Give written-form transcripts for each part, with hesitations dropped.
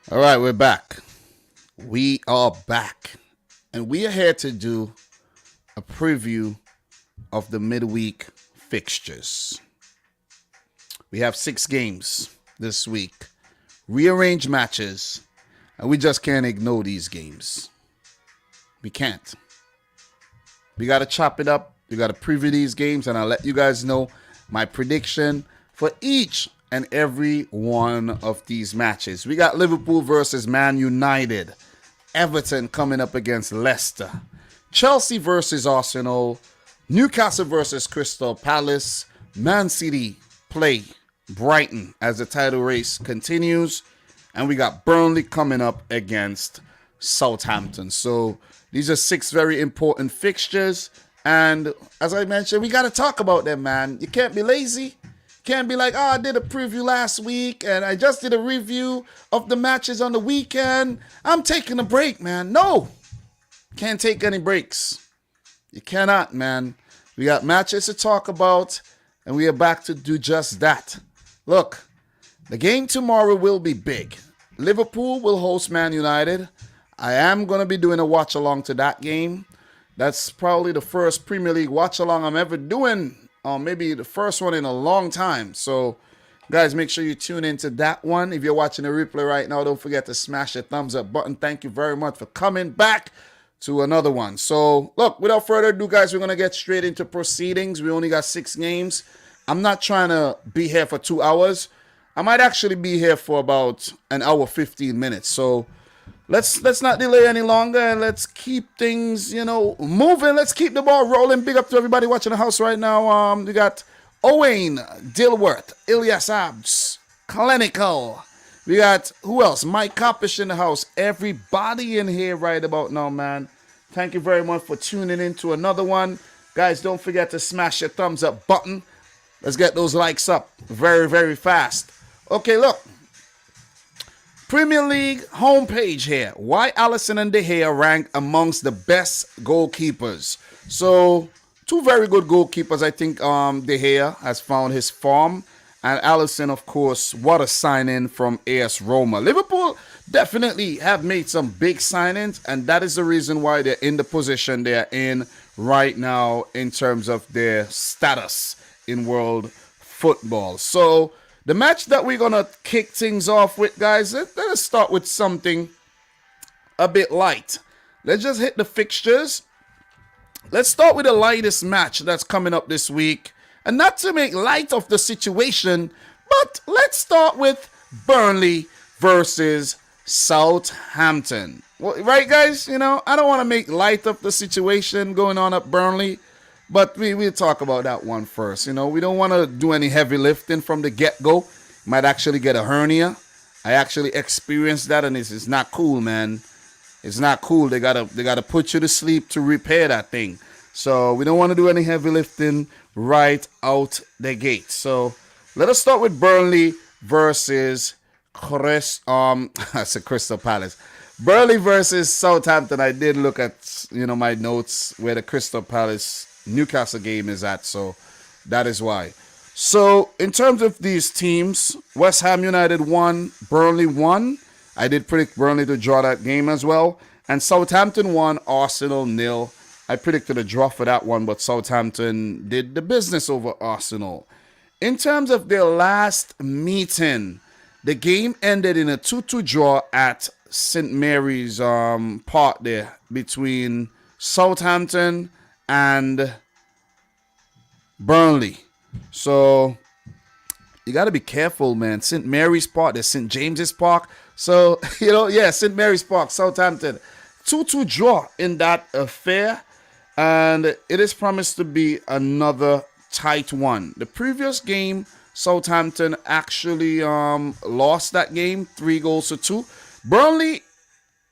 All right, we're back. We are back. And we are here to do a preview of the midweek fixtures. We have 6 games this week, rearranged matches, and we just can't ignore these games. We can't. We got to chop it up. We got to preview these games, and I'll let you guys know my prediction for each and every one of these matches. We got Liverpool versus Man United, Everton coming up against Leicester, Chelsea versus Arsenal, Newcastle versus Crystal Palace, Man City play Brighton as the title race continues, and we got Burnley coming up against Southampton. So these are 6 very important fixtures, and as I mentioned, we got to talk about them, man. You can't be lazy. Can't be like, oh, I did a preview last week and I just did a review of the matches on the weekend. I'm taking a break, man. No, can't take any breaks. You cannot, man. We got matches to talk about and we are back to do just that. Look, the game tomorrow will be big. Liverpool will host Man United. I am going to be doing a watch along to that game. That's probably the first Premier League watch along I'm ever doing. Maybe the first one in a long time. So, guys, make sure you tune into that one. If you're watching the replay right now, don't forget to smash the thumbs up button. Thank you very much for coming back to another one. So, look, without further ado, guys, we're going to get straight into proceedings. We only got 6 games. I'm not trying to be here for 2 hours. I might actually be here for about an hour, 15 minutes. So, let's not delay any longer and let's keep things, moving. Let's keep the ball rolling. Big up to everybody watching the house right now. We got Owain, Dilworth, Ilyas Abs, Clinical. We got, who else? Mike Coppish in the house. Everybody in here right about now, man. Thank you very much for tuning in to another one. Guys, don't forget to smash your thumbs up button. Let's get those likes up very, very fast. Okay, look. Premier League homepage here. Why Alisson and De Gea ranked amongst the best goalkeepers. So, 2 very good goalkeepers. I think De Gea has found his form. And Alisson, of course, what a signing from AS Roma. Liverpool definitely have made some big signings. And that is the reason why they're in the position they're in right now in terms of their status in world football. So, the match that we're going to kick things off with, guys, let's start with something a bit light. Let's just hit the fixtures. Let's start with the lightest match that's coming up this week. And not to make light of the situation, but let's start with Burnley versus Southampton. Well, right, guys? I don't want to make light of the situation going on at Burnley. But we'll talk about that one first. We don't want to do any heavy lifting from the get-go. Might actually get a hernia. I actually experienced that, and it's not cool, man. It's not cool. They gotta put you to sleep to repair that thing. So we don't want to do any heavy lifting right out the gate. So let us start with Burnley versus Crystal Palace. Burnley versus Southampton. I did look at my notes where the Crystal Palace Newcastle game is at, so that is why. So in terms of these teams, West Ham United won, Burnley won. I did predict Burnley to draw that game as well. And Southampton won, Arsenal 0. I predicted a draw for that one, but Southampton did the business over Arsenal. In terms of their last meeting, the game ended in a 2-2 draw at St. Mary's Park there between Southampton and Burnley. So you got to be careful, man. St. Mary's Park, there's St. James's Park. So, St. Mary's Park, Southampton. 2-2 draw in that affair. And it is promised to be another tight one. The previous game, Southampton actually lost that game, 3-2. Burnley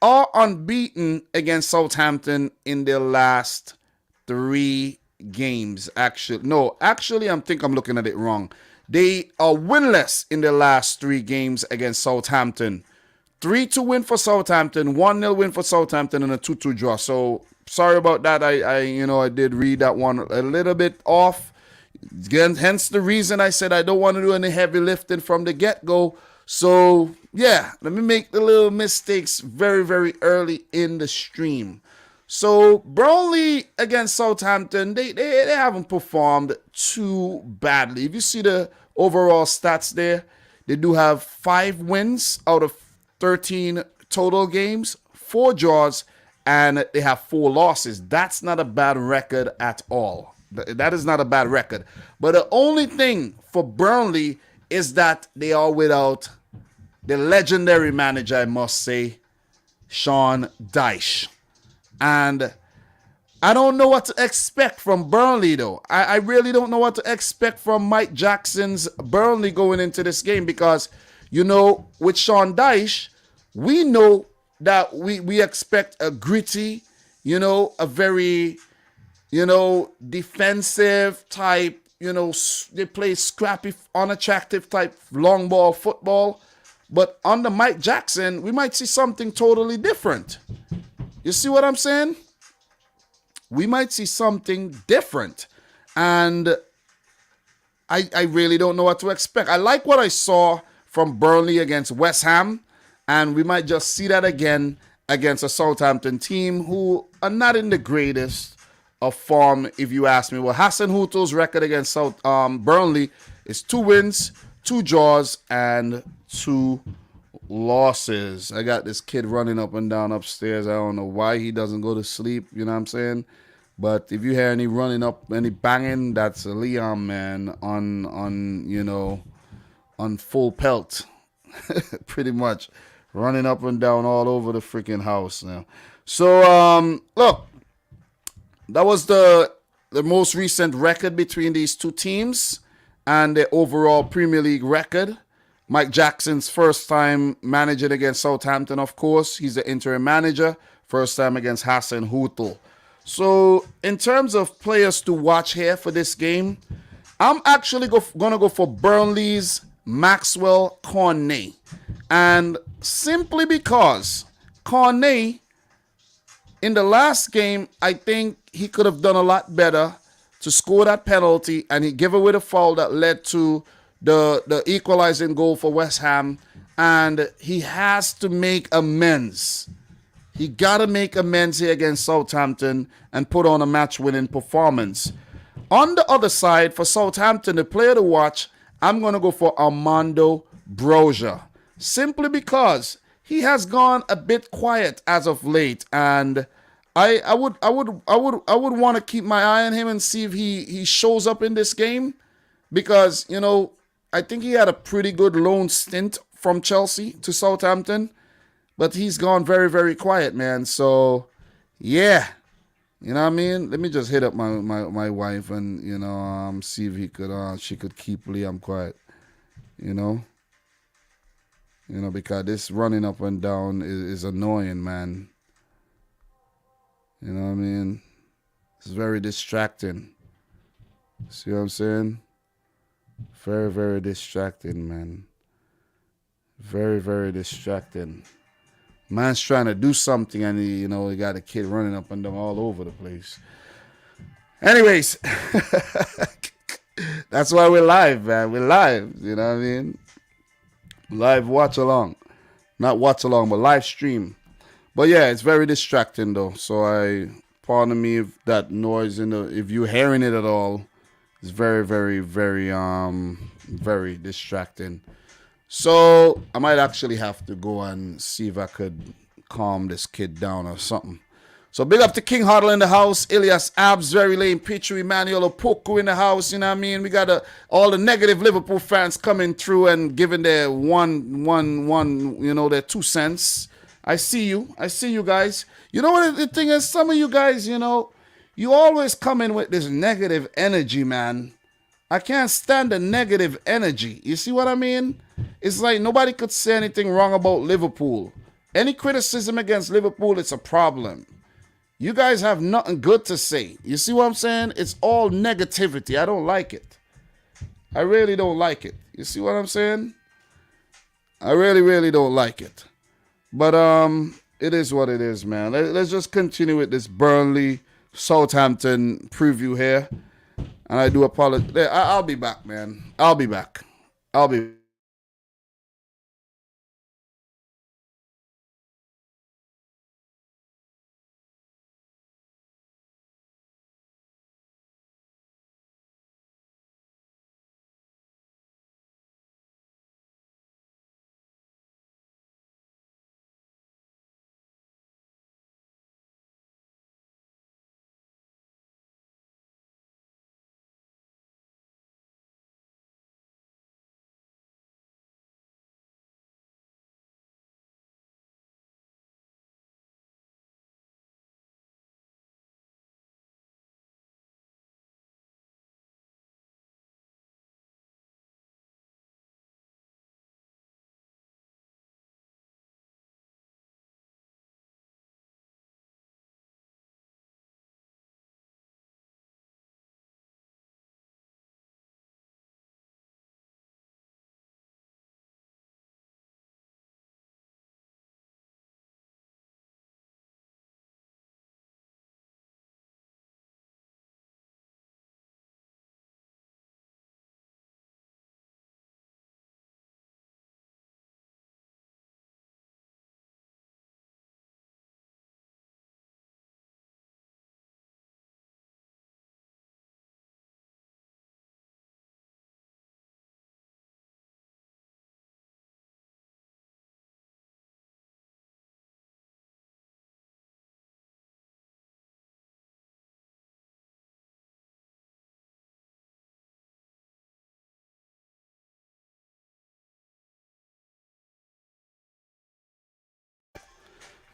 are unbeaten against Southampton in their last 3 games. I think I'm looking at it wrong. They are winless in their last 3 games against Southampton. 3-2 win for Southampton, 1-0 win for Southampton, and a 2-2 draw. So sorry about that. I did read that one a little bit off. Again, hence the reason I said I don't want to do any heavy lifting from the get-go. So, yeah, let me make the little mistakes very, very early in the stream. So, Burnley against Southampton, they haven't performed too badly. If you see the overall stats there, they do have 5 wins out of 13 total games, 4 draws, and they have 4 losses. That's not a bad record at all. That is not a bad record. But the only thing for Burnley is that they are without the legendary manager, I must say, Sean Dyche. And I don't know what to expect from Burnley, though. I really don't know what to expect from Mike Jackson's Burnley going into this game because, with Sean Dyche, we know that we expect a gritty, a very, defensive type, they play scrappy, unattractive type long ball football. But under Mike Jackson, we might see something totally different. You see what I'm saying? We might see something different. And I really don't know what to expect. I like what I saw from Burnley against West Ham. And we might just see that again against a Southampton team who are not in the greatest of form, if you ask me. Well, Hasenhüttl's record against Burnley is 2 wins, 2 draws, and 2 losses. I got this kid running up and down upstairs. I don't know why he doesn't go to sleep, you know what I'm saying? But if you hear any running up, any banging, that's Liam, man, on full pelt. Pretty much running up and down all over the freaking house now. So, look, that was the most recent record between these two teams and the overall Premier League record. Mike Jackson's first time managing against Southampton, of course. He's the interim manager. First time against Hasenhüttl. So, in terms of players to watch here for this game, I'm actually going to go for Burnley's Maxwell Cornet. And simply because Cornet, in the last game, I think he could have done a lot better to score that penalty, and he gave away the foul that led to the equalizing goal for West Ham, and he has to make amends. He got to make amends here against Southampton and put on a match-winning performance. On the other side, for Southampton, the player to watch, I'm going to go for Armando Broja, simply because he has gone a bit quiet as of late, and I would want to keep my eye on him and see if he shows up in this game, because I think he had a pretty good loan stint from Chelsea to Southampton, but he's gone very, very quiet, man. So yeah, you know what I mean? Let me just hit up my wife and see if she could keep Liam quiet, because this running up and down is annoying, man. You know what I mean? It's very distracting. See what I'm saying? Very, very distracting, man. Very, very distracting. Man's trying to do something and he got a kid running up and down all over the place. Anyways, that's why we're live, man. We're live, you know what I mean? Live watch along. Not watch along, but live stream. But yeah, it's very distracting though. So pardon me if that noise if you're hearing it at all, it's very, very, very, very distracting. So I might actually have to go and see if I could calm this kid down or something. So big up to King Huddle in the house, Elias Abs, Very Lane, Pichu, Emmanuel Opoku in the house, you know what I mean? We got all the negative Liverpool fans coming through and giving their their 2 cents. I see you guys. You know what the thing is? Some of you guys, you always come in with this negative energy, man. I can't stand the negative energy. You see what I mean? It's like nobody could say anything wrong about Liverpool. Any criticism against Liverpool, it's a problem. You guys have nothing good to say. You see what I'm saying? It's all negativity. I don't like it. I really don't like it. You see what I'm saying? I really, really don't like it. But it is what it is, man. Let's just continue with this Burnley Southampton preview here. And I do apologize. I'll be back, man. I'll be back.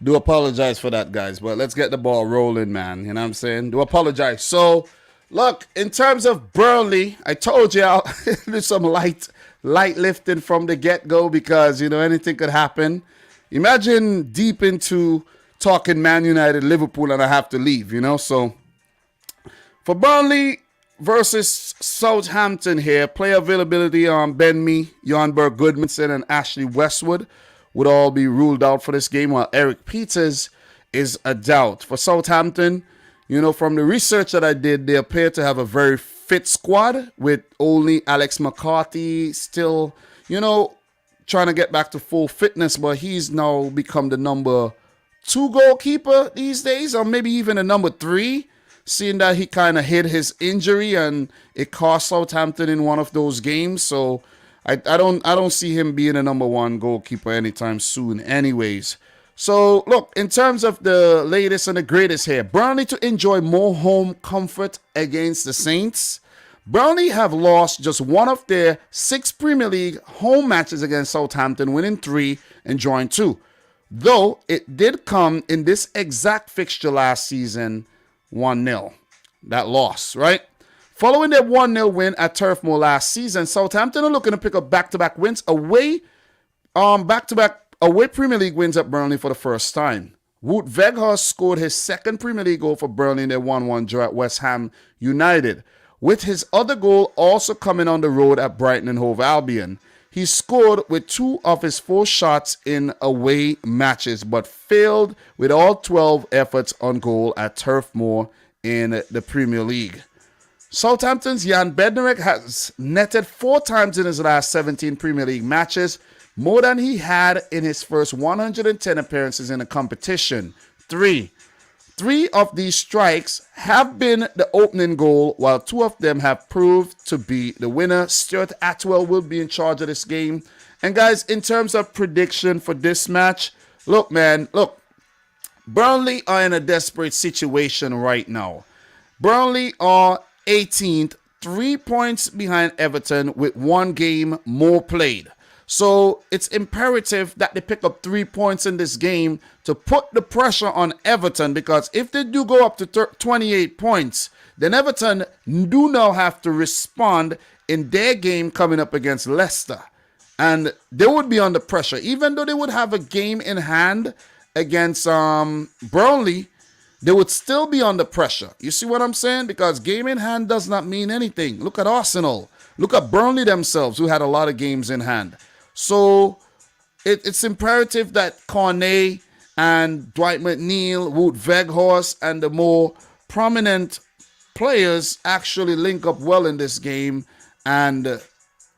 Do apologize for that, guys, but let's get the ball rolling, man. You know what I'm saying? Do apologize. So, look, in terms of Burnley, I told you I'll do some light lifting from the get-go because, anything could happen. Imagine deep into talking Man United, Liverpool, and I have to leave, So, for Burnley versus Southampton here, player availability on Ben Mee, Jan Berg Goodmanson, and Ashley Westwood would all be ruled out for this game, while Erik Pieters is a doubt. For Southampton, from the research that I did, they appear to have a very fit squad with only Alex McCarthy still, trying to get back to full fitness, but he's now become the number 2 goalkeeper these days, or maybe even a number 3, seeing that he kind of hid his injury and it cost Southampton in one of those games. So I don't see him being a number 1 goalkeeper anytime soon anyways. So, look, in terms of the latest and the greatest here, Burnley to enjoy more home comfort against the Saints. Burnley have lost just one of their 6 Premier League home matches against Southampton, winning 3 and drawing 2. Though it did come in this exact fixture last season, 1-0. That loss, right? Following their 1-0 win at Turf Moor last season, Southampton are looking to pick up back-to-back wins back-to-back away Premier League wins at Burnley for the first time. Wout Weghorst scored his 2nd Premier League goal for Burnley in their 1-1 draw at West Ham United, with his other goal also coming on the road at Brighton and Hove Albion. He scored with 2 of his 4 shots in away matches, but failed with all 12 efforts on goal at Turf Moor in the Premier League. Southampton's Jan Bednarek has netted 4 times in his last 17 Premier League matches, more than he had in his first 110 appearances in the competition. 3 of these strikes have been the opening goal, while 2 of them have proved to be the winner. Stuart Atwell will be in charge of this game. And guys, in terms of prediction for this match, look, Burnley are in a desperate situation right now. Burnley are 18th, 3 points behind Everton with 1 game more played. So it's imperative that they pick up 3 points in this game to put the pressure on Everton, because if they do go up to 28 points, then Everton do now have to respond in their game coming up against Leicester. And they would be under pressure. Even though they would have a game in hand against Burnley, they would still be under pressure. You see what I'm saying? Because game in hand does not mean anything. Look at Arsenal. Look at Burnley themselves, who had a lot of games in hand. So it's imperative that Cornet and Dwight McNeil, Wout Weghorst, and the more prominent players actually link up well in this game and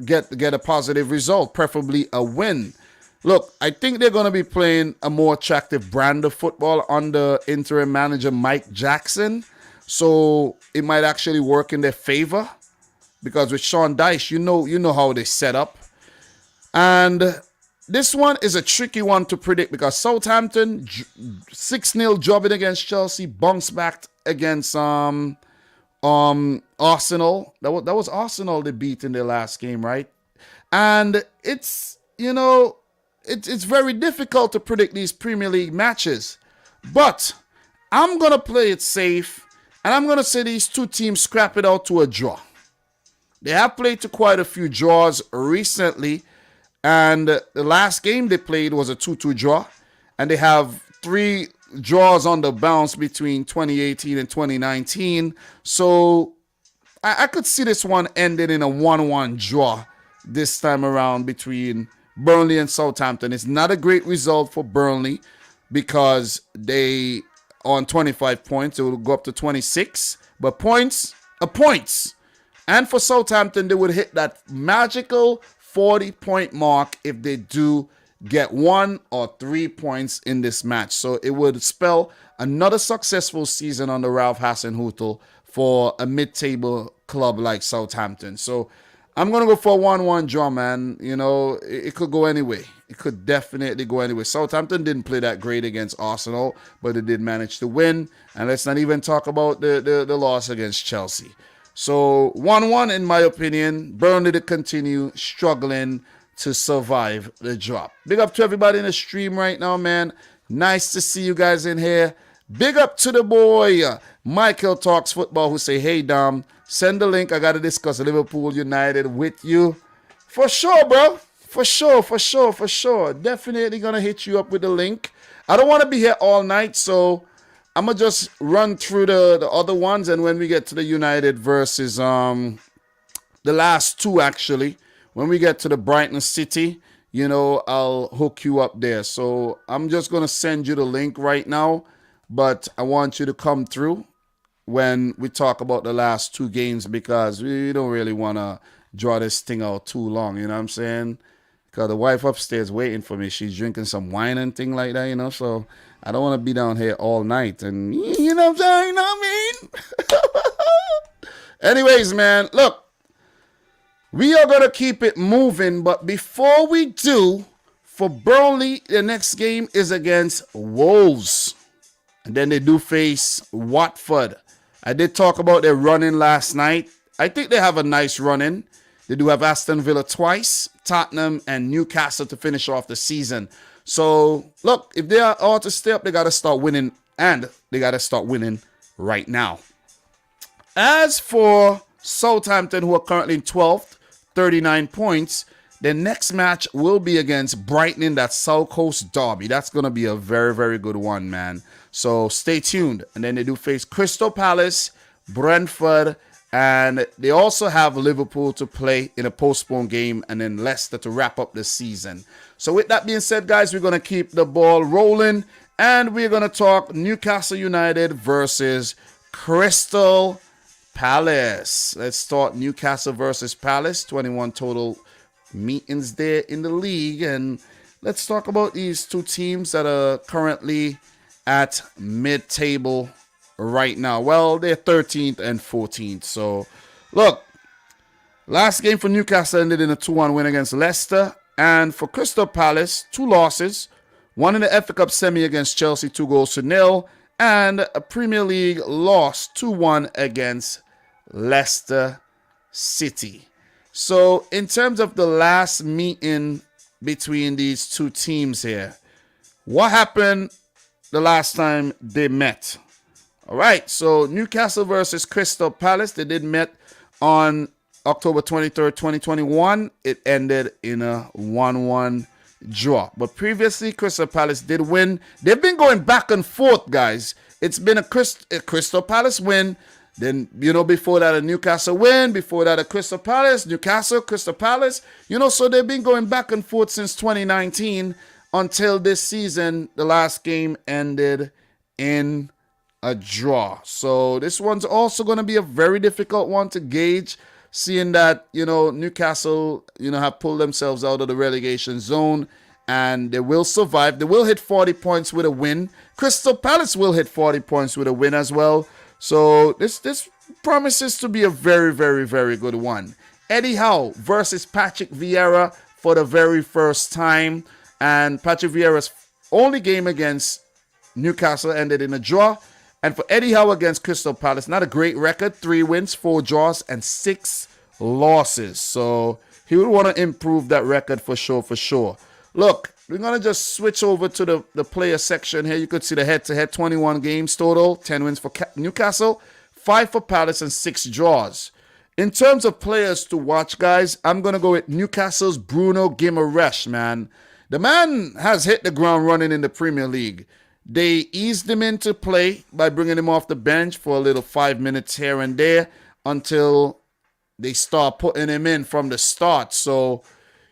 get a positive result, preferably a win. Look, I think they're going to be playing a more attractive brand of football under interim manager Mike Jackson. So it might actually work in their favor, because with Sean Dyche, you know how they set up. And this one is a tricky one to predict, because Southampton 6-0 jobbing against Chelsea, bounced back against Arsenal. That was Arsenal they beat in their last game, right? And it's it's very difficult to predict these Premier League matches. But I'm gonna play it safe, and I'm gonna say these 2 teams scrap it out to a draw. They have played to quite a few draws recently. And the last game they played was a 2-2 draw. And they have 3 draws on the bounce between 2018 and 2019. So I could see this one ending in a 1-1 draw this time around between Burnley and Southampton. It's not a great result for Burnley, because they on 25 points. It will go up to 26. But points are points. And for Southampton, they would hit that magical 40-point mark if they do get 1 or 3 points in this match. So it would spell another successful season under Ralph Hasenhüttl for a mid-table club like Southampton. So I'm going to go for a 1-1 draw, man. It could go anyway. It could definitely go anyway. Southampton didn't play that great against Arsenal, but they did manage to win. And let's not even talk about the loss against Chelsea. So 1-1 in my opinion. Burnley to continue struggling to survive the drop. Big up to everybody in the stream right now, man. Nice to see you guys in here. Big up to the boy, Michael Talks Football, who say, hey, Dom, send the link. I got to discuss Liverpool United with you. For sure, bro. For sure. Definitely going to hit you up with the link. I don't want to be here all night, so I'm going to just run through the other ones. And when we get to the United versus the last two, actually, when we get to the Brighton City, you know, I'll hook you up there. So I'm just going to send you the link right now. But I want you to come through when we talk about the last two games, because we don't really want to draw this thing out too long, you know what I'm saying? Because the wife upstairs waiting for me. She's drinking some wine and thing like that, you know? So I don't want to be down here all night. And you know what I'm saying? You know what I mean? Anyways, man, look. We are going to keep it moving. But before we do, for Burnley, the next game is against Wolves. And then they do face Watford. I did talk about their run-in last night. I think they have a nice run-in. They do have Aston Villa twice, Tottenham, and Newcastle to finish off the season. So, look, if they are all to stay up, they got to start winning. And they got to start winning right now. As for Southampton, who are currently in 12th, 39 points, the next match will be against Brighton in that South Coast derby. That's going to be a very, very good one, man. So stay tuned. And then they do face Crystal Palace, Brentford, and they also have Liverpool to play in a postponed game, and then Leicester to wrap up the season. So with that being said, guys, we're going to keep the ball rolling, and we're going to talk Newcastle United versus Crystal Palace. Let's start Newcastle versus Palace. 21 total meetings there in the league, and let's talk about these two teams that are currently at mid-table right now. Well, they're 13th and 14th. So, look, last game for Newcastle ended in a 2-1 win against Leicester. And for Crystal Palace, 2 losses. One in the FA Cup semi against Chelsea, 2-0. And a Premier League loss, 2-1 against Leicester City. So, in terms of the last meeting between these two teams here, what happened the last time they met? All right, so Newcastle versus Crystal Palace, they did met on October 23rd, 2021. It ended in a 1-1 draw. But previously, Crystal Palace did win. They've been going back and forth, guys. It's been a Crystal Palace win. Then, you know, before that, a Newcastle win. Before that, a Crystal Palace, Newcastle, Crystal Palace. You know, so they've been going back and forth since 2019 until this season. The last game ended in a draw. So this one's also going to be a very difficult one to gauge, seeing that, you know, Newcastle, you know, have pulled themselves out of the relegation zone, and they will survive. They will hit 40 points with a win. Crystal Palace will hit 40 points with a win as well. So this promises to be a very, very, very good one. Eddie Howe versus Patrick Vieira for the very first time. And Patrick Vieira's only game against Newcastle ended in a draw. And for Eddie Howe against Crystal Palace, not a great record. 3 wins, 4 draws, and 6 losses. So he would want to improve that record for sure. Look, we're going to just switch over to the player section here. You could see the head-to-head, 21 games total, 10 wins for Newcastle, 5 for Palace, and 6 draws. In terms of players to watch, guys, I'm going to go with Newcastle's Bruno Guimaraes, man. The man has hit the ground running in the Premier League. They eased him into play by bringing him off the bench for a little 5 minutes here and there until they start putting him in from the start. So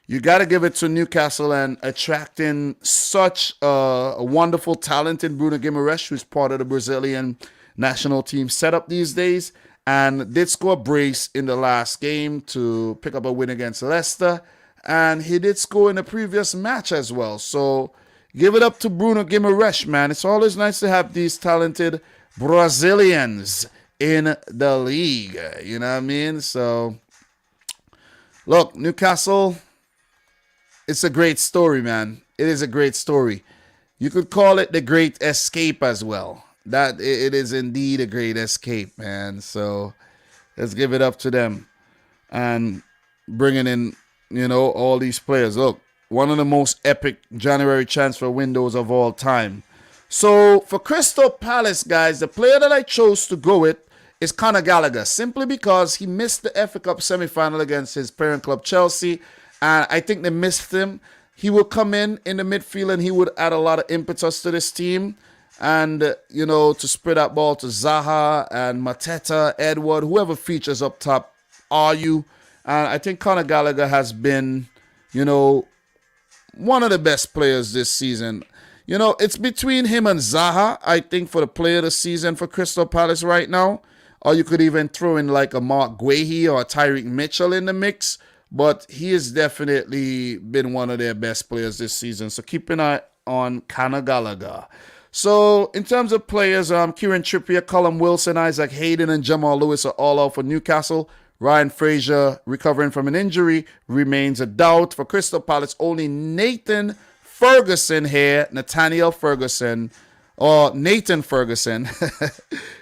you got to give it to Newcastle and attracting such a wonderful, talented Bruno Guimaraes, who's part of the Brazilian national team setup these days, and did score a brace in the last game to pick up a win against Leicester. And he did score in the previous match as well. So give it up to Bruno Guimaraes, man. It's always nice to have these talented Brazilians in the league. You know what I mean? So, look, Newcastle, it's a great story, man. It is a great story. You could call it the Great Escape as well. That it is indeed a great escape, man. So let's give it up to them and bringing in, you know, all these players. Look, one of the most epic January transfer windows of all time. So for Crystal Palace, guys, the player that I chose to go with is Conor Gallagher, simply because he missed the FA Cup semi-final against his parent club Chelsea, and I think they missed him. He will come in the midfield and he would add a lot of impetus to this team. And, you know, to spread that ball to Zaha and Mateta, Edward, whoever features up top, and I think Conor Gallagher has been, you know, one of the best players this season. You know, it's between him and Zaha, I think, for the player of the season for Crystal Palace right now. Or you could even throw in like a Mark Guehi or a Tyreek Mitchell in the mix. But he has definitely been one of their best players this season. So keep an eye on Conor Gallagher. So in terms of players, Kieran Trippier, Callum Wilson, Isaac Hayden, and Jamal Lewis are all out for Newcastle. Ryan Fraser, recovering from an injury, remains a doubt. For Crystal Palace, only Nathan Ferguson, Nathan Ferguson,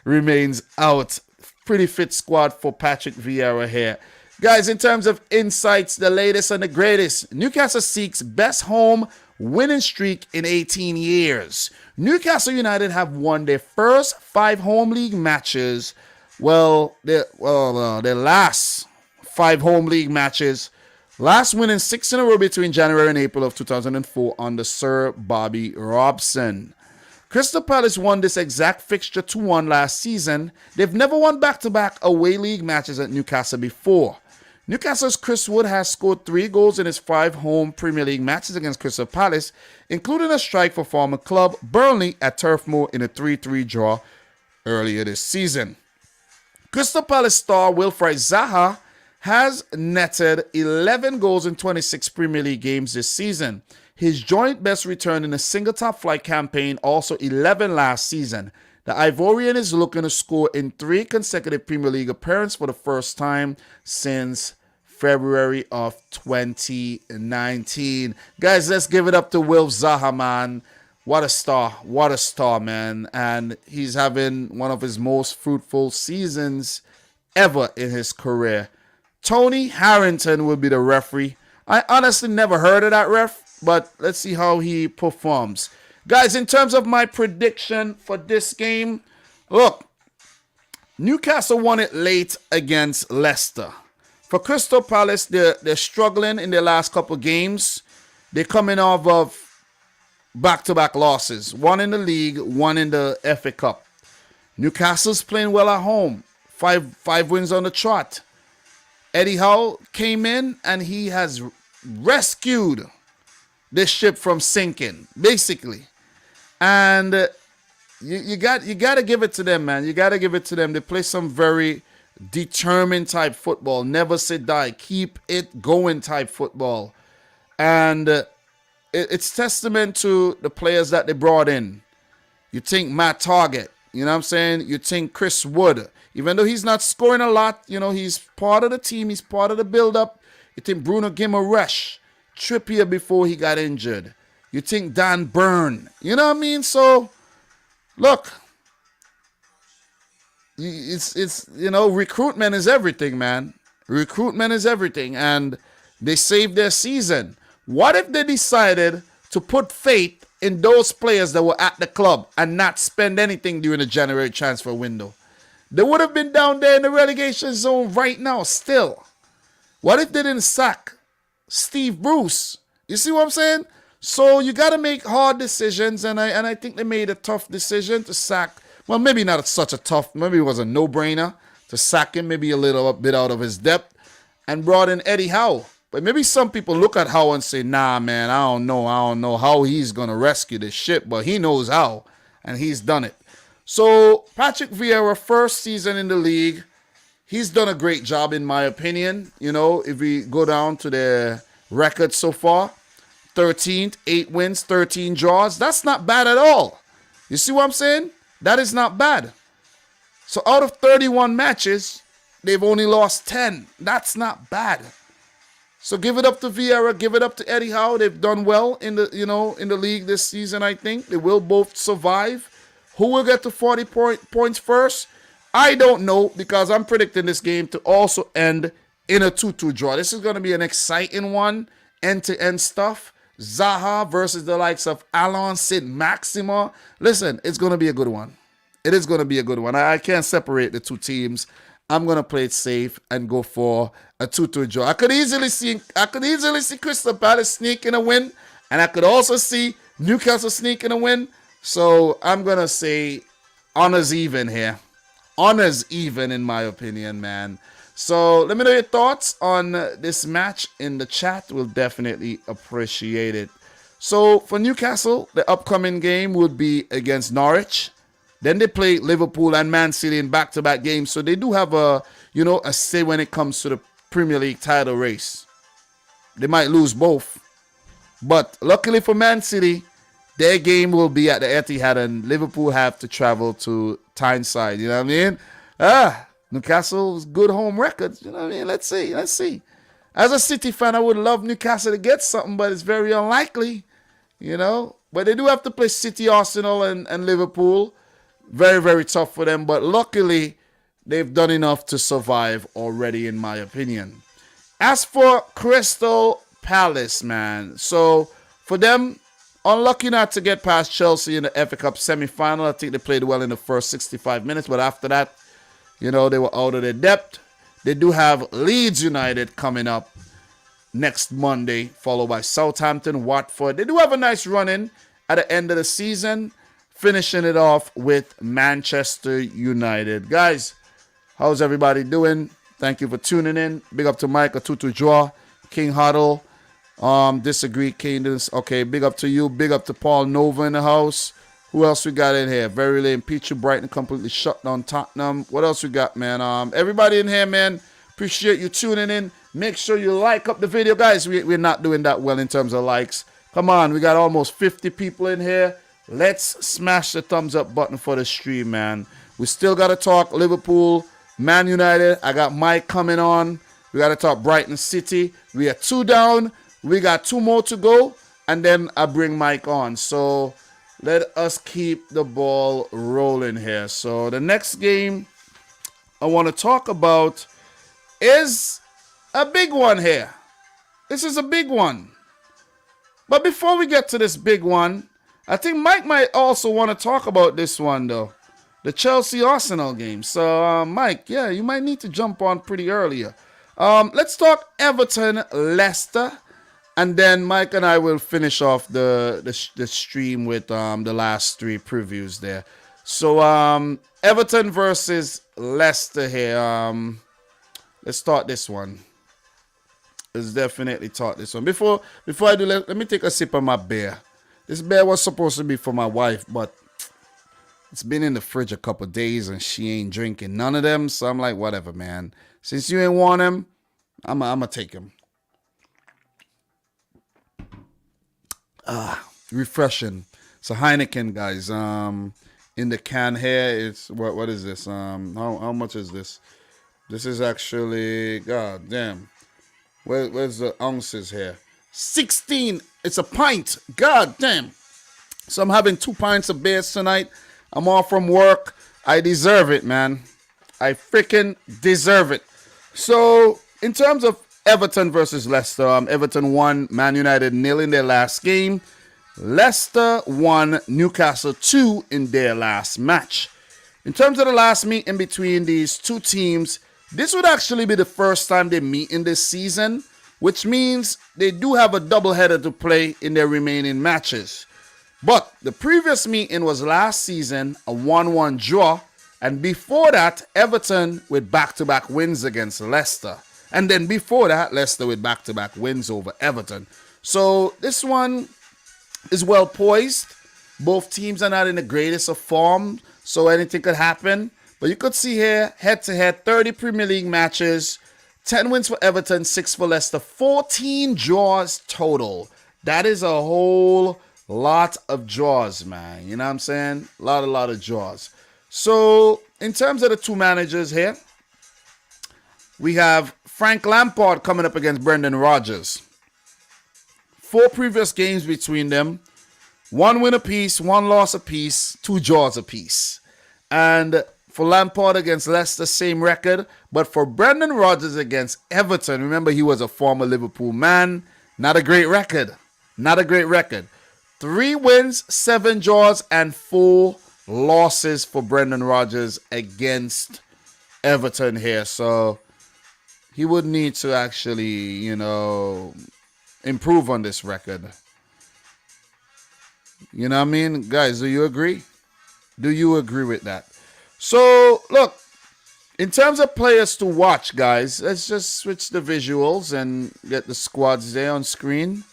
remains out. Pretty fit squad for Patrick Vieira here. Guys, in terms of insights, the latest and the greatest. Newcastle seeks best home winning streak in 18 years. Newcastle United have won their first 5 home league matches. Their last 5 home league matches. Last winning 6 in a row between January and April of 2004 under Sir Bobby Robson. Crystal Palace won this exact fixture 2-1 last season. They've never won back-to-back away league matches at Newcastle before. Newcastle's Chris Wood has scored 3 goals in his 5 home Premier League matches against Crystal Palace, including a strike for former club Burnley at Turf Moor in a 3-3 draw earlier this season. Crystal Palace star Wilfried Zaha has netted 11 goals in 26 Premier League games this season. His joint best return in a single top flight campaign, also 11 last season. The Ivorian is looking to score in 3 consecutive Premier League appearances for the first time since February of 2019. Guys, let's give it up to Wilf Zaha, man. What a star, man. And he's having one of his most fruitful seasons ever in his career. Tony Harrington will be the referee. I honestly never heard of that ref, but let's see how he performs. Guys, in terms of my prediction for this game, look, Newcastle won it late against Leicester. For Crystal Palace, they're struggling in their last couple games. They're coming off of back-to-back losses. 1 in the league, 1 in the FA Cup. Newcastle's playing well at home. 5 wins on the trot. Eddie Howe came in and he has rescued this ship from sinking, basically. And you got to give it to them, man. You got to give it to them. They play some very determined type football. Never say die. Keep it going type football. And it's testament to the players that they brought in. You think Matt Target, you know what I'm saying? You think Chris Wood, even though he's not scoring a lot, you know, he's part of the team. He's part of the build-up. You think Bruno Guimaraes, Trippier before he got injured. You think Dan Burn. You know what I mean? So, look, it's you know, recruitment is everything, man. Recruitment is everything. And they saved their season. What if they decided to put faith in those players that were at the club and not spend anything during the January transfer window? They would have been down there in the relegation zone right now still. What if they didn't sack Steve Bruce? You see what I'm saying? So you got to make hard decisions, and I think they made a tough decision to sack. Well, maybe not such a tough, maybe it was a no-brainer to sack him, maybe a little bit out of his depth, and brought in Eddie Howe. But maybe some people look at Howe and say, nah, man, I don't know how he's going to rescue this ship, but he knows how, and he's done it. So Patrick Vieira, first season in the league, he's done a great job in my opinion. You know, if we go down to the record so far, 13th, 8 wins, 13 draws. That's not bad at all. You see what I'm saying? That is not bad. So out of 31 matches, they've only lost 10. That's not bad. So give it up to Vieira, give it up to Eddie Howe. They've done well in the league this season, I think. They will both survive. Who will get to 40 points first? I don't know, because I'm predicting this game to also end in a 2-2 draw. This is going to be an exciting one, end-to-end stuff. Zaha versus the likes of Alon Sid Maxima. Listen, it's going to be a good one. It is going to be a good one. I can't separate the two teams. I'm going to play it safe and go for a 2-2 draw. I could easily see Crystal Palace sneaking a win, and I could also see Newcastle sneaking a win. So I'm going to say honors even here. Honors even, in my opinion, man. So let me know your thoughts on this match in the chat. We'll definitely appreciate it. So for Newcastle, the upcoming game would be against Norwich. Then they play Liverpool and Man City in back-to-back games. So they do have a say when it comes to the Premier League title race. They might lose both. But luckily for Man City, their game will be at the Etihad and Liverpool have to travel to Tyneside. You know what I mean? Newcastle's good home records. You know what I mean? Let's see. As a City fan, I would love Newcastle to get something, but it's very unlikely. You know? But they do have to play City, Arsenal, and Liverpool. Very, very tough for them. But luckily, they've done enough to survive already, in my opinion. As for Crystal Palace, man. So, for them, unlucky not to get past Chelsea in the FA Cup semi-final. I think they played well in the first 65 minutes. But after that, they were out of their depth. They do have Leeds United coming up next Monday, followed by Southampton, Watford. They do have a nice run-in at the end of the season, finishing it off with Manchester United. Guys, how's everybody doing? Thank you for tuning in. Big up to Mike, a 2-2 draw. King Huddle. Disagree, Cadence. Okay, big up to you. Big up to Paul Nova in the house. Who else we got in here? Very late. Pichu Brighton completely shut down Tottenham. What else we got, man? Everybody in here, man. Appreciate you tuning in. Make sure you like up the video. Guys, we're not doing that well in terms of likes. Come on, we got almost 50 people in here. Let's smash the thumbs up button for the stream, man. We still got to talk Liverpool, Man United. I got Mike coming on. We got to talk Brighton City. We are 2 down. We got 2 more to go. And then I bring Mike on. So let us keep the ball rolling here. So the next game I want to talk about is a big one here. This is a big one. But before we get to this big one, I think Mike might also want to talk about this one, though. The Chelsea-Arsenal game. So, Mike, yeah, you might need to jump on pretty earlier. Let's talk Everton-Leicester. And then Mike and I will finish off the stream with the last 3 previews there. So, Everton versus Leicester here. Let's start this one. Let's definitely talk this one. Before I do, let me take a sip of my beer. This beer was supposed to be for my wife, but it's been in the fridge a couple days and she ain't drinking none of them. So I'm like, whatever, man. Since you ain't want them, I'm going to take them. Refreshing. It's a Heineken, guys. In the can here, it's, what is this? How much is this? This is actually, god damn. Where's the ounces here? 16. It's a pint. God damn. So I'm having 2 pints of beers tonight. I'm off from work. I deserve it, man. I freaking deserve it. So in terms of Everton versus Leicester, Everton won, Man United 0 in their last game. Leicester won, Newcastle 2 in their last match. In terms of the last meet in between these 2 teams, this would actually be the first time they meet in this season, which means they do have a doubleheader to play in their remaining matches. But the previous meeting was last season, a 1-1 draw, and before that, Everton with back-to-back wins against Leicester. And then before that, Leicester with back-to-back wins over Everton. So this one is well poised. Both teams are not in the greatest of form, so anything could happen. But you could see here, head-to-head, 30 Premier League matches, 10 wins for Everton, 6 for Leicester, 14 draws total. That is a whole lot of draws, man. You know what I'm saying? A lot of draws. So, in terms of the 2 managers here, we have Frank Lampard coming up against Brendan Rodgers. 4 previous games between them. 1 win apiece, 1 loss apiece, 2 draws apiece. And for Lampard against Leicester, same record. But for Brendan Rodgers against Everton, remember he was a former Liverpool man. Not a great record. Not a great record. 3 wins, 7 draws, and 4 losses for Brendan Rodgers against Everton here. So he would need to actually, improve on this record. You know what I mean? Guys, do you agree? Do you agree with that? So, look, in terms of players to watch, guys, let's just switch the visuals and get the squads there on screen.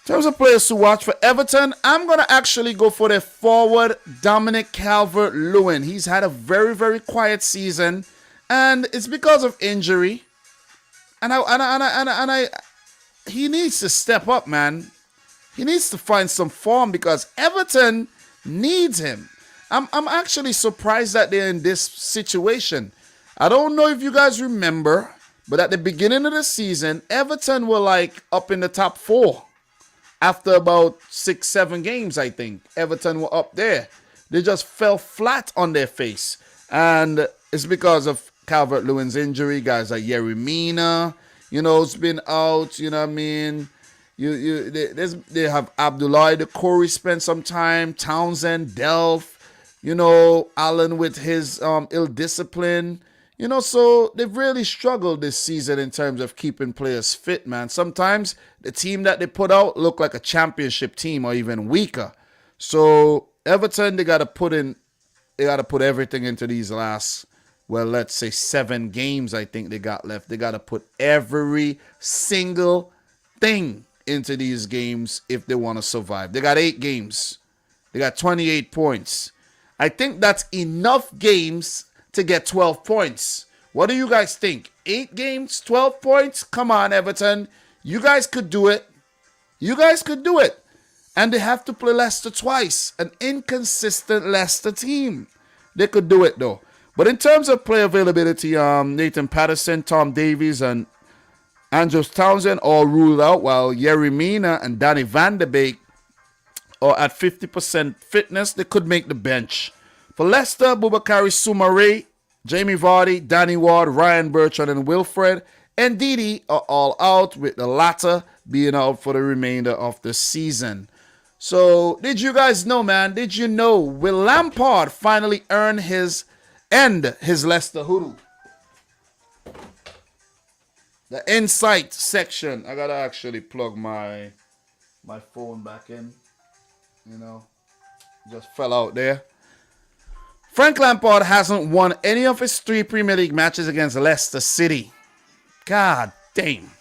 In terms of players to watch for Everton, I'm going to actually go for their forward, Dominic Calvert-Lewin. He's had a very, very quiet season, and it's because of injury. And he needs to step up, man. He needs to find some form because Everton needs him. I'm actually surprised that they're in this situation. I don't know if you guys remember, but at the beginning of the season, Everton were like up in the top 4. After about 6-7 games, I think, Everton were up there. They just fell flat on their face. And it's because of Calvert-Lewin's injury. Guys like Yerry Mina, it's been out, you know what I mean? They have Abdullah the Corey spent some time, Townsend, Delph, Allen with his ill discipline. So they've really struggled this season in terms of keeping players fit, man. Sometimes the team that they put out look like a championship team or even weaker. So Everton, they got to put everything into these last, let's say 7 games I think they got left. They got to put every single thing into these games if they want to survive. They got 8 games. They got 28 points. I think that's enough games to get 12 points. What do you guys think? 8 games, 12 points? Come on, Everton. You guys could do it. You guys could do it. And they have to play Leicester twice. An inconsistent Leicester team. They could do it, though. But in terms of player availability, Nathan Patterson, Tom Davies, and Andros Townsend all ruled out, while Yerry Mina and Danny Van de Beek are at 50% fitness. They could make the bench. For Leicester, Boubakary Soumaré, Jamie Vardy, Danny Ward, Ryan Bertrand, and Wilfred Ndidi are all out, with the latter being out for the remainder of the season. So, did you guys know, man? Did you know will Lampard finally end his Leicester hoodoo? The insight section. I gotta actually plug my phone back in. Just fell out there. Frank Lampard hasn't won any of his 3 Premier League matches against Leicester City. God damn.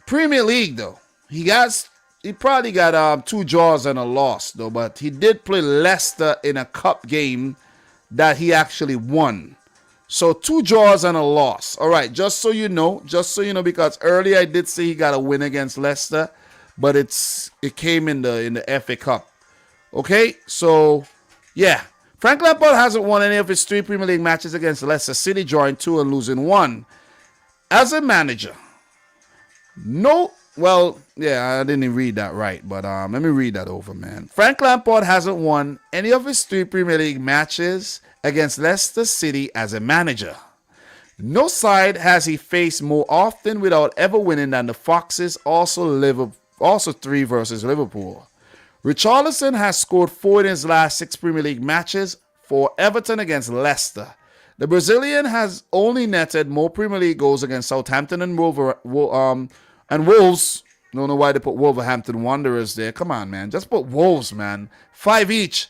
Premier League, though. He probably got 2 draws and a loss, though. But he did play Leicester in a cup game that he actually won. So 2 draws and a loss. All right, just so you know, because earlier I did say he got a win against Leicester, but it came in the FA Cup. Okay, so yeah, Frank Lampard hasn't won any of his 3 Premier League matches against Leicester City, drawing 2 and losing 1. As a manager, I didn't read that right, but let me read that over, man. Frank Lampard hasn't won any of his 3 Premier League matches against Leicester City as a manager. No side has he faced more often without ever winning than the Foxes, also 3 versus Liverpool. Richarlison has scored 4 in his last 6 Premier League matches for Everton against Leicester. The Brazilian has only netted more Premier League goals against Southampton and Wolves. Don't know why they put Wolverhampton Wanderers there. Come on, man. Just put Wolves, man. 5 each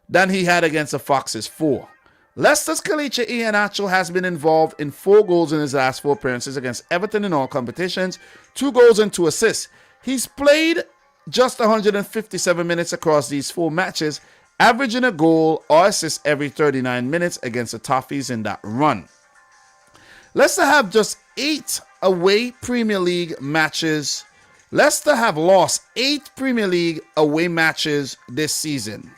than he had against the Foxes, 4. Leicester's Kelechi Iheanacho has been involved in 4 goals in his last 4 appearances against Everton in all competitions, 2 goals and 2 assists. He's played just 157 minutes across these 4 matches, averaging a goal or assist every 39 minutes against the Toffees in that run. Leicester have just 8 away Premier League matches. Leicester have lost 8 Premier League away matches this season,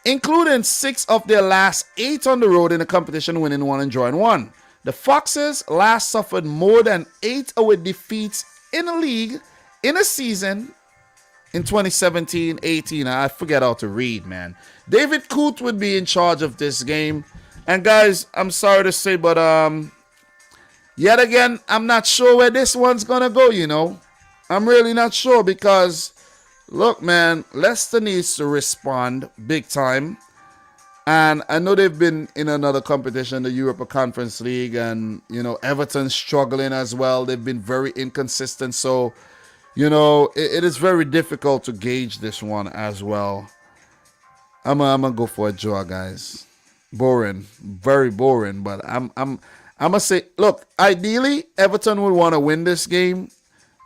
including 6 of their last 8 on the road in the competition, winning 1 and drawing 1. The Foxes last suffered more than 8 away defeats in a league in a season in 2017-18. I forget how to read, man. David Coote would be in charge of this game. And guys, I'm sorry to say, but Yet again, I'm not sure where this one's going to go, you know. I'm really not sure because, look, man, Leicester needs to respond big time. And I know they've been in another competition, the Europa Conference League, and, you know, Everton's struggling as well. They've been very inconsistent. So, you know, it is very difficult to gauge this one as well. I'm gonna go for a draw, guys. Boring, very boring. But I'm gonna say, look, ideally Everton would want to win this game,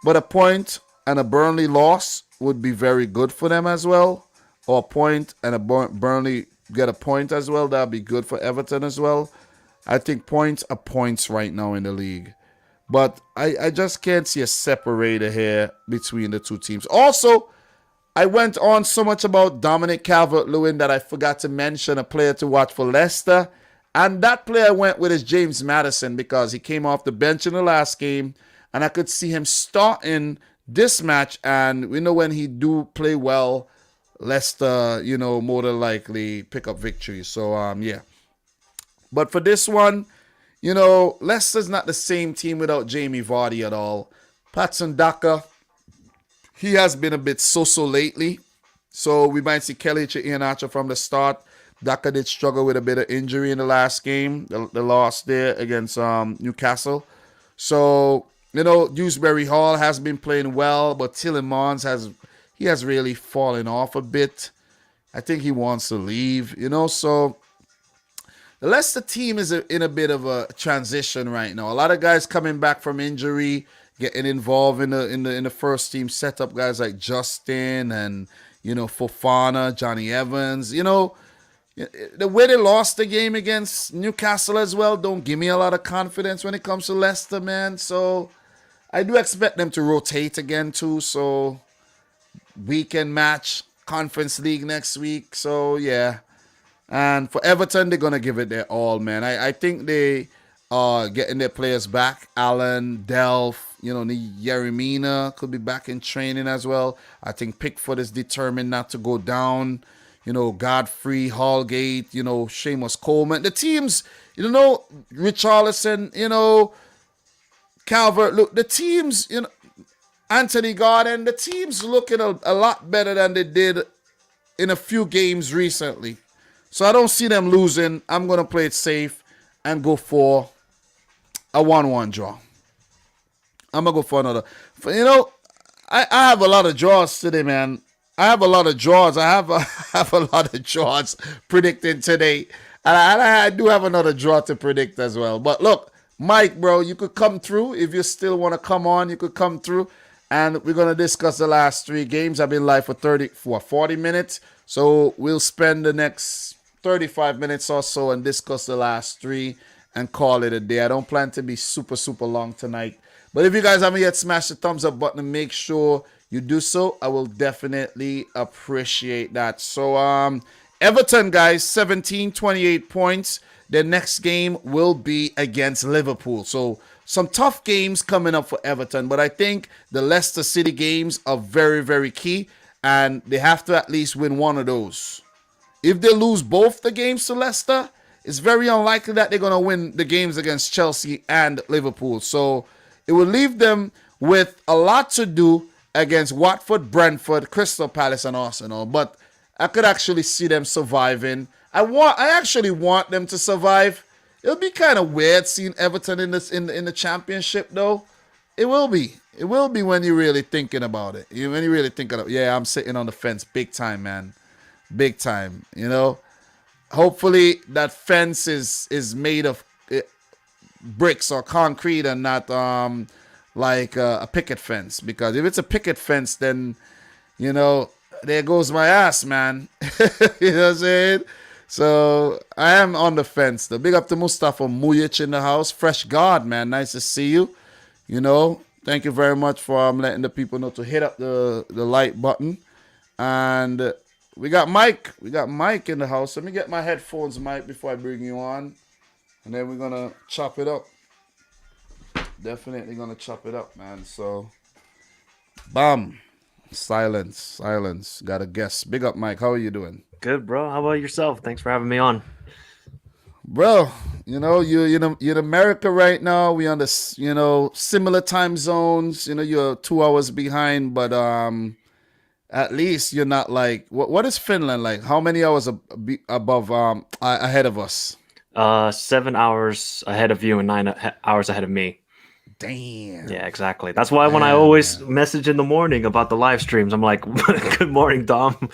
but a point and a Burnley loss would be very good for them as well. Or a point and a Burnley get a point as well. That'd be good for Everton as well. I think points are points right now in the league. But I just can't see a separator here between the two teams. Also, I went on so much about Dominic Calvert-Lewin that I forgot to mention a player to watch for Leicester. And that player I went with is James Maddison because he came off the bench in the last game. And I could see him starting this match. And we know when he do play well, Leicester, you know, more than likely pick up victory. So, yeah. But for this one, you know, Leicester's not the same team without Jamie Vardy at all. Patson Daka, he has been a bit so-so lately. So we might see Kelechi Iheanacho from the start. Daka did struggle with a bit of injury in the last game, the loss there against Newcastle. So, you know, Dewsbury Hall has been playing well, but Tielemans has really fallen off a bit. I think he wants to leave, you know, so the Leicester team is in a bit of a transition right now. A lot of guys coming back from injury, getting involved in the first team setup. Guys like Justin and, you know, Fofana, Johnny Evans. You know, the way they lost the game against Newcastle as well don't give me a lot of confidence when it comes to Leicester, man. So I do expect them to rotate again too. So weekend match, Conference League next week. So yeah. And for Everton, they're going to give it their all, man. I think they are getting their players back. Allen, Delph, you know, Yeremina could be back in training as well. I think Pickford is determined not to go down. You know, Godfrey, Hallgate, you know, Seamus Coleman. The teams, you know, Richarlison, you know, Calvert. Look, the teams, you know, Anthony Gordon, the team's looking a lot better than they did in a few games recently. So I don't see them losing. I'm going to play it safe and go for a 1-1 draw. I'm going to go for another. You know, I have a lot of draws today, man. I have a lot of draws. I have a lot of draws predicting today. And I do have another draw to predict as well. But look, Mike, bro, you could come through. If you still want to come on, you could come through. And we're going to discuss the last 3 games. I've been live for 40 minutes. So we'll spend the next 35 minutes or so and discuss the last 3 and call it a day. I don't plan to be super long tonight. But if you guys haven't yet smashed the thumbs up button and make sure you do so, I will definitely appreciate that. So Everton, guys, 28 points. Their next game will be against Liverpool. So some tough games coming up for Everton. But I think the Leicester City games are very key. And they have to at least win one of those. If they lose both the games to Leicester, it's very unlikely that they're going to win the games against Chelsea and Liverpool. So it will leave them with a lot to do against Watford, Brentford, Crystal Palace, and Arsenal. But I could actually see them surviving. I actually want them to survive. It'll be kind of weird seeing Everton in the championship, though. It will be. It will be when you're really thinking about it. When you're really thinking of, yeah, I'm sitting on the fence big time, man. Big time, you know. Hopefully that fence is made of bricks or concrete and not like a picket fence. Because if it's a picket fence, then, you know, there goes my ass, man. You know what I'm saying? So I am on the fence. The big up to Mustafa Mujic in the house. Fresh God, man. Nice to see you. You know, thank you very much for letting the people know to hit up the like button. And we got Mike. We got Mike in the house. Let me get my headphones, Mike, before I bring you on. And then we're going to chop it up. Definitely going to chop it up, man. So, bam. Silence. Got a guess. Big up, Mike. How are you doing? Good, bro. How about yourself? Thanks for having me on. Bro, you're in America right now. We on the similar time zones. You're 2 hours behind, but at least you're not like what is Finland like? How many hours above ahead of us? 7 hours ahead of you and 9 hours ahead of me. Damn. Yeah, exactly. That's why when I Man, always man. message in the morning about the live streams, I'm like, "Good morning, Dom."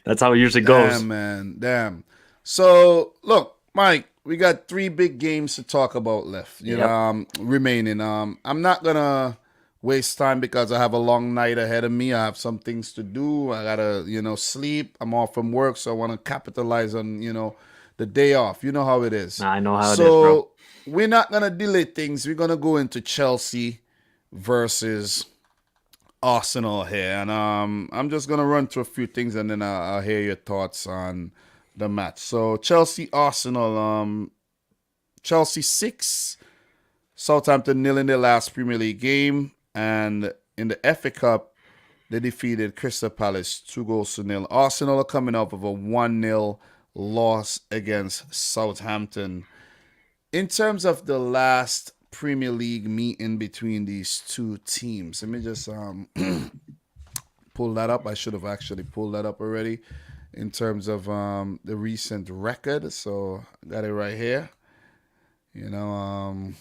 That's how it usually goes. Damn, man. Damn. So, look, Mike, we got three big games to talk about left, Yep. remaining. I'm not going to waste time because I have a long night ahead of me. I have some things to do. I got to, sleep. I'm off from work, so I want to capitalize on, the day off. You know how it is. I know how it is, bro. So, we're not going to delay things. We're going to go into Chelsea versus Arsenal here, and I'm just gonna run through a few things, and then I'll hear your thoughts on the match. So Chelsea Arsenal, Chelsea 6, Southampton nil in their last Premier League game, and in the FA Cup they defeated Crystal Palace 2 goals to nil. Arsenal are coming off of a 1-0 loss against Southampton. In terms of the last Premier League meeting between these two teams, let me just pull that up. I should have actually pulled that up already in terms of the recent record. So I got it right here. All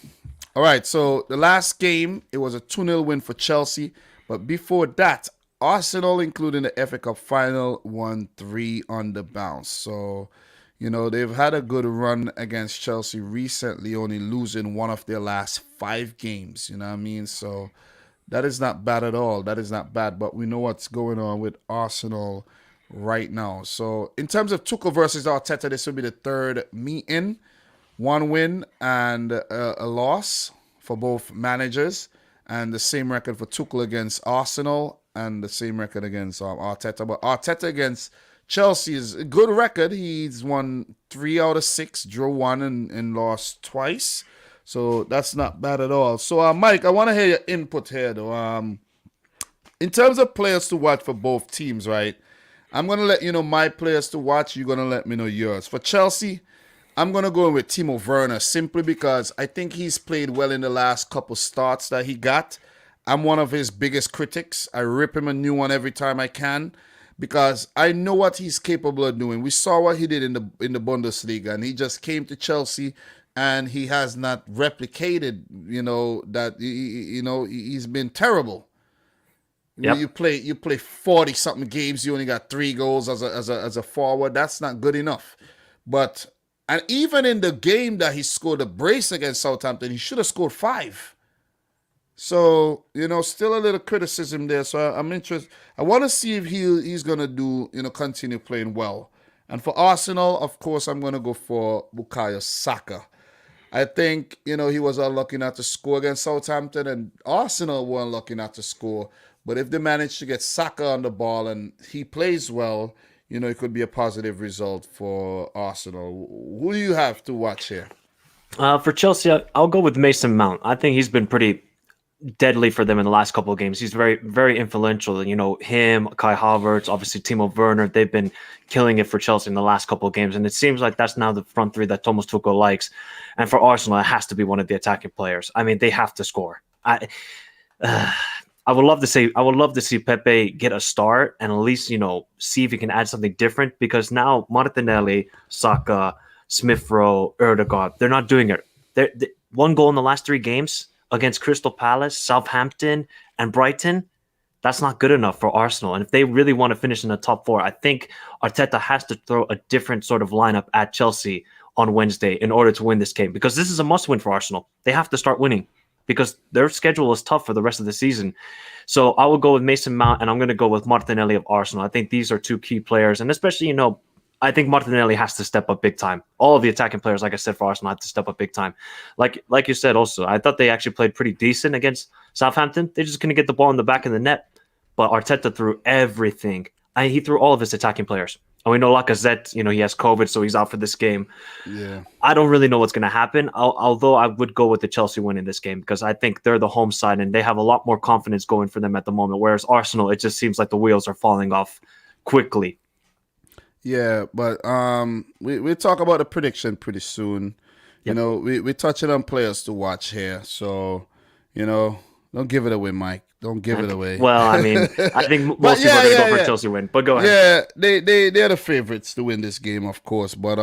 right. So the last game, it was a 2-0 win for Chelsea. But before that, Arsenal, including the FA Cup final, won 3 on the bounce. So, they've had a good run against Chelsea recently, only losing one of their last 5 games. You know what I mean? So that is not bad at all. That is not bad. But we know what's going on with Arsenal right now. So in terms of Tuchel versus Arteta, this will be the third meeting. 1 win and a loss for both managers. And the same record for Tuchel against Arsenal and the same record against Arteta. But Arteta against Chelsea is a good record. He's won 3 out of 6, drew one, and lost twice. So that's not bad at all. So, Mike, I want to hear your input here, though. In terms of players to watch for both teams, right? I'm going to let you know my players to watch. You're going to let me know yours. For Chelsea, I'm going to go in with Timo Werner simply because I think he's played well in the last couple starts that he got. I'm one of his biggest critics. I rip him a new one every time I can because I know what he's capable of doing. We saw what he did in the Bundesliga, and he just came to Chelsea and he has not replicated, that he's been terrible. Yep. You play 40 something games, you only got 3 goals as a forward. That's not good enough. But and even in the game that he scored a brace against Southampton, he should have scored 5. So, still a little criticism there. So I'm interested. I want to see if he's gonna do, continue playing well. And for Arsenal, of course, I'm gonna go for Bukayo Saka. I think, he was unlucky not to score against Southampton, and Arsenal were unlucky not to score. But if they manage to get Saka on the ball and he plays well, it could be a positive result for Arsenal. Who do you have to watch here? For Chelsea, I'll go with Mason Mount. I think he's been pretty deadly for them in the last couple of games. He's very, very influential. Him, Kai Havertz, obviously Timo Werner, they've been killing it for Chelsea in the last couple of games. And it seems like that's now the front three that Thomas Tuchel likes. And for Arsenal, it has to be one of the attacking players. I mean, they have to score. I would love to see Pepe get a start and at least, see if he can add something different because now Martinelli, Saka, Smith Rowe, Erdegaard, they're not doing it. They 1 goal in the last 3 games against Crystal Palace, Southampton, and Brighton. That's not good enough for Arsenal. And if they really want to finish in the top 4, I think Arteta has to throw a different sort of lineup at Chelsea on Wednesday in order to win this game because this is a must-win for Arsenal. They have to start winning because their schedule is tough for the rest of the season. So I will go with Mason Mount, and I'm going to go with Martinelli of Arsenal. I think these are 2 key players, and especially, I think Martinelli has to step up big time. All of the attacking players, like I said, for Arsenal have to step up big time. Like you said also, I thought they actually played pretty decent against Southampton. They just couldn't get the ball in the back of the net. But Arteta threw everything. He threw all of his attacking players. And we know Lacazette, he has COVID, so he's out for this game. Yeah. I don't really know what's going to happen, although I would go with the Chelsea win in this game because I think they're the home side and they have a lot more confidence going for them at the moment, whereas Arsenal, it just seems like the wheels are falling off quickly. Yeah, but we'll talk about the prediction pretty soon. Yep. We're touching on players to watch here, so you know, don't give it away, Mike. Don't give it away. Well, I mean, I think But most people yeah, are going to go yeah, for a yeah. Chelsea win. But go ahead. Yeah, they're the favorites to win this game, of course. But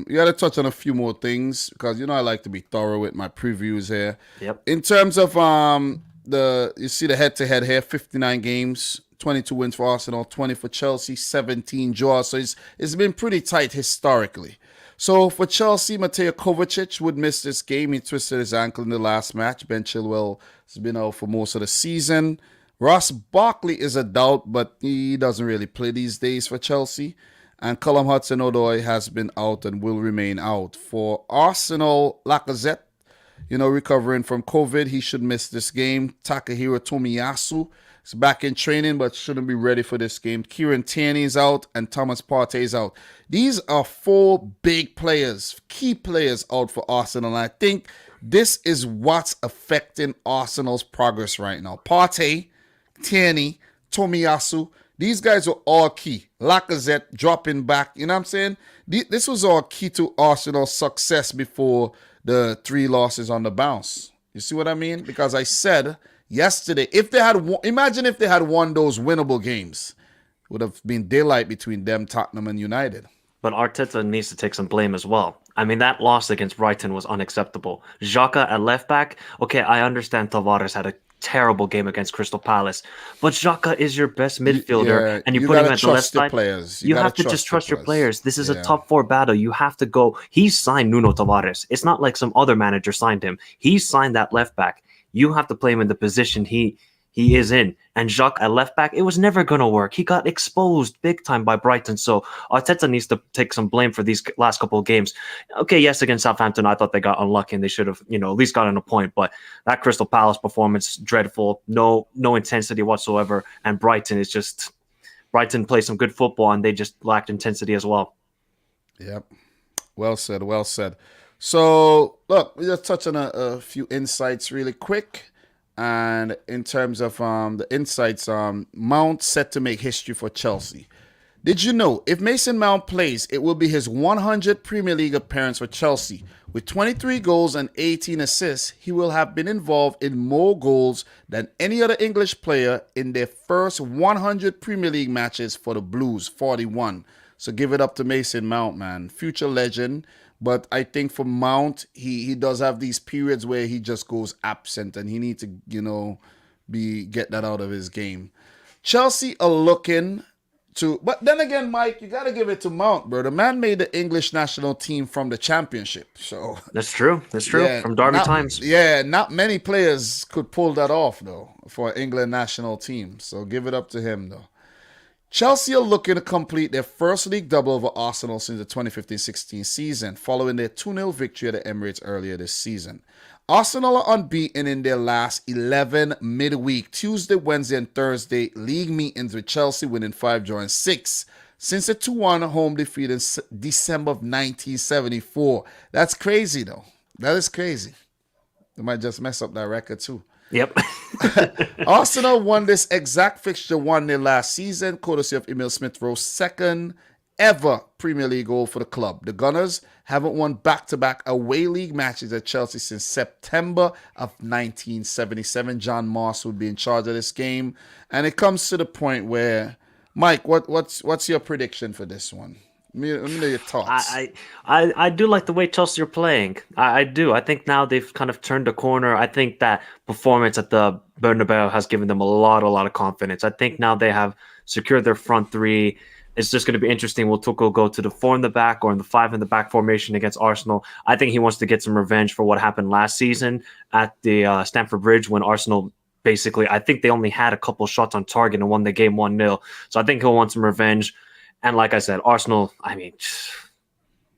you got to touch on a few more things because I like to be thorough with my previews here. Yep. In terms of you see the head-to-head here, 59 games, 22 wins for Arsenal, 20 for Chelsea, 17 draws. So it's been pretty tight historically. So for Chelsea, Mateo Kovacic would miss this game. He twisted his ankle in the last match. Ben Chilwell has been out for most of the season. Ross Barkley is a doubt, but he doesn't really play these days for Chelsea. And Callum Hudson-Odoi has been out and will remain out. For Arsenal, Lacazette, recovering from COVID, he should miss this game. Takahiro Tomiyasu is back in training, but shouldn't be ready for this game. Kieran Tierney is out, and Thomas Partey is out. These are four big players, key players out for Arsenal. And I think this is what's affecting Arsenal's progress right now. Partey, Tierney, Tomiyasu, these guys are all key. Lacazette dropping back, you know what I'm saying? This was all key to Arsenal's success before the 3 losses on the bounce. You see what I mean? Because I said yesterday, imagine if they had won those winnable games, would have been daylight between them, Tottenham, and United. But Arteta needs to take some blame as well. I mean, that loss against Brighton was unacceptable. Xhaka at left back, okay, I understand Tavares had a terrible game against Crystal Palace, but Xhaka is your best midfielder, and you put him at the left side. Players. You have to just trust your players. This is a top 4 battle. You have to go. He signed Nuno Tavares. It's not like some other manager signed him. He signed that left back. You have to play him in the position he is in. And Jacques at left back, it was never going to work. He got exposed big time by Brighton. So Arteta needs to take some blame for these last couple of games. Okay, yes, against Southampton, I thought they got unlucky and they should have, at least gotten a point. But that Crystal Palace performance, dreadful. No intensity whatsoever. And Brighton played some good football and they just lacked intensity as well. Yep. Well said, well said. So, look, we just touch on a few insights really quick. And in terms of the insights, Mount set to make history for Chelsea. Did you know if Mason Mount plays, it will be his 100th Premier League appearance for Chelsea. With 23 goals and 18 assists, he will have been involved in more goals than any other English player in their first 100 Premier League matches for the Blues, 41. So give it up to Mason Mount, man. Future legend. But I think for Mount, he does have these periods where he just goes absent and he needs to, get that out of his game. Chelsea are looking to, but then again, Mike, you got to give it to Mount, bro. The man made the English national team from the championship. So That's true. Yeah, from Derby times. Yeah, not many players could pull that off, though, for England national team. So give it up to him, though. Chelsea are looking to complete their first league double over Arsenal since the 2015-16 season, following their 2-0 victory at the Emirates earlier this season. Arsenal are unbeaten in their last 11 midweek, Tuesday, Wednesday, and Thursday league meetings, with Chelsea winning 5, drawing 6 since a 2-1 home defeat in December of 1974. That's crazy, though. That is crazy. They might just mess up that record, too. Yep. Arsenal won this exact fixture 1-0 last season, courtesy of Emil Smith-Rowe's second ever Premier League goal for the club. The Gunners haven't won back-to-back away league matches at Chelsea since September of 1977. John Moss would be in charge of this game. And it comes to the point where, Mike, what's your prediction for this one? Let me know your thoughts. I do like the way Chelsea are playing. I do. I think now they've kind of turned the corner. I think that performance at the Bernabeu has given them a lot of confidence. I think now they have secured their front 3. It's just going to be interesting. Will Tuchel go to the 4 in the back or in the 5 in the back formation against Arsenal? I think he wants to get some revenge for what happened last season at the Stamford Bridge when Arsenal basically, I think they only had a couple shots on target and won the game 1-0. So I think he'll want some revenge. And like I said, Arsenal, I mean,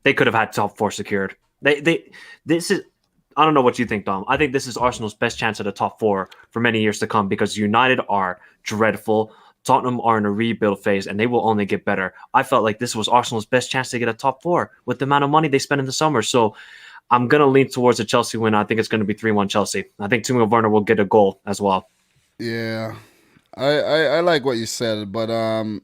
they could have had top 4 secured. This is, I don't know what you think, Dom. I think this is Arsenal's best chance at a top 4 for many years to come because United are dreadful. Tottenham are in a rebuild phase and they will only get better. I felt like this was Arsenal's best chance to get a top 4 with the amount of money they spent in the summer. So I'm going to lean towards a Chelsea win. I think it's going to be 3-1 Chelsea. I think Timo Werner will get a goal as well. Yeah. I like what you said, but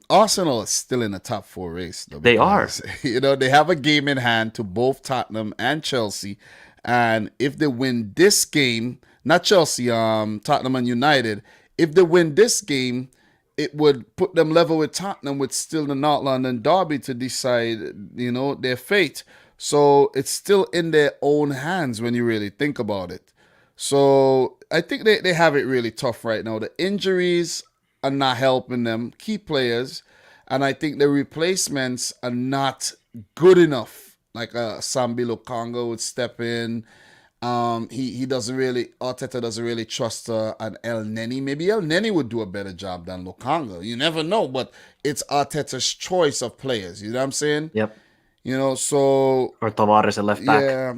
Arsenal is still in the top four race though, They are. because they have a game in hand to both Tottenham and Chelsea, and if they win this game, not Chelsea, Tottenham and United, if they win this game, it would put them level with Tottenham, with still the North London derby to decide, their fate. So it's still in their own hands when you really think about it. So I think they have it really tough right now. The injuries are not helping them, key players, and I think the replacements are not good enough. Like Sambi Lukonga would step in. He doesn't really, Arteta doesn't really trust an El Neni. Maybe El Neni would do a better job than Lukonga. You never know, but it's Arteta's choice of players. You know what I'm saying? Yep. So Or Tavares at left back. yeah,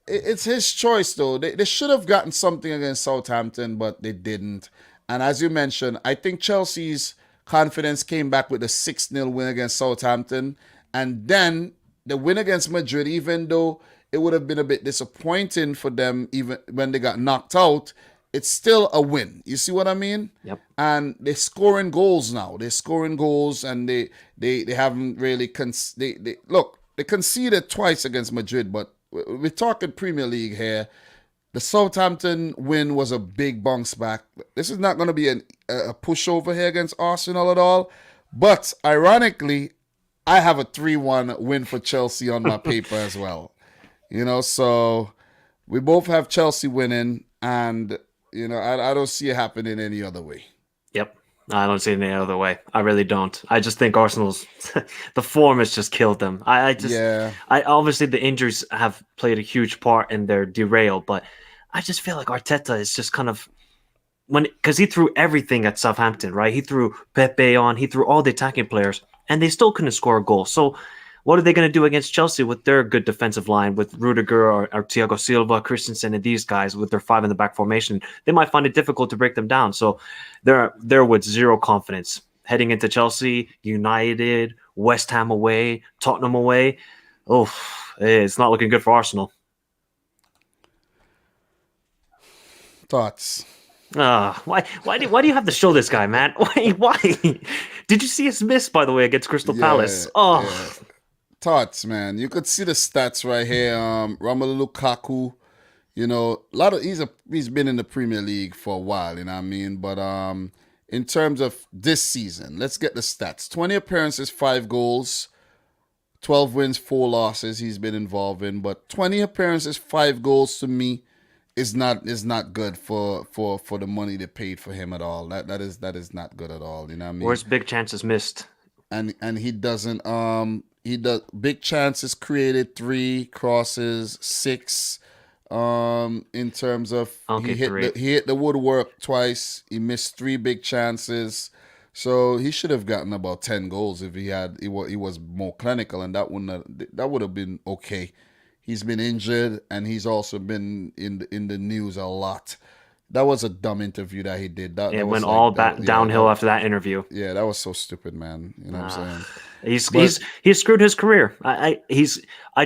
it's his choice though. They should have gotten something against Southampton, but they didn't. And as you mentioned, I think Chelsea's confidence came back with a 6-0 win against Southampton. And then the win against Madrid, even though it would have been a bit disappointing for them even when they got knocked out, it's still a win. You see what I mean? Yep. And they're scoring goals now. They're scoring goals, and they haven't really they conceded twice against Madrid, but we're talking Premier League here. The Southampton win was a big bounce back. This is not going to be a pushover here against Arsenal at all. But ironically, I have a 3-1 win for Chelsea on my paper as well. So we both have Chelsea winning, and I don't see it happening any other way. Yep. I don't see it any other way. I really don't. I just think Arsenal's the form has just killed them. I obviously the injuries have played a huge part in their derail, but I just feel like Arteta is just kind of because he threw everything at Southampton, right? He threw Pepe on, he threw all the attacking players, and they still couldn't score a goal. So what are they going to do against Chelsea with their good defensive line, with Rudiger or Thiago Silva, Christensen, and these guys with their 5 in the back formation? They might find it difficult to break them down. So they're with zero confidence heading into Chelsea, United, West Ham away, Tottenham away. Oh, it's not looking good for Arsenal. Thoughts? Why do you have to show this guy, man? Why? Did you see his miss, by the way, against Crystal Palace? Oh. Yeah. Thoughts, man. You could see the stats right here. Romelu Lukaku, he's been in the Premier League for a while, you know what I mean? But in terms of this season, let's get the stats. 20 appearances, 5 goals, 12 wins, 4 losses he's been involved in. But 20 appearances, 5 goals to me is not good for the money they paid for him at all. That is not good at all, you know what I mean? Where's big chances missed? And he doesn't he does big chances created, 3 crosses, 6 in terms of he hit the woodwork twice. He missed 3 big chances. So he should have gotten about 10 goals if he was more clinical, and that would have been okay. He's been injured, and he's also been in the news a lot. That was a dumb interview that he did. It went all downhill after that interview. Yeah, that was so stupid, man. You know what I'm saying? He's screwed his career. I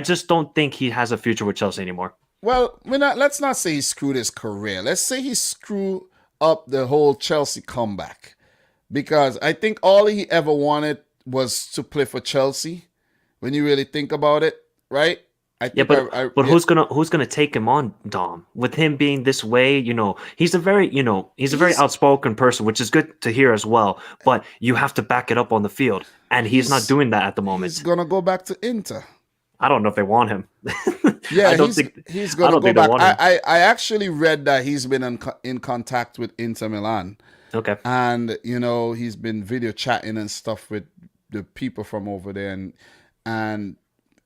just don't think he has a future with Chelsea anymore. Well, let's not say he screwed his career. Let's say he screwed up the whole Chelsea comeback, because I think all he ever wanted was to play for Chelsea. When you really think about it, right? But who's gonna take him on, Dom? With him being this way, he's a very outspoken person, which is good to hear as well. But you have to back it up on the field, and he's not doing that at the moment. He's gonna go back to Inter. I don't know if they want him. Yeah, he's gonna go back. I actually read that he's been in contact with Inter Milan. Okay, and he's been video chatting and stuff with the people from over there, and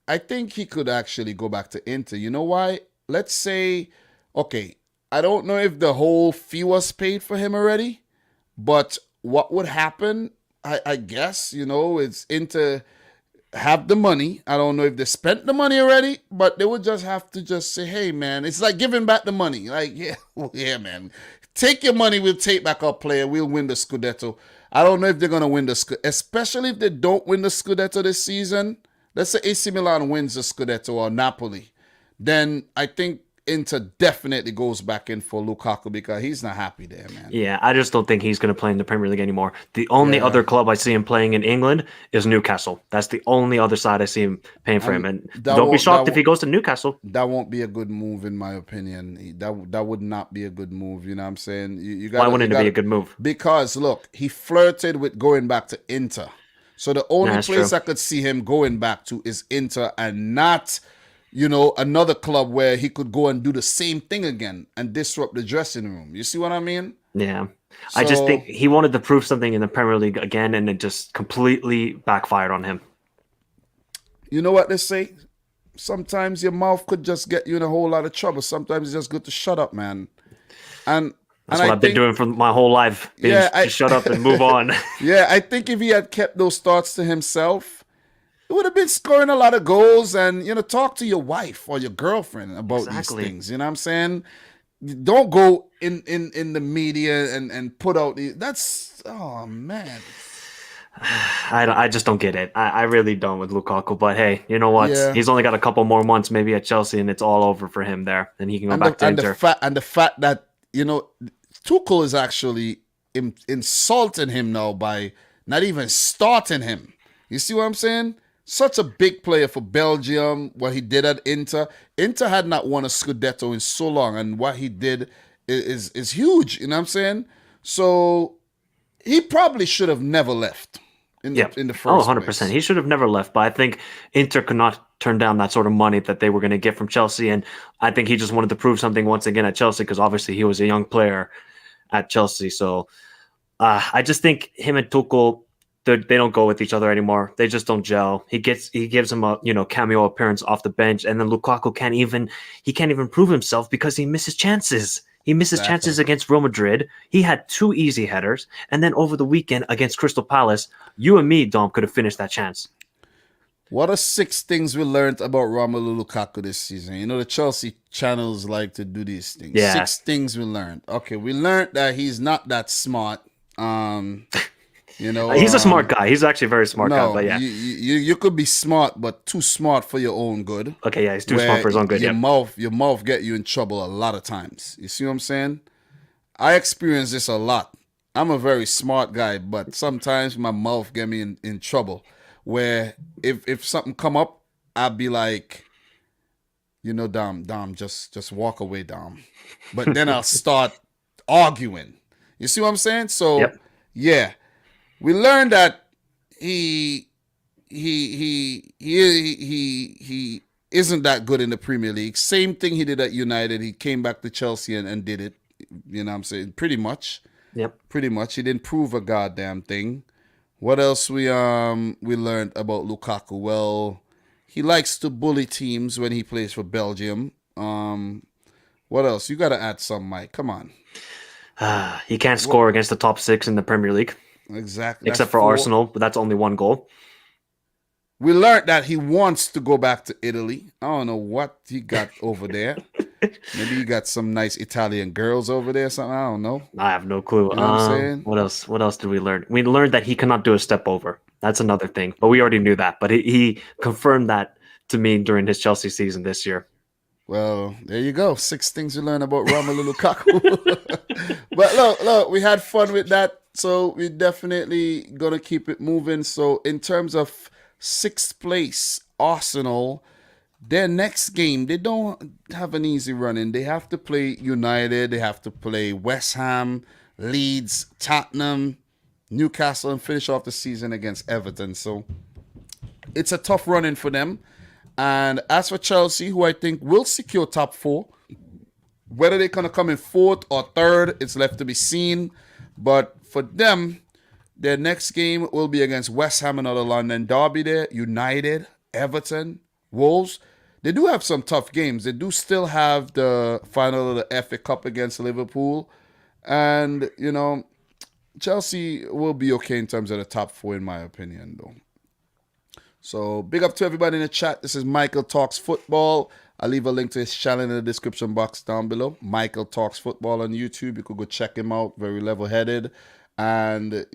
I think he could actually go back to Inter. You know why? Let's say, okay, I don't know if the whole fee was paid for him already, but what would happen, I guess, it's Inter have the money. I don't know if they spent the money already, but they would just have to just say, hey, man, it's like giving back the money. Like, yeah, man, take your money, we'll take back our player, we'll win the Scudetto. I don't know if they're going to win the Scudetto, especially if they don't win the Scudetto this season. Let's say AC Milan wins the Scudetto or Napoli. Then I think Inter definitely goes back in for Lukaku because he's not happy there, man. Yeah, I just don't think he's going to play in the Premier League anymore. The only Yeah. other club I see him playing in England is Newcastle. That's the only other side I see him paying for him. And don't be shocked if he goes to Newcastle. That won't be a good move, in my opinion. That would not be a good move. You know what I'm saying? Why wouldn't it be a good move? Because look, he flirted with going back to Inter. So the only place I could see him going back to is Inter, and not, another club where he could go and do the same thing again and disrupt the dressing room. You see what I mean? Yeah. I just think he wanted to prove something in the Premier League again, and it just completely backfired on him. You know what they say? Sometimes your mouth could just get you in a whole lot of trouble. Sometimes it's just good to shut up, man. And that's what I've been doing for my whole life. Shut up and move on. Yeah, I think if he had kept those thoughts to himself, he would have been scoring a lot of goals. And, talk to your wife or your girlfriend about these things. You know what I'm saying? Don't go in the media and put out these. That's, oh, man. I just don't get it. I really don't with Lukaku. But hey, you know what? Yeah. He's only got a couple more months maybe at Chelsea, and it's all over for him there. And he can go back to Inter. The fact that, Tuchel is actually insulting him now by not even starting him. You see what I'm saying? Such a big player for Belgium, what he did at Inter. Inter had not won a Scudetto in so long, and what he did is huge. You know what I'm saying? So he probably should have never left in the first 100%. place. He should have never left, but I think Inter could not turn down that sort of money that they were going to get from Chelsea, and I think he just wanted to prove something once again at Chelsea because obviously he was a young player at Chelsea. So I just think him and Tuchel, they don't go with each other anymore. They just don't gel. He gives him a cameo appearance off the bench, and then Lukaku can't even prove himself because he misses chances. He misses chances against Real Madrid. He had 2 easy headers, and then over the weekend against Crystal Palace, you and me, Dom, could have finished that chance. What are 6 things we learned about Romelu Lukaku this season? The Chelsea channels like to do these things. Yeah. 6 things we learned. Okay, we learned that he's not that smart. He's a smart guy. He's actually a very smart guy. But yeah, you could be smart, but too smart for your own good. Okay, yeah, he's too smart for his own good. Your mouth get you in trouble a lot of times. You see what I'm saying? I experience this a lot. I'm a very smart guy, but sometimes my mouth get me in trouble. Where if something come up, I'll be like, Dom, just walk away, Dom. But then I'll start arguing. You see what I'm saying? So yeah. We learned that he isn't that good in the Premier League. Same thing he did at United. He came back to Chelsea and did it. You know what I'm saying? Pretty much. Yep. Pretty much. He didn't prove a goddamn thing. What else we learned about Lukaku? Well, he likes to bully teams when he plays for Belgium. What else? You got to add some, Mike. Come on. He can't score against the top 6 in the Premier League. Exactly. Except for Arsenal, but that's only 1 goal. We learned that he wants to go back to Italy. I don't know what he got over there. Maybe he got some nice Italian girls over there or something. I don't know. I have no clue. You know what I'm saying? What else? What else did we learn? We learned that he cannot do a step over. That's another thing. But we already knew that. But he confirmed that to me during his Chelsea season this year. Well, there you go. 6 things you learn about Romelu Lukaku. But look, we had fun with that. So we're definitely going to keep it moving. So in terms of 6th place, Arsenal, their next game, they don't have an easy run in. They have to play United. They have to play West Ham, Leeds, Tottenham, Newcastle, and finish off the season against Everton. So it's a tough run in for them. And as for Chelsea, who I think will secure top 4, whether they're going to come in 4th or 3rd, it's left to be seen. But for them, their next game will be against West Ham, another London derby there, United, Everton, Wolves. They do have some tough games. They do still have the final of the FA Cup against Liverpool. And, Chelsea will be okay in terms of the top 4, in my opinion, though. So, big up to everybody in the chat. This is Michael Talks Football. I'll leave a link to his channel in the description box down below. Michael Talks Football on YouTube. You could go check him out. Very level-headed. And,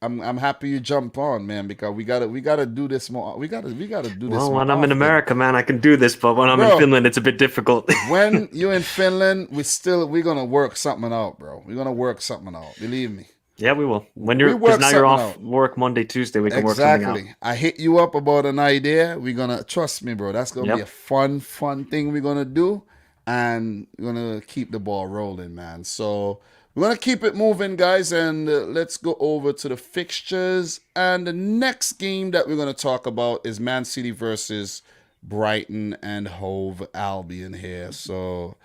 I'm happy you jumped on, man, because we gotta do this more. We gotta do this Well, more when I'm in often, America, man, I can do this, but when I'm in bro. Finland, it's a bit difficult. When you're in Finland, we're gonna work something out, bro. We're gonna work something out. Believe me. Yeah, we will. We Because work now you're something off out. work Monday, Tuesday, we can work something out. Exactly. I hit you up about an idea. We're gonna trust me, bro. That's gonna be a Yep. fun thing we're gonna do, and we're gonna keep the ball rolling, man. So we're gonna keep it moving, guys, and let's go over to the fixtures. And the next game that we're gonna talk about is Man City versus Brighton and Hove Albion here. So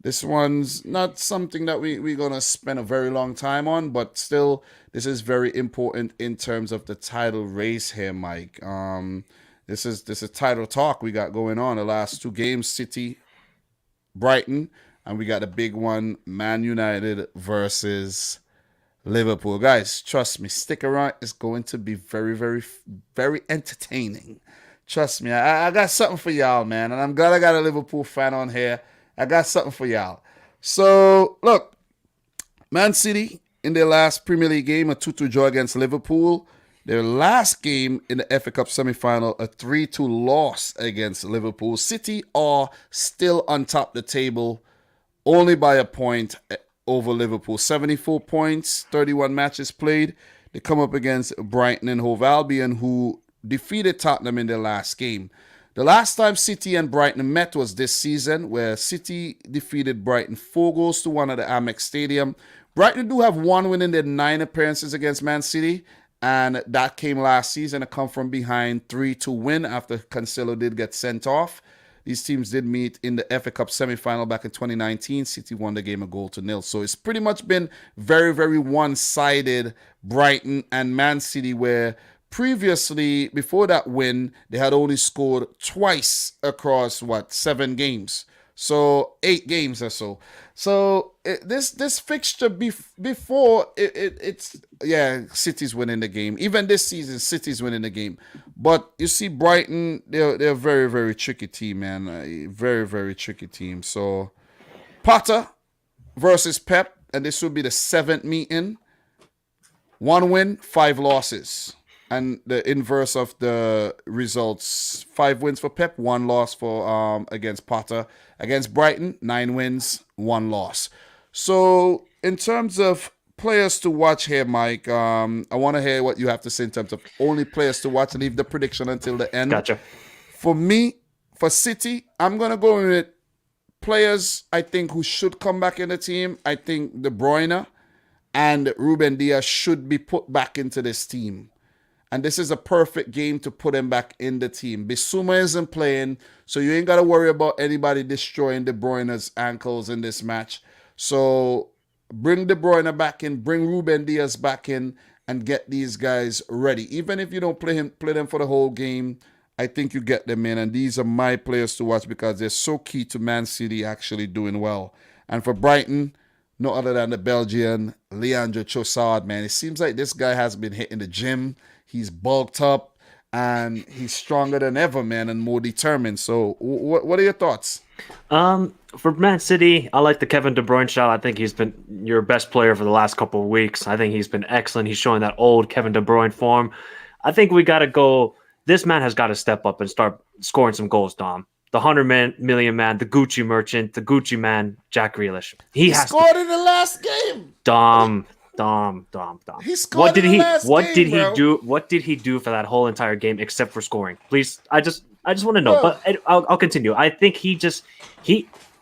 this one's not something that we're going to spend a very long time on, but still, this is very important in terms of the title race here, Mike. This is title talk we got going on. The last two games, City, Brighton, and we got a big one, Man United versus Liverpool. Guys, trust me, stick around. It's going to be very entertaining. Trust me, I got something for y'all, man, and I'm glad I got a Liverpool fan on here. I got something for y'all. So, look, Man City in their last Premier League game, a 2-2 draw against Liverpool. Their last game in the FA Cup semi-final, a 3-2 loss against Liverpool. City are still on top of the table, only by a point over Liverpool. 74 points, 31 matches played. They come up against Brighton and Hove Albion, who defeated Tottenham in their last game. The last time City and Brighton met was this season, where City defeated Brighton 4-1 at the Amex Stadium. Brighton do have one win in their 9 appearances against Man City, and that came last season. It come from behind 3-2 win after Cancelo did get sent off. These teams did meet in the FA Cup semi-final back in 2019. City won the game a 0-0. So it's pretty much been very one-sided, Brighton and Man City, where previously, before that win, they had only scored twice across, 7 games. So 8 games or so. So this fixture before it's City's winning the game. Even this season, City's winning the game. But you see, Brighton, they're a very tricky team, man. A very tricky team. So Potter versus Pep, and this will be the 7th meeting. 1 win, 5 losses. And the inverse of the results: 5 wins for Pep, 1 loss for against Potter. Against Brighton, 9 wins, 1 loss. So in terms of players to watch here, Mike, I want to hear what you have to say in terms of only players to watch. Leave the prediction until the end. Gotcha. For me, for City, I'm gonna go with players I think who should come back in the team. I think De Bruyne and Ruben Dias should be put back into this team. And this is a perfect game to put him back in the team. Bissouma isn't playing, so you ain't got to worry about anybody destroying De Bruyne's ankles in this match. So bring De Bruyne back in, bring Ruben Dias back in, and get these guys ready. Even if you don't play them for the whole game, I think you get them in. And these are my players to watch because they're so key to Man City actually doing well. And for Brighton, no other than the Belgian, Leandro Trossard, man. It seems like this guy has been hitting the gym. He's bulked up, and he's stronger than ever, man, and more determined. So what are your thoughts? For Man City, I like the Kevin De Bruyne shot. I think he's been your best player for the last couple of weeks. I think he's been excellent. He's showing that old Kevin De Bruyne form. I think we got to go. This man has got to step up and start scoring some goals, Dom. The 100 million man, the Gucci merchant, the Gucci man, Jack Grealish. He has scored in the last game. Dom. He scored in the last game, What did he do for that whole entire game except for scoring? Please, I just want to know. Bro. But I'll continue. I think he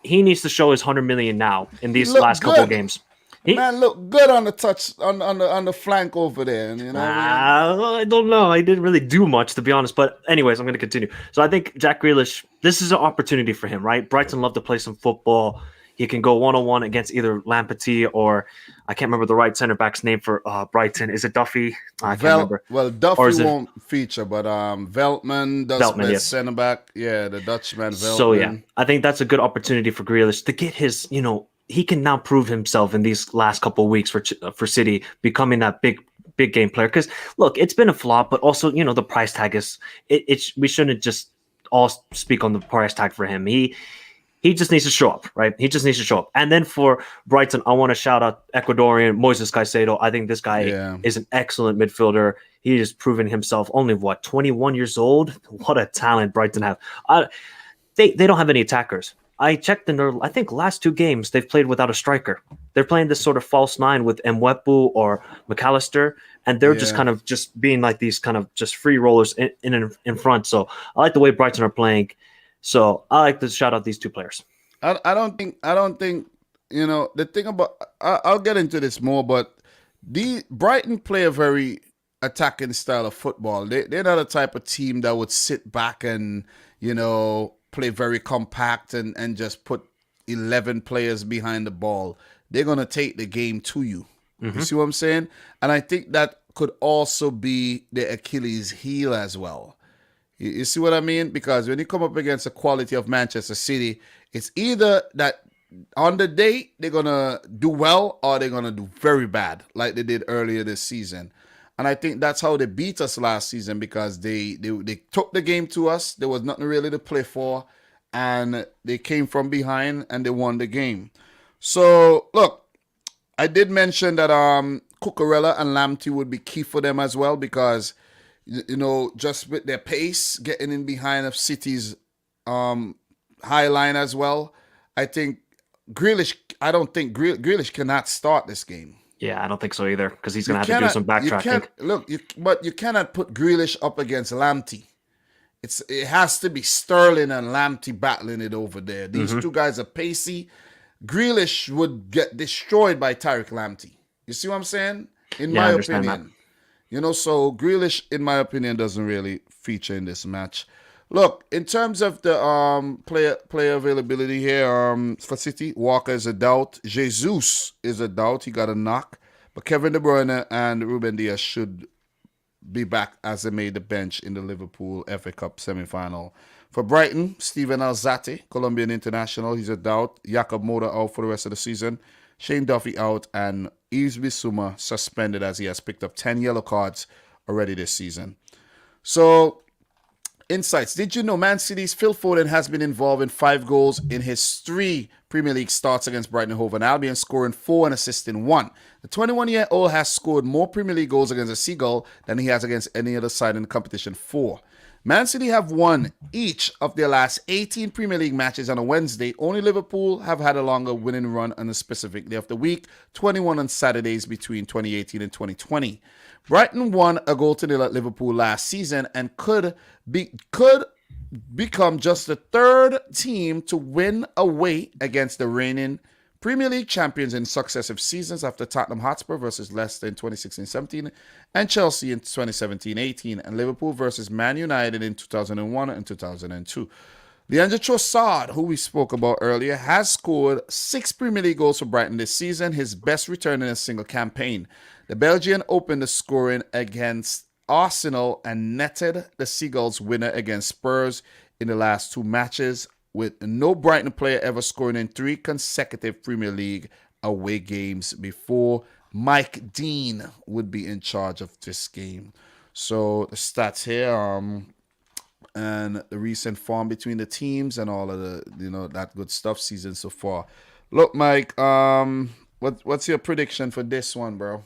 needs to show his 100 million now in these last couple of games. Man, look good on the touch on the flank over there. You know, I don't know. I didn't really do much, to be honest. But anyways, I'm going to continue. So I think Jack Grealish, this is an opportunity for him, right? Brighton love to play some football. He can go 1-on-1 against either Lamptey or I can't remember the right center back's name for Brighton. Is it Duffy? I can't remember. Well, Duffy won't feature, but Veltman does best center back. Yeah, the Dutchman Veltman. So yeah, I think that's a good opportunity for Grealish to get his, he can now prove himself in these last couple of weeks for City, becoming that big game player. Because look, it's been a flop, but also the price tag is we shouldn't just all speak on the price tag for him. He just needs to show up, right? He just needs to show up. And then for Brighton, I want to shout out Ecuadorian Moises Caicedo. I think this guy is an excellent midfielder. He has proven himself. Only 21 years old. What a talent Brighton have. They don't have any attackers. I checked in their, I think, last 2 games they've played without a striker. They're playing this sort of false 9 with Mwepu or McAllister, and they're just kind of just being like these kind of just free rollers in front. So I like the way Brighton are playing. So I like to shout out these 2 players. I don't think the thing about I'll get into this more, but the Brighton play a very attacking style of football. They're not a type of team that would sit back and play very compact and just put 11 players behind the ball. They're gonna take the game to you. Mm-hmm. You see what I'm saying? And I think that could also be the Achilles heel as well. You see what I mean? Because when you come up against the quality of Manchester City, it's either that on the day they're going to do well or they're going to do very bad like they did earlier this season. And I think that's how they beat us last season, because they took the game to us. There was nothing really to play for, and they came from behind and they won the game. So, look, I did mention that Cucurella and Lamptey would be key for them as well, because just with their pace, getting in behind of City's high line as well. I think I don't think Grealish cannot start this game. Yeah, I don't think so either, because he's going to have to do some backtracking. But you cannot put Grealish up against Lamptey. It has to be Sterling and Lamptey battling it over there. These 2 guys are pacey. Grealish would get destroyed by Tariq Lamptey. You see what I'm saying? In my opinion. That. So Grealish, in my opinion, doesn't really feature in this match. Look, in terms of the player availability here for City, Walker is a doubt. Jesus is a doubt. He got a knock. But Kevin De Bruyne and Ruben Dias should be back as they made the bench in the Liverpool FA Cup semi-final. For Brighton, Steven Alzate, Colombian international, he's a doubt. Jakob Moura out for the rest of the season. Shane Duffy out, and Yves Bissouma suspended as he has picked up 10 yellow cards already this season. So, insights. Did you know Man City's Phil Foden has been involved in 5 goals in his 3 Premier League starts against Brighton and Hove Albion, scoring 4 and assisting 1. The 21-year-old has scored more Premier League goals against a Seagull than he has against any other side in the competition, 4. Man City have won each of their last 18 Premier League matches on a Wednesday. Only Liverpool have had a longer winning run on a specific day of the week, 21 on Saturdays between 2018 and 2020. Brighton won a 0-0 at Liverpool last season and could become just the 3rd team to win away against the reigning Premier League champions in successive seasons, after Tottenham Hotspur versus Leicester in 2016-17 and Chelsea in 2017-18, and Liverpool versus Man United in 2001 and 2002. Leandro Trossard, who we spoke about earlier, has scored 6 Premier League goals for Brighton this season, his best return in a single campaign. The Belgian opened the scoring against Arsenal and netted the Seagulls winner against Spurs in the last 2 matches, with no Brighton player ever scoring in 3 consecutive Premier League away games before. Mike Dean would be in charge of this game. So the stats here, and the recent form between the teams and all of the, that good stuff season so far. Look, Mike, what's your prediction for this one, bro?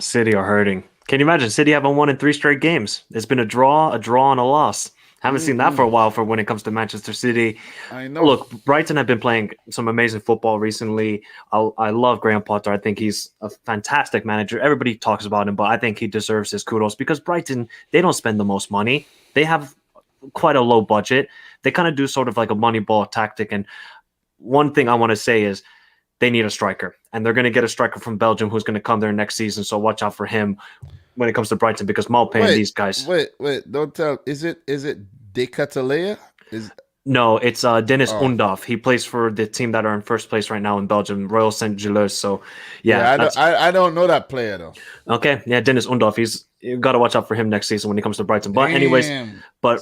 City are hurting. Can you imagine? City haven't won in 3 straight games. It's been a draw, and a loss. Haven't seen that for a while for when it comes to Manchester City. I know. Look, Brighton have been playing some amazing football recently. I love Graham Potter. I think he's a fantastic manager. Everybody talks about him, but I think he deserves his kudos, because Brighton, they don't spend the most money. They have quite a low budget. They kind of do sort of like a money ball tactic. And one thing I want to say is they need a striker, and they're going to get a striker from Belgium who's going to come there next season. So watch out for him when it comes to Brighton, because Malpain and these guys. Wait! Don't tell. Is it De Catalea? No, it's Dennis Undav. He plays for the team that are in first place right now in Belgium, Royal St. Gilles. So, I don't know that player though. Okay, yeah, Dennis Undav. You got to watch out for him next season when he comes to Brighton. But anyways, so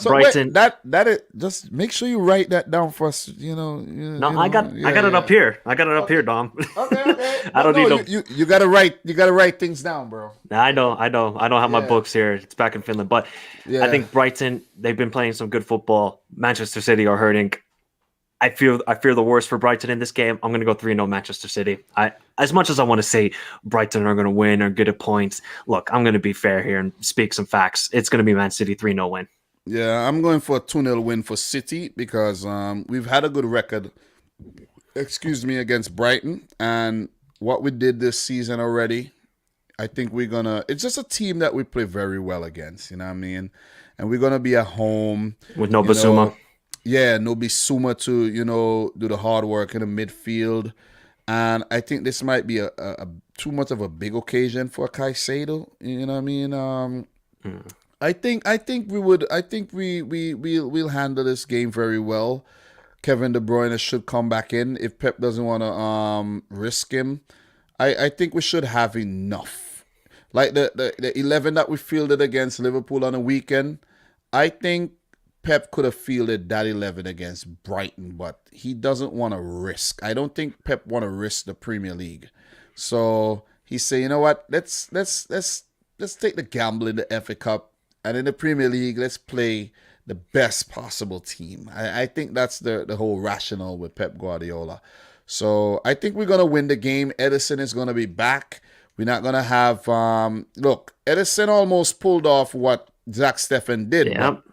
Brighton. Wait, that is, just make sure you write that down for us. I got it up here. I got it up here, Dom. Okay. I don't need you gotta write. You gotta write things down, bro. I don't have my books here. It's back in Finland, but I think Brighton, they've been playing some good football. Manchester City are hurting. I fear the worst for Brighton in this game. I'm going to go 3-0 Manchester City. As much as I want to say Brighton are going to win or get a point, look, I'm going to be fair here and speak some facts. It's going to be Man City 3-0 win. Yeah, I'm going for a 2-0 win for City because we've had a good record, against Brighton. And what we did this season already, I think it's just a team that we play very well against, you know what I mean? And we're going to be at home. With no Basuma. Yeah, no Bissouma to, do the hard work in the midfield. And I think this might be a too much of a big occasion for Caicedo. You know what I mean? I think we'll handle this game very well. Kevin De Bruyne should come back in if Pep doesn't want to risk him. I think we should have enough. Like the 11 that we fielded against Liverpool on the weekend, I think Pep could have fielded that 11 against Brighton, but he doesn't want to risk. I don't think Pep want to risk the Premier League. So he said, you know what? Let's take the gamble in the FA Cup, and in the Premier League, let's play the best possible team. I think that's the whole rationale with Pep Guardiola. So I think we're going to win the game. Ederson is going to be back. We're not going to have... look, Ederson almost pulled off what Zach Steffen did. Yeah. But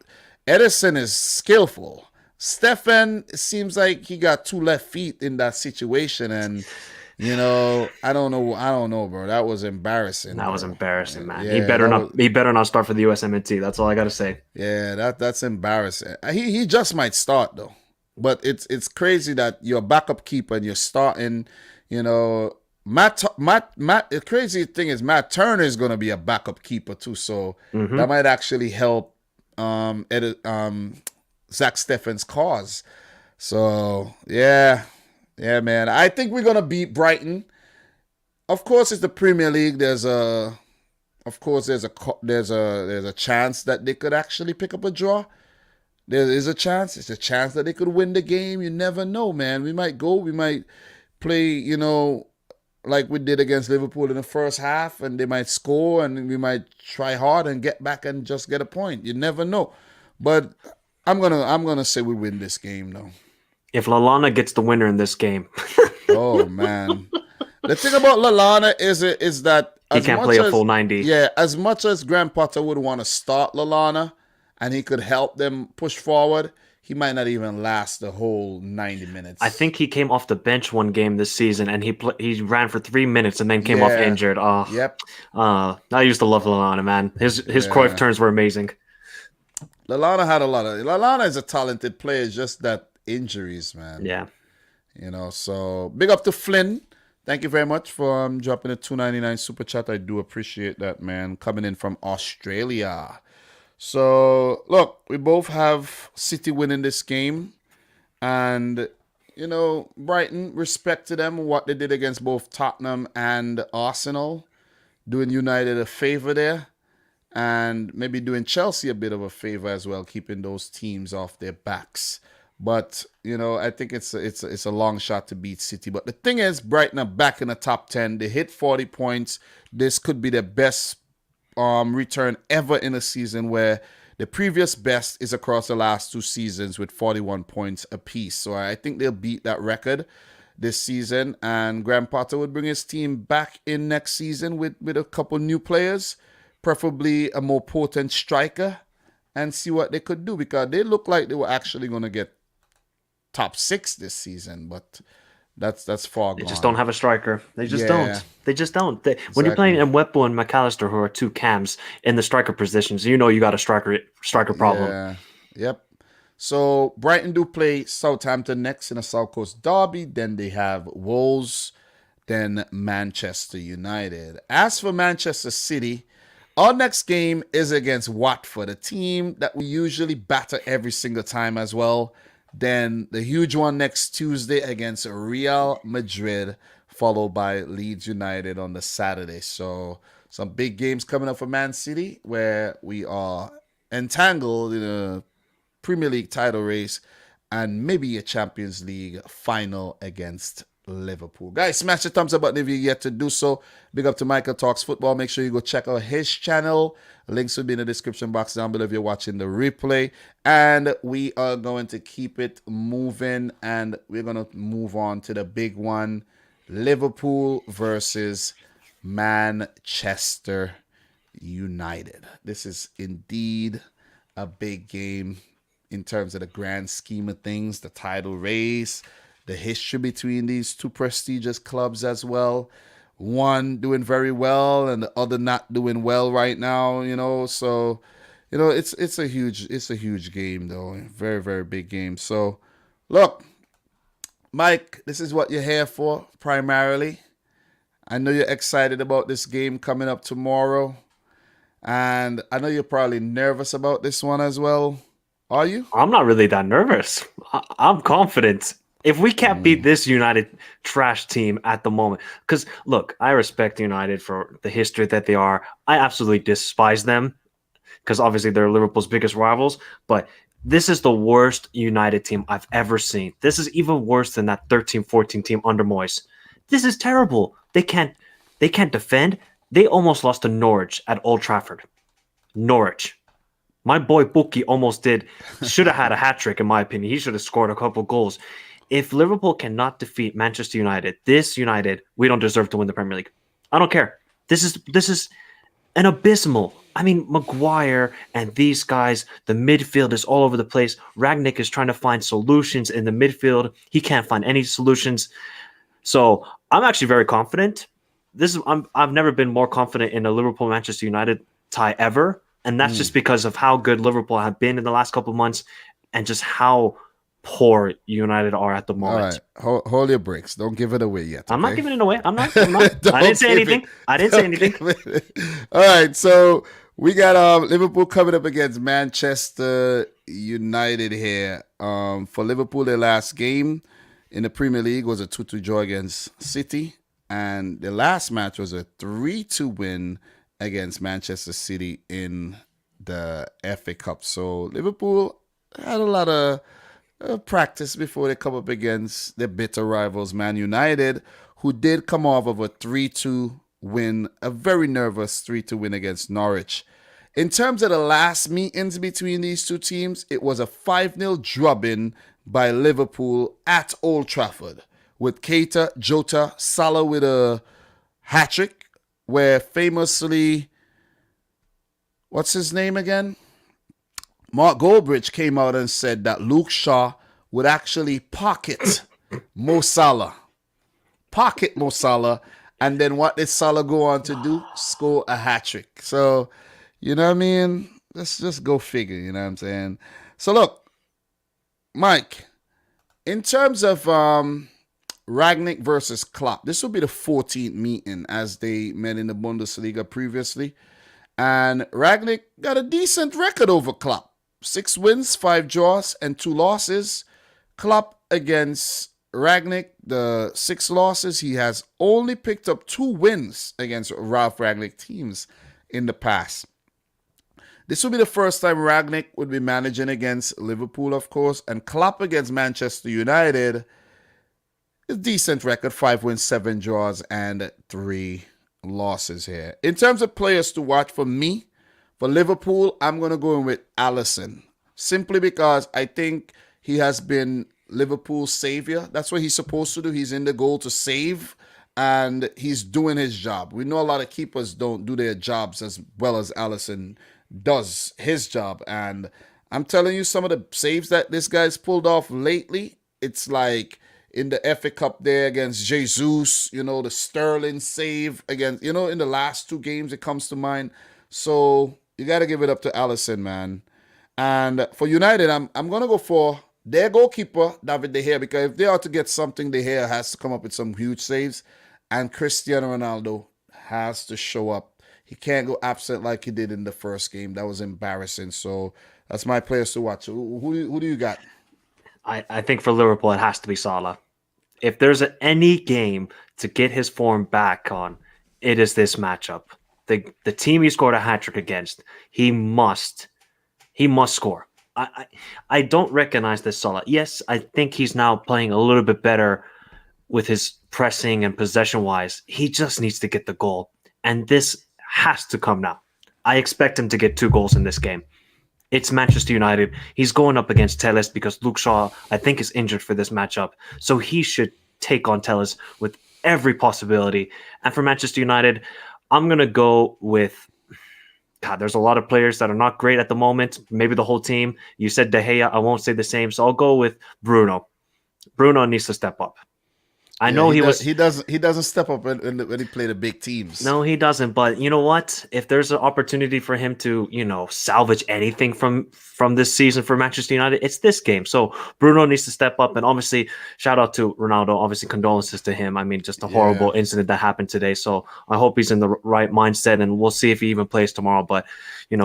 Ederson is skillful. Steffen seems like he got two left feet in that situation. And, I don't know, bro. That was embarrassing. That was embarrassing, man. Yeah, he better not start for the USMNT. That's all I got to say. Yeah, that's embarrassing. He just might start, though. But it's crazy that you're a backup keeper and you're starting, Matt. The crazy thing is Matt Turner is going to be a backup keeper too, so that might actually help Zach Steffen's cause. So yeah, man. I think we're gonna beat Brighton. Of course, it's the Premier League. There's a chance that they could actually pick up a draw. There is a chance. It's a chance that they could win the game. You never know, man. We might play, like we did against Liverpool in the first half, and they might score, and we might try hard and get back and just get a point. You never know. But I'm gonna say we win this game, though. If Lallana gets the winner in this game, oh man, the thing about Lallana is that he can't play a full 90. Yeah, as much as Graham Potter would want to start Lallana, and he could help them push forward, he might not even last the whole 90 minutes. I think he came off the bench one game this season, and he ran for 3 minutes and then came off injured. Oh, yep. I used to love Lallana, man. His Cruyff turns were amazing. Lallana is a talented player, just that injuries, man. Yeah. So big up to Flynn. Thank you very much for dropping a $2.99 super chat. I do appreciate that, man. Coming in from Australia. So, look, we both have City winning this game. And, Brighton, respect to them, what they did against both Tottenham and Arsenal. Doing United a favor there. And maybe doing Chelsea a bit of a favor as well, keeping those teams off their backs. But, I think it's a long shot to beat City. But the thing is, Brighton are back in the top 10. They hit 40 points. This could be their best return ever in a season, where the previous best is across the last 2 seasons with 41 points apiece. So I think they'll beat that record this season, and Graham Potter would bring his team back in next season with a couple new players, preferably a more potent striker, and see what they could do, because they look like they were actually going to get top 6 this season, but that's far gone. They just don't have a striker. They just don't. They just don't. When you're playing Mbeumo and McAllister, who are 2 cams in the striker positions, you got a striker problem. Yeah. Yep. So Brighton do play Southampton next in a South Coast derby. Then they have Wolves, then Manchester United. As for Manchester City, our next game is against Watford, a team that we usually batter every single time as well. Then the huge one next Tuesday against Real Madrid, followed by Leeds United on the Saturday. So some big games coming up for Man City, where we are entangled in a Premier League title race and maybe a Champions League final against Liverpool. Guys, smash the thumbs up button if you yet to do so. Big up to Michael Talks Football. Make sure you go check out his channel. Links will be in the description box down below if you're watching the replay. And we are going to keep it moving, and we're going to move on to the big one. Liverpool versus Manchester United. This is indeed a big game in terms of the grand scheme of things, the title race, the history between these two prestigious clubs as well. One doing very well and the other not doing well right now, So, it's a huge game though. Very, very big game. So, look, Mike, this is what you're here for primarily. I know you're excited about this game coming up tomorrow. And I know you're probably nervous about this one as well. Are you? I'm not really that nervous. I'm confident. If we can't beat this United trash team at the moment, because look, I respect United for the history that they are. I absolutely despise them because obviously they're Liverpool's biggest rivals. But this is the worst United team I've ever seen. This is even worse than that 13-14 team under Moyes. This is terrible. They can't defend. They almost lost to Norwich at Old Trafford. Norwich. My boy Buki almost should have had a hat-trick in my opinion. He should have scored a couple goals. If Liverpool cannot defeat Manchester United, this United, we don't deserve to win the Premier League. I don't care. This is an abysmal. I mean, Maguire and these guys, the midfield is all over the place. Rangnick is trying to find solutions in the midfield. He can't find any solutions. So I'm actually very confident. I've never been more confident in a Liverpool-Manchester United tie ever. And that's just because of how good Liverpool have been in the last couple of months and just how poor United are at the moment. All right. Hold your brakes. Don't give it away yet. Okay? I'm not giving it away. I'm not. I didn't say anything. All right. So we got Liverpool coming up against Manchester United here. For Liverpool, their last game in the Premier League was a 2-2 draw against City. And the last match was a 3-2 win against Manchester City in the FA Cup. So Liverpool had a lot of practice before they come up against their bitter rivals, Man United, who did come off of a 3-2 win, a very nervous 3-2 win against Norwich. In terms of the last meetings between these two teams, it was a 5-0 drubbing by Liverpool at Old Trafford, with Keita, Jota, Salah with a hat-trick, where famously, what's his name again? Mark Goldbridge came out and said that Luke Shaw would actually pocket Mo Salah. Pocket Mo Salah. And then what did Salah go on to do? Score a hat-trick. So, you know what I mean? Let's just go figure, you know what I'm saying? So look, Mike, in terms of Rangnick versus Klopp, this will be the 14th meeting as they met in the Bundesliga previously. And Rangnick got a decent record over Klopp. 6 wins, 5 draws, and 2 losses. Klopp against Rangnick, the 6 losses, he has only picked up 2 wins against Ralph Rangnick teams in the past. This will be the first time Rangnick would be managing against Liverpool, of course, and Klopp against Manchester United. A decent record, 5 wins, 7 draws, and 3 losses here. In terms of players to watch for me, for Liverpool, I'm going to go in with Alisson. Simply because I think he has been Liverpool's savior. That's what he's supposed to do. He's in the goal to save, and he's doing his job. We know a lot of keepers don't do their jobs as well as Alisson does his job. And I'm telling you, some of the saves that this guy's pulled off lately, it's like in the FA Cup there against Jesus, the Sterling save against, in the last 2 games, it comes to mind. So you got to give it up to Alisson, man. And for United, I'm going to go for their goalkeeper, David De Gea, because if they are to get something, De Gea has to come up with some huge saves. And Cristiano Ronaldo has to show up. He can't go absent like he did in the first game. That was embarrassing. So that's my players to watch. Who do you got? I think for Liverpool, it has to be Salah. If there's any game to get his form back on, it is this matchup. The team he scored a hat-trick against, he must score. I don't recognize this Salah. Yes, I think he's now playing a little bit better with his pressing and possession wise. He just needs to get the goal. And this has to come now. I expect him to get 2 goals in this game. It's Manchester United. He's going up against Telles because Luke Shaw, I think, is injured for this matchup. So he should take on Telles with every possibility. And for Manchester United, I'm going to go with... God, there's a lot of players that are not great at the moment. Maybe the whole team. You said De Gea. I won't say the same. So I'll go with Bruno. Bruno needs to step up. I know he doesn't step up when he play the big teams. No, he doesn't. But you know what? If there's an opportunity for him to, salvage anything from this season for Manchester United, it's this game. So Bruno needs to step up. And obviously, shout out to Ronaldo. Obviously, condolences to him. I mean, just a horrible incident that happened today. So I hope he's in the right mindset, and we'll see if he even plays tomorrow. But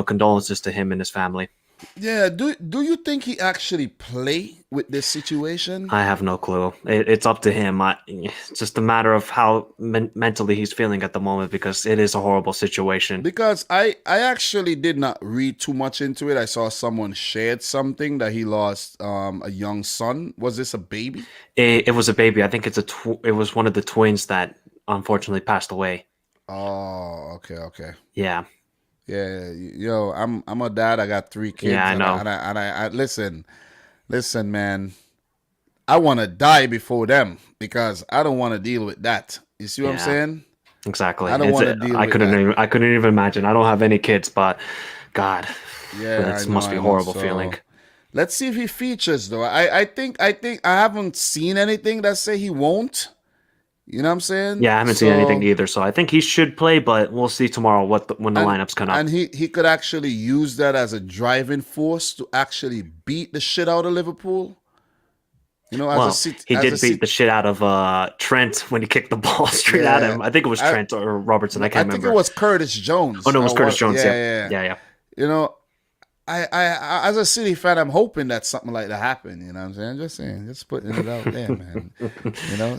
condolences to him and his family. Yeah, do you think he actually play with this situation? I have no clue. It's up to him. It's just a matter of how mentally he's feeling at the moment, because it is a horrible situation. Because I actually did not read too much into it. I saw someone shared something that he lost a young son. Was this a baby? It was a baby. I think it was one of the twins that unfortunately passed away. Oh, okay. Yeah. Yeah, I'm a dad. I got 3 kids. Yeah, I know. And I listen, man. I want to die before them because I don't want to deal with that. You see what I'm saying? Exactly. I don't want to deal with that. I couldn't even imagine. I don't have any kids, but God, it must be a horrible feeling. Let's see if he features though. I think I haven't seen anything that say he won't. You know what I'm saying? Yeah, I haven't seen anything either. So I think he should play, but we'll see tomorrow when the lineups come up. And he could actually use that as a driving force to actually beat the shit out of Liverpool. He did beat the shit out of Trent when he kicked the ball straight at him. I think it was Trent or Robertson. I can't remember. I think it was Curtis Jones. Oh, no, it was Curtis Jones. Yeah. I as a City fan, I'm hoping that something like that happen. You know what I'm saying? Just putting it out there, man.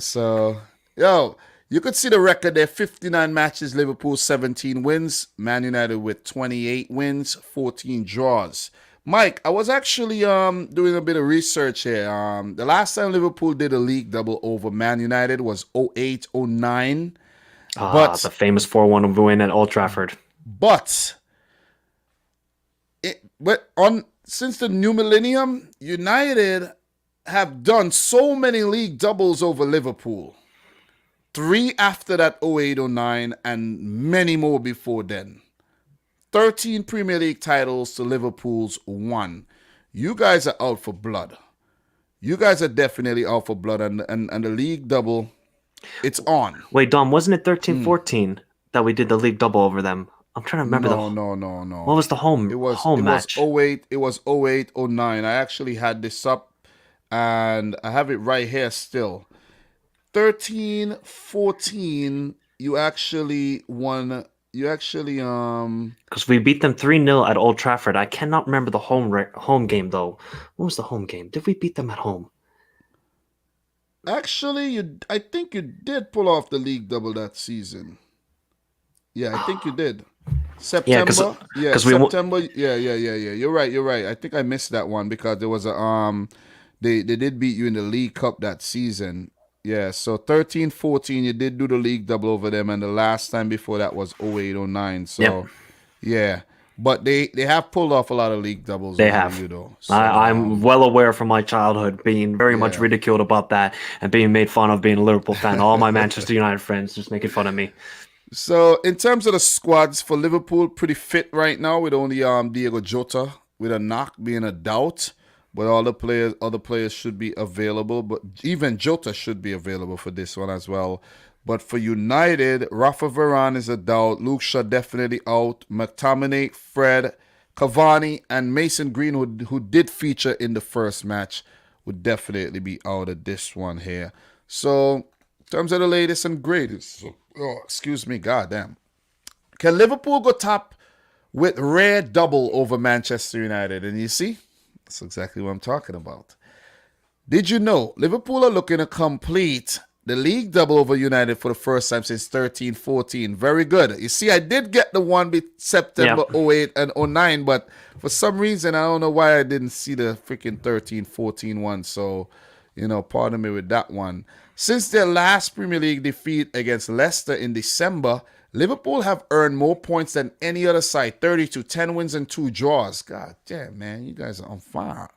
So... Yo, you could see the record there. 59 matches, Liverpool 17 wins. Man United with 28 wins, 14 draws. Mike, I was actually doing a bit of research here. The last time Liverpool did a league double over Man United was 08-09. The famous 4-1 win at Old Trafford. Since the new millennium, United have done so many league doubles over Liverpool. 3 after that 08-09 and many more before then. 13 Premier League titles to Liverpool's 1. You guys are out for blood. You guys are definitely out for blood, and the league double, it's on. Wait, Dom, wasn't it 13-14 that we did the league double over them? I'm trying to remember. No. What was the home match? It was 08-09. I actually had this up, and I have it right here still. 13-14, you actually won. Because we beat them 3-0 at Old Trafford. I cannot remember the home game though. What was the home game? Did we beat them at home? Actually, I think you did pull off the league double that season. Yeah, I think you did. September. September. Yeah. You're right. I think I missed that one because there was a they did beat you in the League Cup that season. Yeah, so 13-14, you did do the league double over them, and the last time before that was 08-09. So, yeah. But they have pulled off a lot of league doubles. They have. You, though. So, I'm well aware from my childhood being very much ridiculed about that and being made fun of being a Liverpool fan. All my Manchester United friends just making fun of me. So, in terms of the squads for Liverpool, pretty fit right now with only Diego Jota with a knock being a doubt. But other players should be available. But even Jota should be available for this one as well. But for United, Rafa Varane is a doubt. Luke Shaw definitely out. McTominay, Fred, Cavani, and Mason Greenwood, who did feature in the first match, would definitely be out of this one here. So, in terms of the latest and greatest, goddamn. Can Liverpool go top with rare double over Manchester United? And you see? That's exactly what I'm talking about. Did you know Liverpool are looking to complete the league double over United for the first time since 13-14? Very good. You see, I did get the one September 08 and 09, but for some reason, I don't know why I didn't see the freaking 13-14 one. So, pardon me with that one. Since their last Premier League defeat against Leicester in December, Liverpool have earned more points than any other side, 32, 10 wins and 2 draws. God damn, man, you guys are on fire.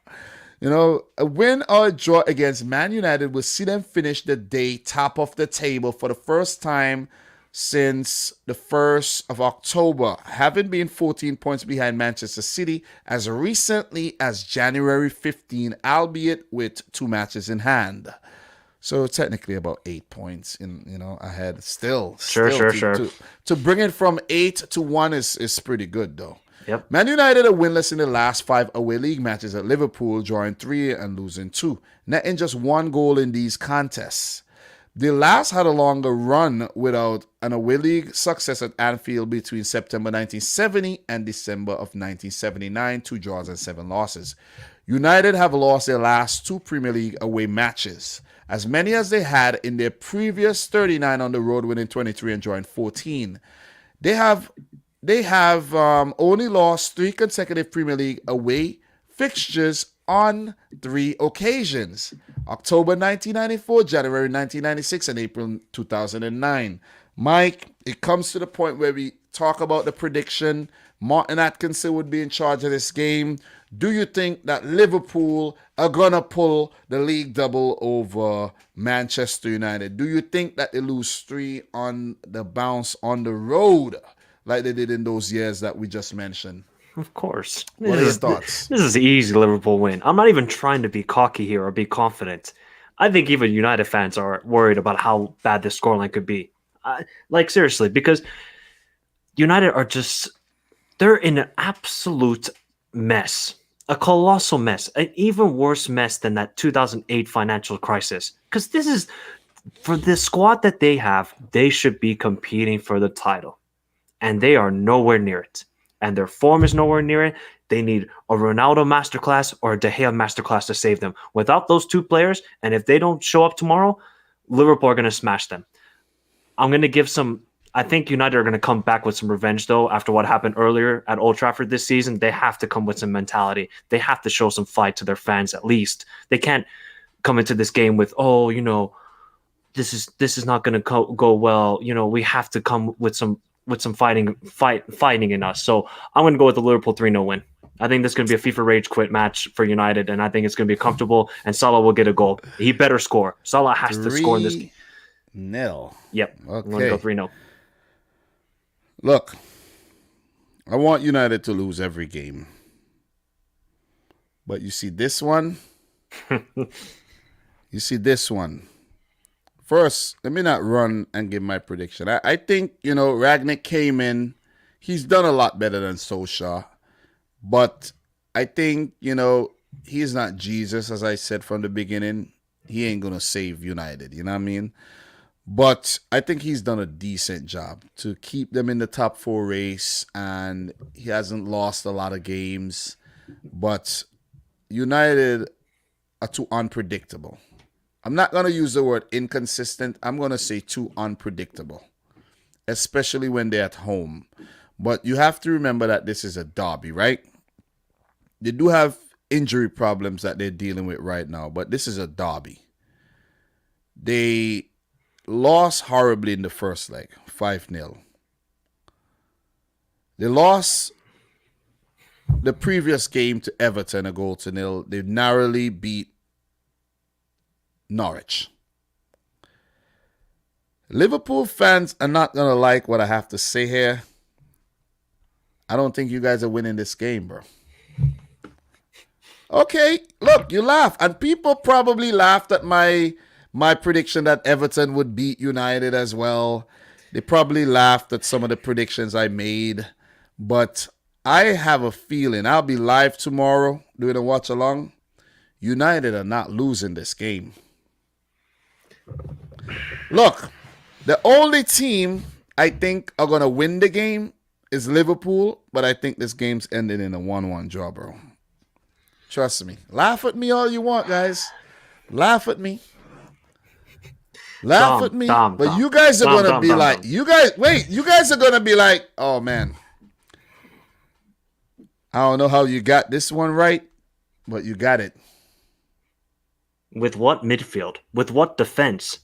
You know, a win or a draw against Man United will see them finish the day top of the table for the first time since the 1st of October, having been 14 points behind Manchester City as recently as January 15, albeit with 2 matches in hand. So technically about 8 points ahead. Still to bring it from 8 to 1 is pretty good though. Yep. Man United are winless in the last 5 away league matches at Liverpool, drawing 3 and losing 2, netting just 1 goal in these contests. The last had a longer run without an away league success at Anfield between September 1970 and December of 1979, 2 draws and 7 losses. United have lost their last 2 Premier League away matches, as many as they had in their previous 39 on the road, winning 23 and drawing 14. They have only lost 3 consecutive Premier League away fixtures on 3 occasions: October 1994, January 1996, and April 2009. Mike, it comes to the point where we talk about the prediction. Martin Atkinson would be in charge of this game. Do you think that Liverpool are going to pull the league double over Manchester United? Do you think that they lose 3 on the bounce on the road like they did in those years that we just mentioned? Of course. What are your thoughts? This is an easy Liverpool win. I'm not even trying to be cocky here or be confident. I think even United fans are worried about how bad this scoreline could be. Seriously, because United are they're in an absolute mess. A colossal mess. An even worse mess than that 2008 financial crisis. Because this is, for the squad that they have, they should be competing for the title. And they are nowhere near it. And their form is nowhere near it. They need a Ronaldo masterclass or a De Gea masterclass to save them. Without those 2 players, and if they don't show up tomorrow, Liverpool are going to smash them. I'm going to give I think United are going to come back with some revenge, though, after what happened earlier at Old Trafford this season. They have to come with some mentality. They have to show some fight to their fans, at least. They can't come into this game with, this is not going to go well. We have to come with some fighting in us. So I'm going to go with the Liverpool 3-0 win. I think this is going to be a FIFA rage quit match for United, and I think it's going to be comfortable, and Salah will get a goal. He better score. Salah has to score in this game. 3-0. Yep. Okay. I'm going to go 3-0. Look, I want United to lose every game. But you see this one? First, let me not run and give my prediction. I think, Ragnick came in. He's done a lot better than Solskjaer. But I think, he's not Jesus, as I said from the beginning. He ain't going to save United, you know what I mean? But I think he's done a decent job to keep them in the top 4 race, and he hasn't lost a lot of games. But United are too unpredictable. I'm not going to use the word inconsistent. I'm going to say too unpredictable, especially when they're at home. But you have to remember that this is a derby, right? They do have injury problems that they're dealing with right now, but this is a derby. They lost horribly in the first leg, 5-0. They lost the previous game to Everton, 1-0. They narrowly beat Norwich. Liverpool fans are not going to like what I have to say here. I don't think you guys are winning this game, bro. Okay, look, you laugh. And people probably laughed at my prediction that Everton would beat United as well. They probably laughed at some of the predictions I made. But I have a feeling, I'll be live tomorrow doing a watch along. United are not losing this game. Look, the only team I think are going to win the game is Liverpool, but I think this game's ending in a 1-1 draw, bro. Trust me. Laugh at me all you want, guys. Laugh at me. Laugh at me. But you guys are going to be like, you guys are going to be like, oh, man. I don't know how you got this one right, but you got it. With what midfield? With what defense?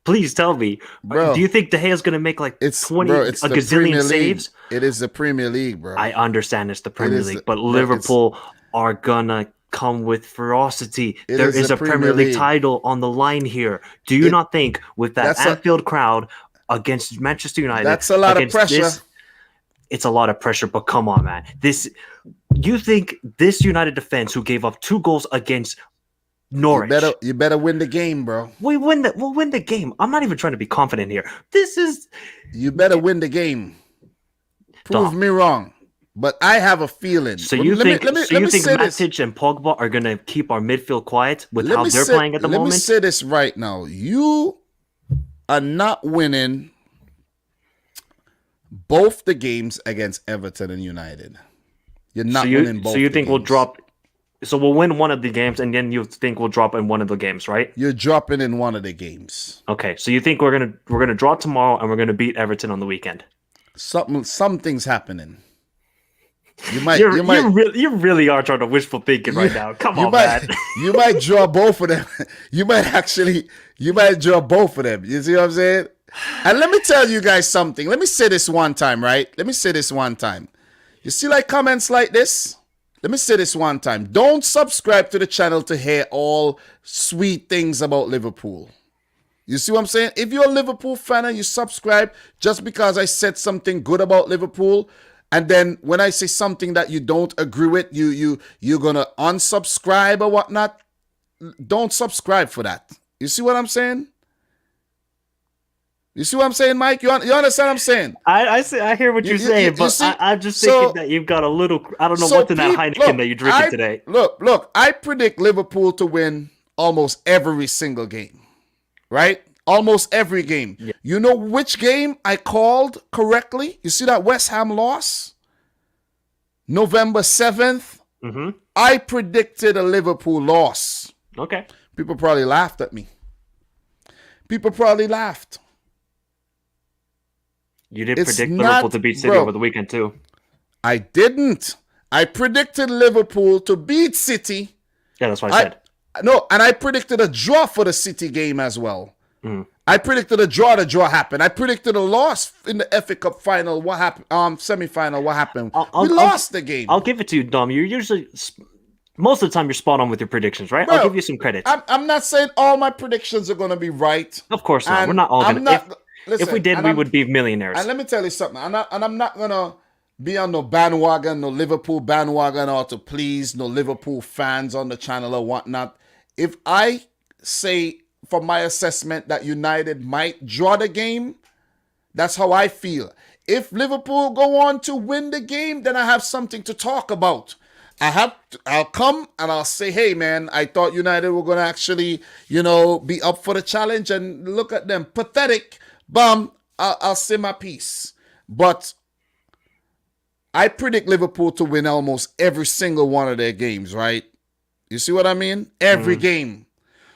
Please tell me. Bro, Do you think De Gea is going to make like 20, it's a the gazillion Premier League. saves? It is the Premier League, bro. I understand it's the It Premier is, League, but bro. It's Liverpool are gonna come with ferocity. it There is is the a Premier Premier League League. title on the line here. Do you It not think with that that's a Anfield crowd against Manchester United, that's a lot of against pressure. this, it's a lot of pressure, but come on, man. You think this United defense who gave up 2 goals against Norwich, You better win the game, bro. we'll win the game. I'm not even trying to be confident here. You better win the game. Prove Dom. me wrong. But I have a feeling. So you think Matic and Pogba are gonna keep our midfield quiet with how they're playing at the moment? Let me say this right now. You are not winning both the games against Everton and United. You're not winning both. So you think games. we'll drop? So we'll win one of the games, and then you think we'll drop in one of the games, right? You're dropping in one of the games. Okay. So you think we're gonna draw tomorrow, and we're gonna beat Everton on the weekend? Something's happening. You really are trying to wishful thinking right now. Come on, man. You might draw both of them. You might draw both of them. You see what I'm saying? And let me tell you guys something. Let me say this one time, right? Let me say this one time. You see like comments like this? Let me say this one time. Don't subscribe to the channel to hear all sweet things about Liverpool. You see what I'm saying? If you're a Liverpool fan and you subscribe just because I said something good about Liverpool, and then when I say something that you don't agree with, you're gonna unsubscribe or whatnot, don't subscribe for that. You see what I'm saying? You see what I'm saying, Mike? You understand what I'm saying? I hear what you're saying, but I'm just thinking that you've got a little. I don't know what's in that Heineken that you're drinking today. Look, I predict Liverpool to win almost every single game, right? Almost every game. Yeah. You know which game I called correctly? You see that West Ham loss? November 7th? Mm-hmm. I predicted a Liverpool loss. Okay. People probably laughed at me. People probably laughed. You did predict Liverpool to beat City over the weekend, too. I didn't. I predicted Liverpool to beat City. Yeah, that's what I said. No, and I predicted a draw for the City game as well. Mm. I predicted a draw. The draw happened. I predicted a loss in the FA Cup final. What happened? Semi-final. What happened? We lost the game. I'll give it to you, Dom. You're usually most of the time you're spot on with your predictions, right? Bro, I'll give you some credit. I'm not saying all my predictions are going to be right. Of course not. We're not all going to. If we did, we would be millionaires. And let me tell you something. I'm not going to be on no bandwagon, no Liverpool bandwagon, or to please no Liverpool fans on the channel or whatnot. If I say from my assessment that United might draw the game, that's how I feel. If Liverpool go on to win the game, then I have something to talk about. I'll come and I'll say, hey man, I thought United were going to actually, be up for the challenge, and look at them, pathetic. Bum, I'll say my piece. But I predict Liverpool to win almost every single one of their games, right? You see what I mean? Every game.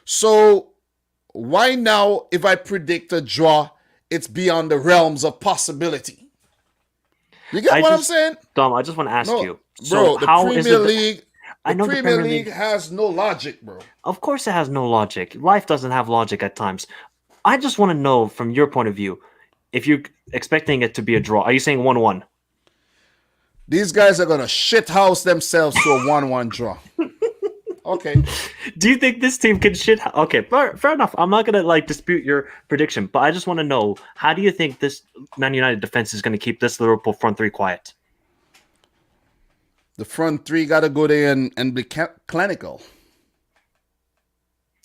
So why now, if I predict a draw, it's beyond the realms of possibility? You get what I'm saying? Dom, I just want to ask you. So bro, the Premier League, the Premier League has no logic, bro. Of course it has no logic. Life doesn't have logic at times. I just want to know from your point of view, if you're expecting it to be a draw, are you saying 1-1? These guys are going to shithouse themselves to a 1-1 draw. Okay. Do you think this team can Okay, fair enough. I'm not going to dispute your prediction, but I just want to know, how do you think this Man United defense is going to keep this Liverpool front three quiet? The front three got to go there and be clinical.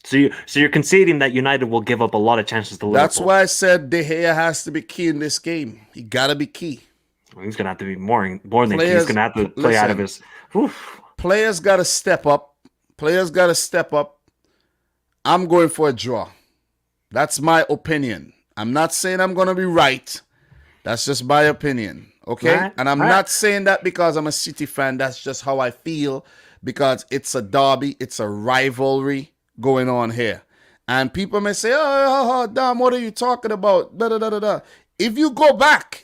So you're conceding that United will give up a lot of chances to Liverpool. That's why I said De Gea has to be key in this game. He got to be key. Well, he's going to have to be more than key. He's going to have to play out of his... Oof. Players got to step up. I'm going for a draw. That's my opinion. I'm not saying I'm going to be right. That's just my opinion. Okay? Right. And I'm not saying that because I'm a City fan. That's just how I feel, because it's a derby. It's a rivalry going on here. And people may say, oh, Dom, what are you talking about? Da, da, da, da, da. If you go back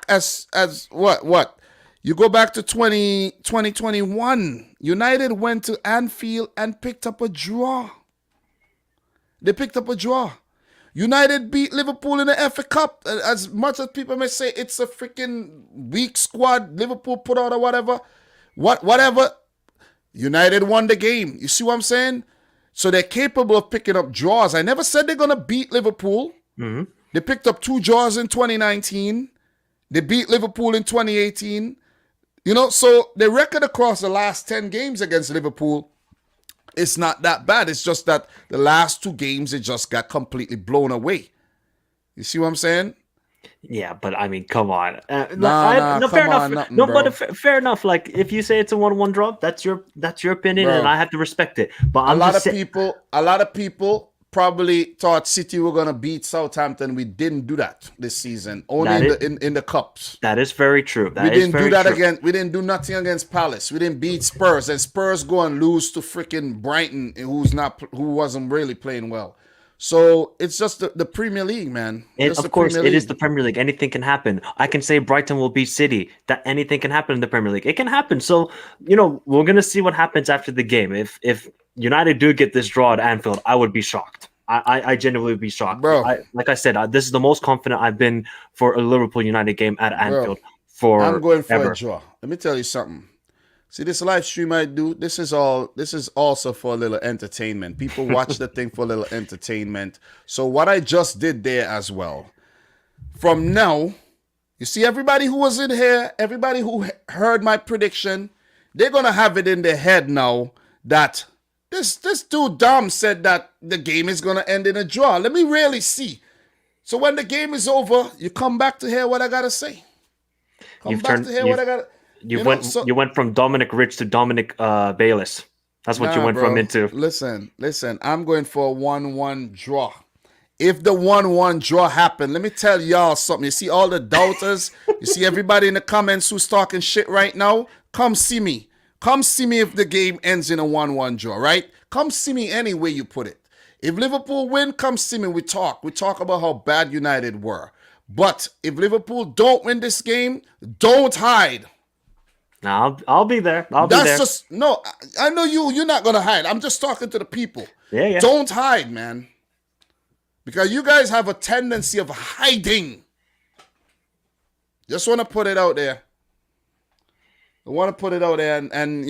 as what? You go back to 2021. United went to Anfield and picked up a draw. They picked up a draw. United beat Liverpool in the FA Cup. As much as people may say it's a freaking weak squad, Liverpool put out or whatever, whatever, United won the game. You see what I'm saying? So they're capable of picking up draws. I never said they're going to beat Liverpool. Mm-hmm. They picked up 2 draws in 2019. They beat Liverpool in 2018. So the record across the last 10 games against Liverpool, it's not that bad. It's just that the last 2 games, it just got completely blown away. You see what I'm saying? Yeah, but I mean, come on. Fair enough. No, but fair enough. Like, if you say it's a 1-1 draw, that's your opinion, Bro. And I have to respect it. But a lot of people probably thought City were gonna beat Southampton. We didn't do that this season. Only in the cups. That is very true. We didn't do that again. We didn't do nothing against Palace. We didn't beat Spurs, and Spurs go and lose to freaking Brighton, who wasn't really playing well. So it's just the Premier League, man. Of course, it is the Premier League. Anything can happen. I can say Brighton will beat City. That anything can happen in the Premier League. It can happen. So we're gonna see what happens after the game. If United do get this draw at Anfield, I would be shocked. I genuinely would be shocked, bro. Like I said, this is the most confident I've been for a Liverpool United game at Anfield. I'm going for a draw. Let me tell you something. See, this live stream I do, this is also for a little entertainment. People watch the thing for a little entertainment. So what I just did there as well. From now, you see everybody who was in here, everybody who heard my prediction, they're going to have it in their head now that this dude Dom said that the game is going to end in a draw. Let me really see. So when the game is over, you come back to hear what I got to say. You went from Dominic Rich to Dominic Bayless. That's what you went from into. Listen. I'm going for a 1-1 draw. If the 1-1 draw happened, let me tell y'all something. You see all the doubters? You see everybody in the comments who's talking shit right now? Come see me. Come see me if the game ends in a 1-1 draw, right? Come see me any way you put it. If Liverpool win, come see me. We talk. We talk about how bad United were. But if Liverpool don't win this game, don't hide. No, I'll be there. I'll be there. I know you're not going to hide. I'm just talking to the people. Yeah. Don't hide, man. Because you guys have a tendency of hiding. Just want to put it out there. I want to put it out there. And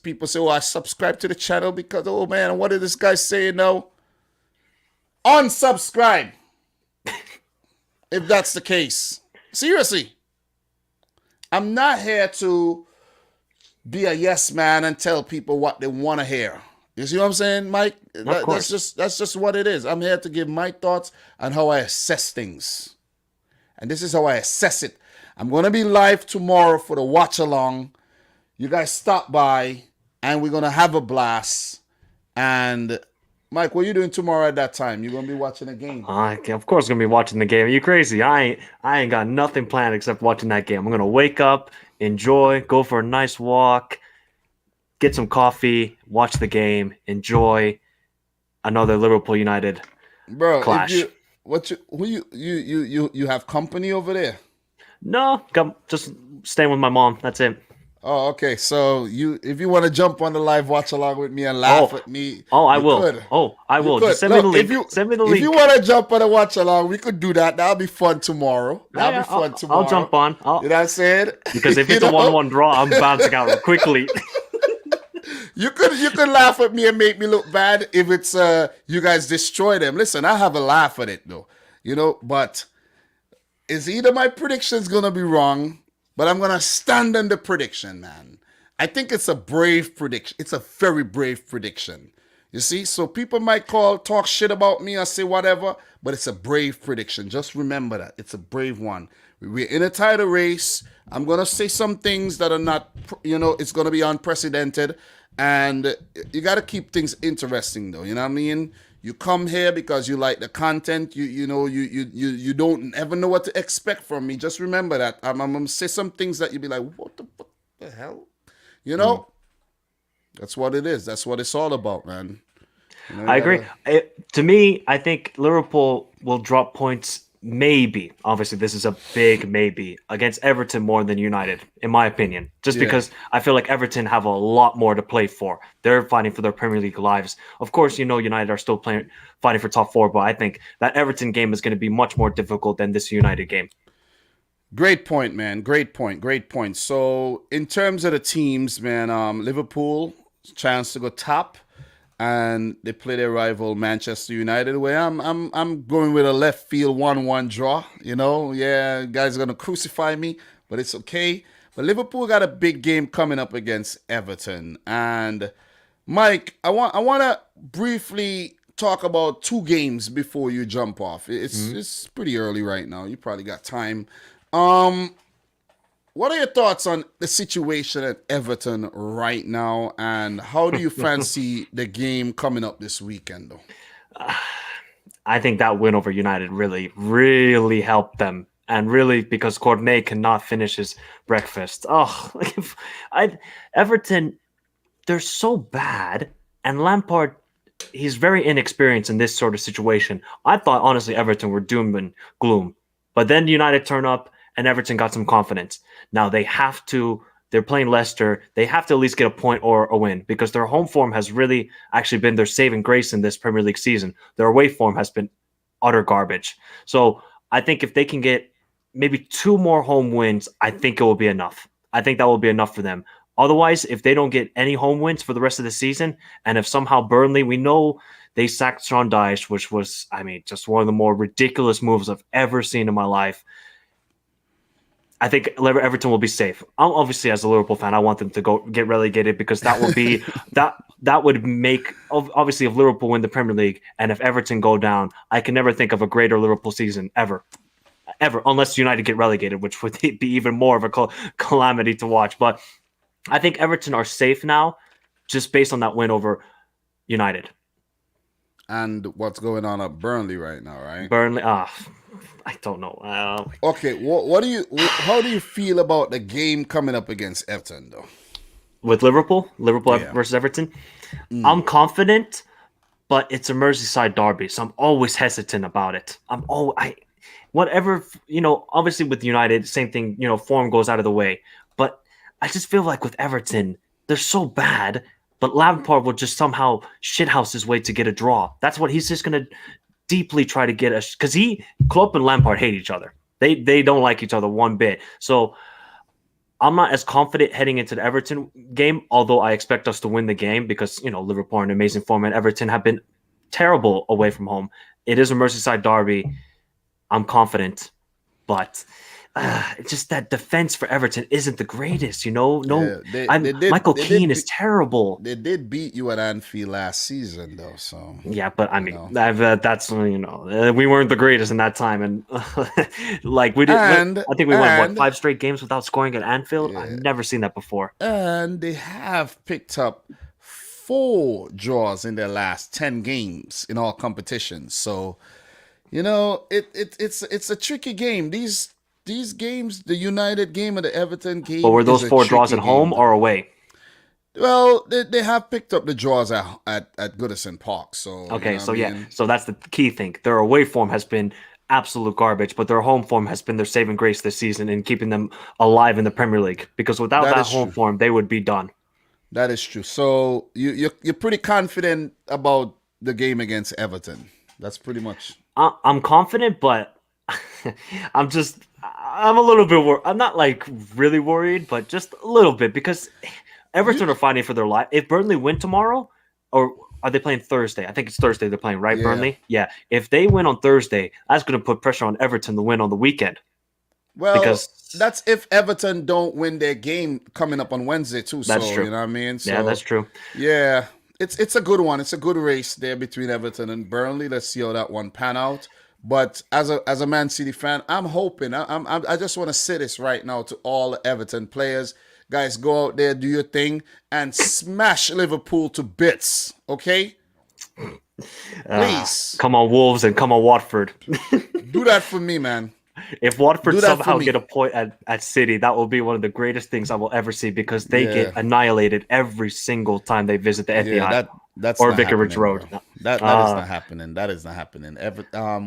people say, I subscribe to the channel because, oh, man, what did this guy say now? Unsubscribe. If that's the case. Seriously. I'm not here to be a yes man and tell people what they want to hear. You see what I'm saying, Mike? That's just what it is. I'm here to give my thoughts on how I assess things. And this is how I assess it. I'm going to be live tomorrow for the watch along. You guys stop by and we're going to have a blast. And Mike, what are you doing tomorrow at that time? You're going to be watching the game. Of course going to be watching the game. Are you crazy? I ain't got nothing planned except watching that game. I'm going to wake up, enjoy, go for a nice walk, get some coffee, watch the game, enjoy another Liverpool United clash. You have company over there? No, just staying with my mom. That's it. Oh, okay. So if you want to jump on the live watch along with me and laugh at me, I will. Could. I will. Just send me the link. If you want to jump on a watch along, we could do that. That'll be fun tomorrow. I'll jump on. You know what I'm saying? Because if it's a 1-1 draw, I'm bouncing out quickly. You could laugh at me and make me look bad if it's you guys destroy them. Listen, I have a laugh at it though. But is either my prediction's gonna be wrong, but I'm gonna stand on the prediction, man. I think it's a brave prediction. It's a very brave prediction. You see? So people might talk shit about me or say whatever, but it's a brave prediction. Just remember that. It's a brave one. We're in a title race. I'm going to say some things that are not, it's going to be unprecedented. And you got to keep things interesting, though. You know what I mean? You come here because you like the content. You don't ever know what to expect from me. Just remember that. I'm going to say some things that you'll be like, what the hell? That's what it is. That's what it's all about, man. I agree. To me, I think Liverpool will drop points maybe, obviously this is a big maybe, against Everton more than United, in my opinion. Just because I feel like Everton have a lot more to play for. They're fighting for their Premier League lives. Of course, United are still fighting for top four, but I think that Everton game is going to be much more difficult than this United game. Great point, man. Great point. Great point. So in terms of the teams, man, Liverpool chance to go top, and they play their rival Manchester United. Where I'm going with a left field 1-1 draw. Yeah, guys are gonna crucify me, but it's okay. But Liverpool got a big game coming up against Everton, and Mike, I want to briefly talk about two games before you jump off. It's pretty early right now. You probably got time. What are your thoughts on the situation at Everton right now, and how do you fancy the game coming up this weekend, though? I think that win over United really, really helped them, and really because Cornet cannot finish his breakfast. Everton, they're so bad, and Lampard, he's very inexperienced in this sort of situation. I thought, honestly, Everton were doom and gloom, but then United turn up, and Everton got some confidence. Now they're playing Leicester. They have to at least get a point or a win because their home form has really actually been their saving grace in this Premier League season. Their away form has been utter garbage. So I think if they can get maybe 2 more home wins, I think it will be enough. I think that will be enough for them. Otherwise, if they don't get any home wins for the rest of the season, and if somehow Burnley, we know they sacked Sean Dyche, which was, just one of the more ridiculous moves I've ever seen in my life. I think Everton will be safe. Obviously, as a Liverpool fan, I want them to go get relegated because that will be that would make, obviously, if Liverpool win the Premier League and if Everton go down, I can never think of a greater Liverpool season ever, unless United get relegated, which would be even more of a calamity to watch. But I think Everton are safe now, just based on that win over United. And what's going on at Burnley right now, right? Burnley, I don't know. Okay, how do you feel about the game coming up against Everton, though? With Liverpool versus Everton? I'm confident, but it's a Merseyside derby, so I'm always hesitant about it. Obviously with United, same thing, form goes out of the way. But I just feel like with Everton, they're so bad, but Lampard will just somehow shithouse his way to get a draw. That's what he's just going to deeply try to get us, because Klopp and Lampard hate each other. They don't like each other one bit. So I'm not as confident heading into the Everton game, although I expect us to win the game because, Liverpool are in amazing form and Everton have been terrible away from home. It is a Merseyside derby. I'm confident, but just that defense for Everton isn't the greatest, Michael Keane is terrible. They did beat you at Anfield last season, though. So yeah, but that's we weren't the greatest in that time, and we did. I think we won 5 straight games without scoring at Anfield. Yeah. I've never seen that before. And they have picked up 4 draws in their last 10 games in all competitions. So it's a tricky game. These games, the United game and the Everton game. But were those 4 draws at home or away? Well, they have picked up the draws at Goodison Park. So okay, so that's the key thing. Their away form has been absolute garbage, but their home form has been their saving grace this season in keeping them alive in the Premier League. Because without that home form, they would be done. That is true. So you're pretty confident about the game against Everton. That's pretty much. I'm confident, but I'm a little bit worried. I'm not really worried, but just a little bit because Everton are fighting for their life. If Burnley win tomorrow, or are they playing Thursday? I think it's Thursday they're playing, right? Yeah. Burnley? Yeah. If they win on Thursday, that's going to put pressure on Everton to win on the weekend. Well, because that's if Everton don't win their game coming up on Wednesday too. That's true. You know what I mean? So, yeah, that's true. Yeah. It's a good one. It's a good race there between Everton and Burnley. Let's see how that one pan out. But as a Man City fan, I'm hoping. I just want to say this right now to all Everton players. Guys, go out there, do your thing, and smash Liverpool to bits, okay? Please. Come on, Wolves, and come on, Watford. Do that for me, man. If Watford somehow get a point at City, that will be one of the greatest things I will ever see because they get annihilated every single time they visit the Etihad. That's or not Vicarage happening, bro. Road. No. That is not happening. That is not happening.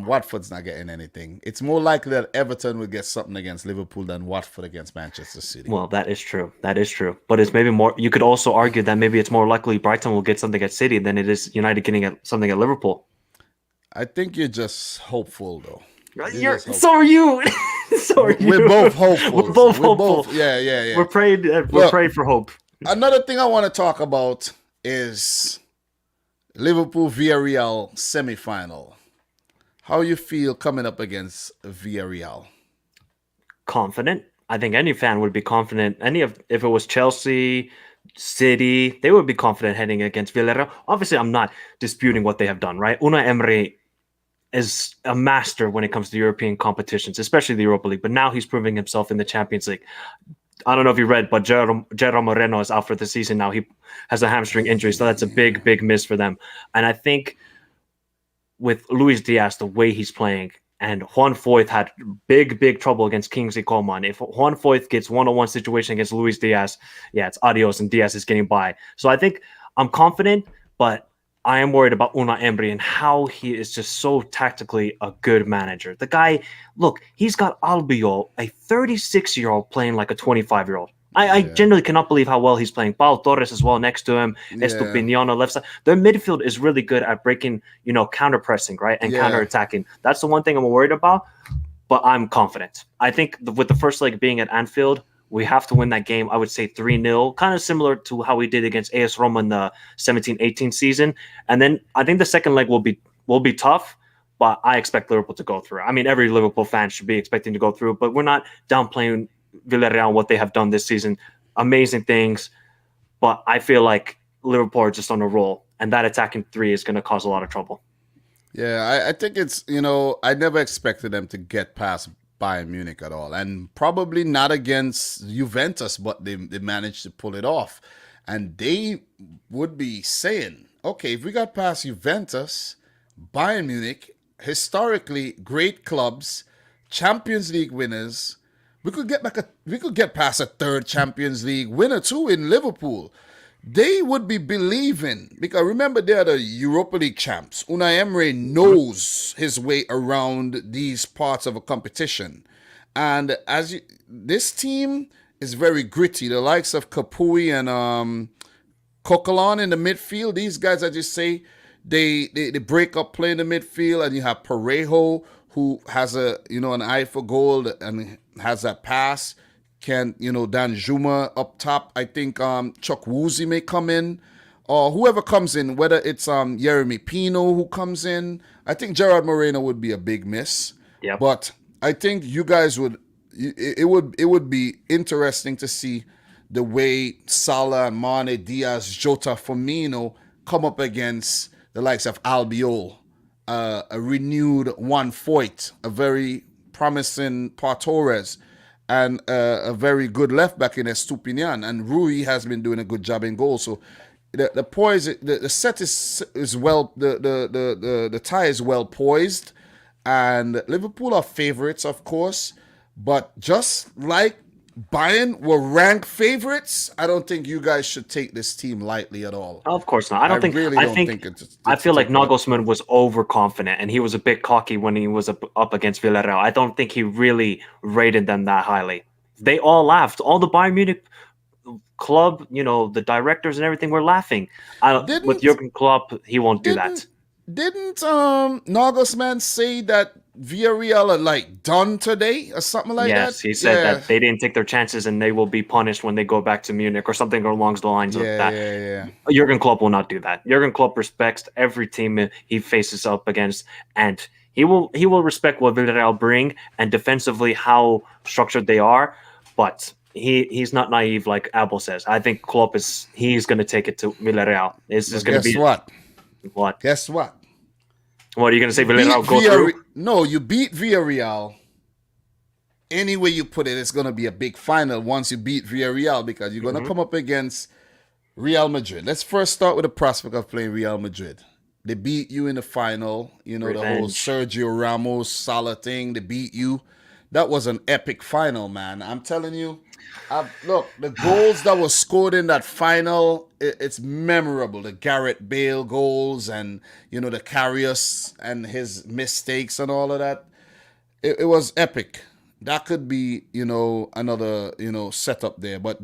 Watford's not getting anything. It's more likely that Everton will get something against Liverpool than Watford against Manchester City. Well, that is true. That is true. But it's maybe more. You could also argue that maybe it's more likely Brighton will get something at City than it is United getting something at Liverpool. I think you're just hopeful, though. So are you. So are you. We're both hopeful. We're both hopeful. Yeah. We're praying. We're praying for hope. Another thing I want to talk about is Liverpool Villarreal semifinal. How you feel coming up against Villarreal? Confident. I think any fan would be confident. If it was Chelsea, City, they would be confident heading against Villarreal. Obviously, I'm not disputing what they have done, right? Unai Emery is a master when it comes to European competitions, especially the Europa League. But now he's proving himself in the Champions League. I don't know if you read, but Gerard Moreno is out for the season now. He has a hamstring injury, so that's a big, big miss for them. And I think with Luis Diaz, the way he's playing, and Juan Foyth had big, big trouble against Kingsley Coman. If Juan Foyth gets one-on-one situation against Luis Diaz, yeah, it's adios, and Diaz is getting by. So I think I'm confident, but I am worried about Unai Emery and how he is just so tactically a good manager. The guy, look, he's got Albiol, a 36-year-old playing like a 25-year-old. I genuinely cannot believe how well he's playing. Pau Torres as well next to him. Estupiñán on left side. Their midfield is really good at breaking, counter-pressing, right? And counter-attacking. That's the one thing I'm worried about, but I'm confident. I think with the first leg being at Anfield, we have to win that game. I would say 3-0, kind of similar to how we did against AS Roma in the 17-18 season. And then I think the second leg will be tough, but I expect Liverpool to go through. I mean, every Liverpool fan should be expecting to go through, but we're not downplaying Villarreal, what they have done this season. Amazing things, but I feel like Liverpool are just on a roll, and that attacking three is going to cause a lot of trouble. Yeah, I think it's, I never expected them to get past Bayern Munich at all, and probably not against Juventus, but they managed to pull it off. And they would be saying, okay, if we got past Juventus, Bayern Munich, historically great clubs, Champions League winners, we could get past a third Champions League winner too in Liverpool. They would be believing, because remember, they are the Europa League champs. Unai Emery knows his way around these parts of a competition. And this team is very gritty. The likes of Capuy and Coquelin in the midfield, these guys, I just say, they break up play in the midfield, and you have Parejo, who has an eye for goal and has that pass. Dan Juma up top. I think Chuck Woozy may come in, or whoever comes in, whether it's Jeremy Pino who comes in. I think Gerard Moreno would be a big miss. Yeah. But I think you guys it would be interesting to see the way Salah, Mane, Diaz, Jota, Firmino come up against the likes of Albiol, a renewed Juan Foyth, a very promising Pau Torres, and a very good left back in Estupiñán, and Rui has been doing a good job in goal. So the poise, the set is well, the tie is well poised, and Liverpool are favorites, of course, but just like Bayern were ranked favorites, I don't think you guys should take this team lightly at all. Of course not. I feel like Nagelsmann was overconfident, and he was a bit cocky when he was up against Villarreal. I don't think he really rated them that highly. They all laughed. All the Bayern Munich club, the directors and everything were laughing. With Jurgen Klopp, he won't do that. Didn't Nagelsmann say that Villarreal are done today or something like that? Yes, he said that they didn't take their chances and they will be punished when they go back to Munich or something along the lines of that. Yeah. Jurgen Klopp will not do that. Jurgen Klopp respects every team he faces up against, and he will respect what Villarreal bring and defensively how structured they are, but he's not naive like Abel says. I think Klopp he's going to take it to Villarreal. This is going to be what? Guess what? What are you going to say? Villarreal go through? No, you beat Villarreal. Any way you put it, it's going to be a big final once you beat Villarreal, because you're going to come up against Real Madrid. Let's first start with the prospect of playing Real Madrid. They beat you in the final. The whole Sergio Ramos Salah thing. They beat you. That was an epic final, man. I'm telling you. Look, the goals that were scored in that final, it's memorable. The Gareth Bale goals and, the Karius and his mistakes and all of that. It was epic. That could be, another, setup there. But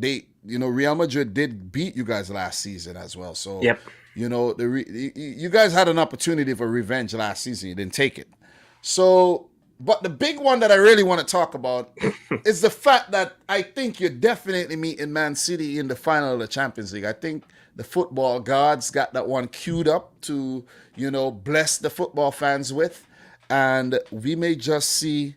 Real Madrid did beat you guys last season as well. So, Yep. you guys had an opportunity for revenge last season. You didn't take it. So, but the big one that I really want to talk about is the fact that I think you're definitely meeting Man City in the final of the Champions League. I think the football gods got that one queued up to, bless the football fans with. And we may just see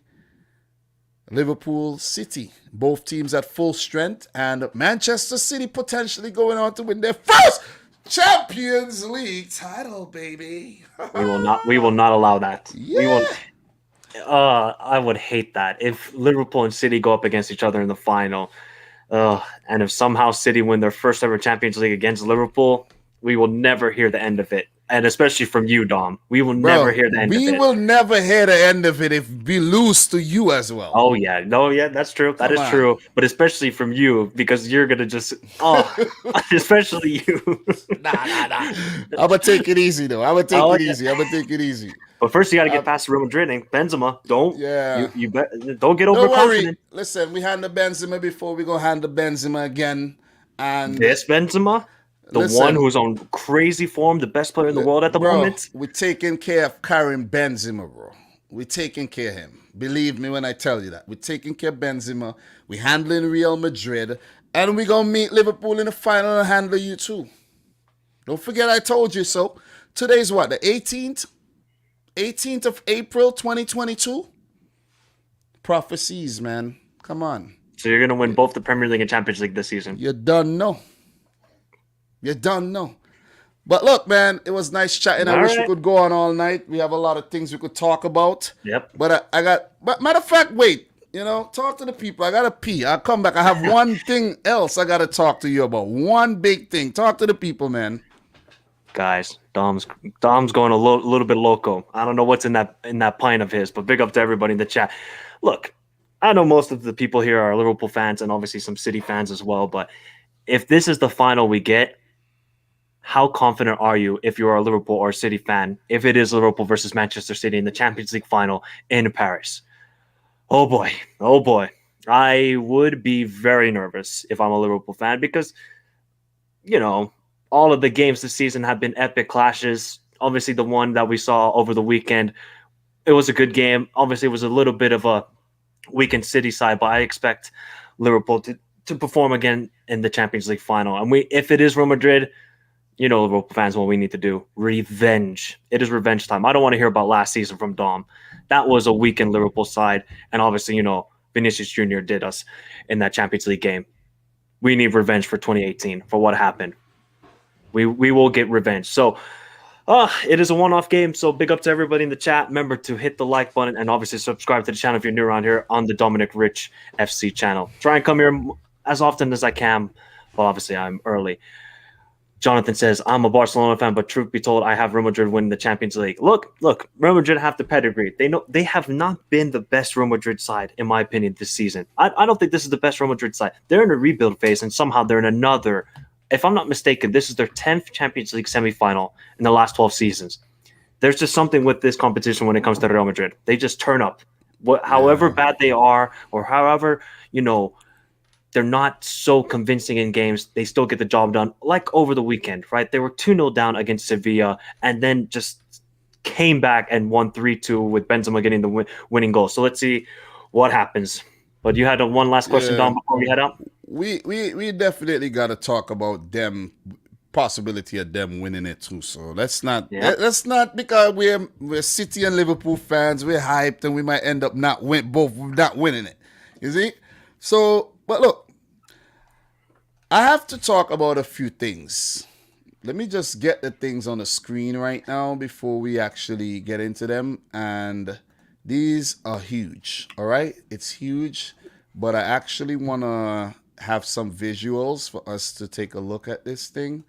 Liverpool City, both teams at full strength, and Manchester City potentially going on to win their first Champions League title, baby. We will not allow that. Yeah. We will. I would hate that if Liverpool and City go up against each other in the final. And if somehow City win their first ever Champions League against Liverpool, we will never hear the end of it. And especially from you, Dom. We will never hear the end of it. We will never hear the end of it if we lose to you as well. Oh, yeah. No, yeah, that's true. That is true. But especially from you, because you're going to just, especially you. Nah. I'm going to take it easy, though. I'm going to take it easy. But first, you got to get past Real Madrid and Benzema. Don't get overconfident. Don't worry. Listen, we handled Benzema before. We're going to handle Benzema again. And this Benzema? The one who's on crazy form, the best player in the world at the moment. We're taking care of Karim Benzema, bro. We're taking care of him. Believe me when I tell you that. We're taking care of Benzema. We're handling Real Madrid. And we're going to meet Liverpool in the final and handle you too. Don't forget I told you so. Today's what? The 18th? 18th of April, 2022? Prophecies, man. Come on. So you're going to win both the Premier League and Champions League this season. You done know. But look, man, it was nice chatting. I wish we could go on all night. We have a lot of things we could talk about. Yep. But but matter of fact, wait, talk to the people. I got to pee. I'll come back. I have one thing else I got to talk to you about. One big thing. Talk to the people, man. Guys, Dom's going a little bit loco. I don't know what's in that pint of his, but big up to everybody in the chat. Look, I know most of the people here are Liverpool fans and obviously some City fans as well, but if this is the final we get, how confident are you if you're a Liverpool or a City fan, if it is Liverpool versus Manchester City in the Champions League final in Paris? Oh boy. I would be very nervous if I'm a Liverpool fan because, all of the games this season have been epic clashes. Obviously, the one that we saw over the weekend, it was a good game. Obviously, it was a little bit of a weakened City side, but I expect Liverpool to perform again in the Champions League final. And if it is Real Madrid, Liverpool fans, what we need to do. Revenge. It is revenge time. I don't want to hear about last season from Dom. That was a weakened Liverpool side. And obviously, Vinicius Jr. did us in that Champions League game. We need revenge for 2018 for what happened. We will get revenge. So it is a one-off game. So big up to everybody in the chat. Remember to hit the like button and obviously subscribe to the channel if you're new around here on the Dominic Rich FC channel. Try and come here as often as I can. But obviously, I'm early. Jonathan says, I'm a Barcelona fan, but truth be told, I have Real Madrid win the Champions League. Look, Real Madrid have the pedigree. They have not been the best Real Madrid side, in my opinion, this season. I don't think this is the best Real Madrid side. They're in a rebuild phase, and somehow they're in another. If I'm not mistaken, this is their 10th Champions League semifinal in the last 12 seasons. There's just something with this competition when it comes to Real Madrid. They just turn up. However bad they are, or however, they're not so convincing in games, they still get the job done. Like over the weekend, right? They were 2-0 down against Sevilla and then just came back and won 3-2 with Benzema getting the winning goal. So let's see what happens. But you had one last question, Dom, before we head out? We definitely got to talk about them, possibility of them winning it too. So let's not because we're City and Liverpool fans, we're hyped and we might end up not winning it. You see? So, but look, I have to talk about a few things. Let me just get the things on the screen right now before we actually get into them. And these are huge, all right? It's huge, but I actually want to have some visuals for us to take a look at this thing.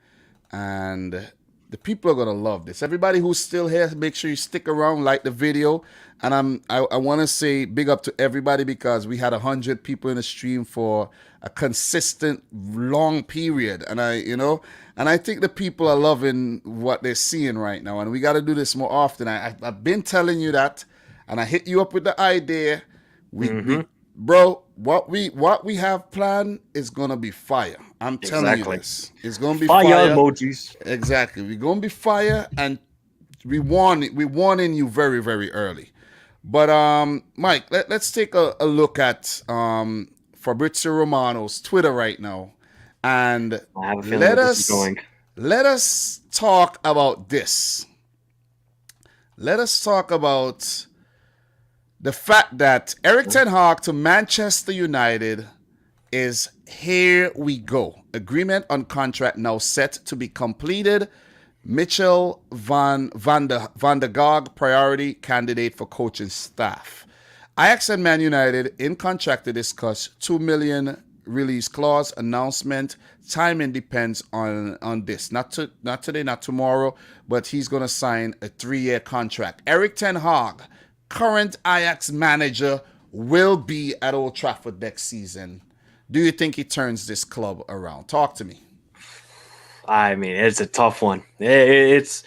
And The people are gonna love this. Everybody who's still here, make sure you stick around, like the video, and I want to say big up to everybody because we had 100 people in the stream for a consistent long period, and I think the people are loving what they're seeing right now, and we got to do this more often. I've been telling you that, and I hit you up with the idea. We bro, what we have planned is gonna be fire. I'm telling you this. It's gonna be Fire fire. emojis. Exactly. We're gonna be fire, and we warning you very, very early. But Mike, let's take a look at Fabrizio Romano's Twitter right now, and I have a feeling where this is going. let us talk about this. Let us talk about the fact that Erik ten Hag to Manchester United is here we go. Agreement on contract now set to be completed. Mitchell van der Gaag, priority candidate for coaching staff. Ajax and Man United in contract to discuss 2 million release clause announcement. Timing depends on this. Not today, not tomorrow, but he's going to sign a 3-year contract. Erik ten Hag, current Ajax manager, will be at Old Trafford next season. Do you think he turns this club around? Talk to me. I mean, it's a tough one. It's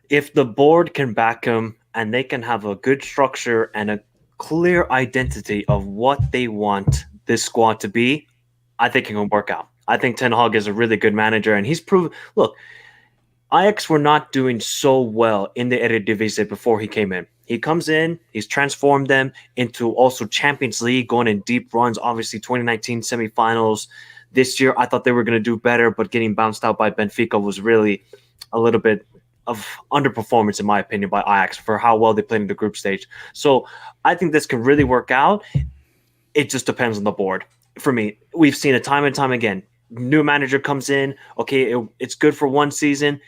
if the board can back him and they can have a good structure and a clear identity of what they want this squad to be, I think it can work out. I think Ten Hag is a really good manager, and he's proven. Look, Ajax were not doing so well in the Eredivisie before he came in. He comes in, he's transformed them into also Champions League, going in deep runs. Obviously, 2019 semifinals. This year, I thought they were going to do better, but getting bounced out by Benfica was really a little bit of underperformance, in my opinion, by Ajax for how well they played in the group stage. So I think this can really work out. It just depends on the board. For me, we've seen it time and time again. New manager comes in, okay, it's good for one season.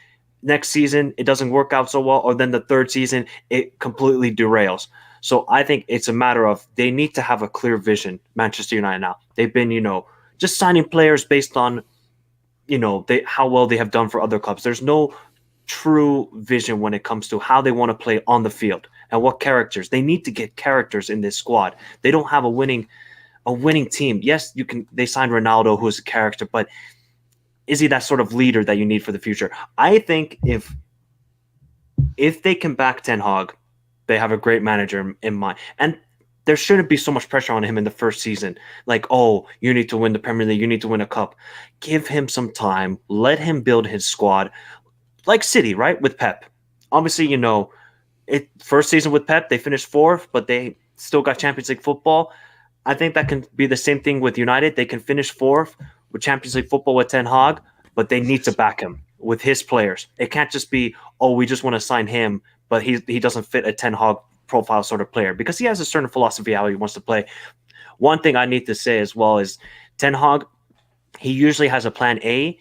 Next season, it doesn't work out so well, or then the third season, it completely derails. So I think it's a matter of they need to have a clear vision, Manchester United now. They've been, just signing players based on, how well they have done for other clubs. There's no true vision when it comes to how they want to play on the field and what characters. They need to get characters in this squad. They don't have a winning team. Yes, they signed Ronaldo, who's a character, but is he that sort of leader that you need for the future? I think if they can back Ten Hag, they have a great manager in mind. And there shouldn't be so much pressure on him in the first season. Like, oh, you need to win the Premier League, you need to win a cup. Give him some time. Let him build his squad. Like City, right? With Pep. Obviously, first season with Pep, they finished 4th, but they still got Champions League football. I think that can be the same thing with United. They can finish 4th with Champions League football with Ten Hag, but they need to back him with his players. It can't just be, oh, we just want to sign him, but he doesn't fit a Ten Hag profile sort of player because he has a certain philosophy how he wants to play. One thing I need to say as well is Ten Hag, he usually has a plan A,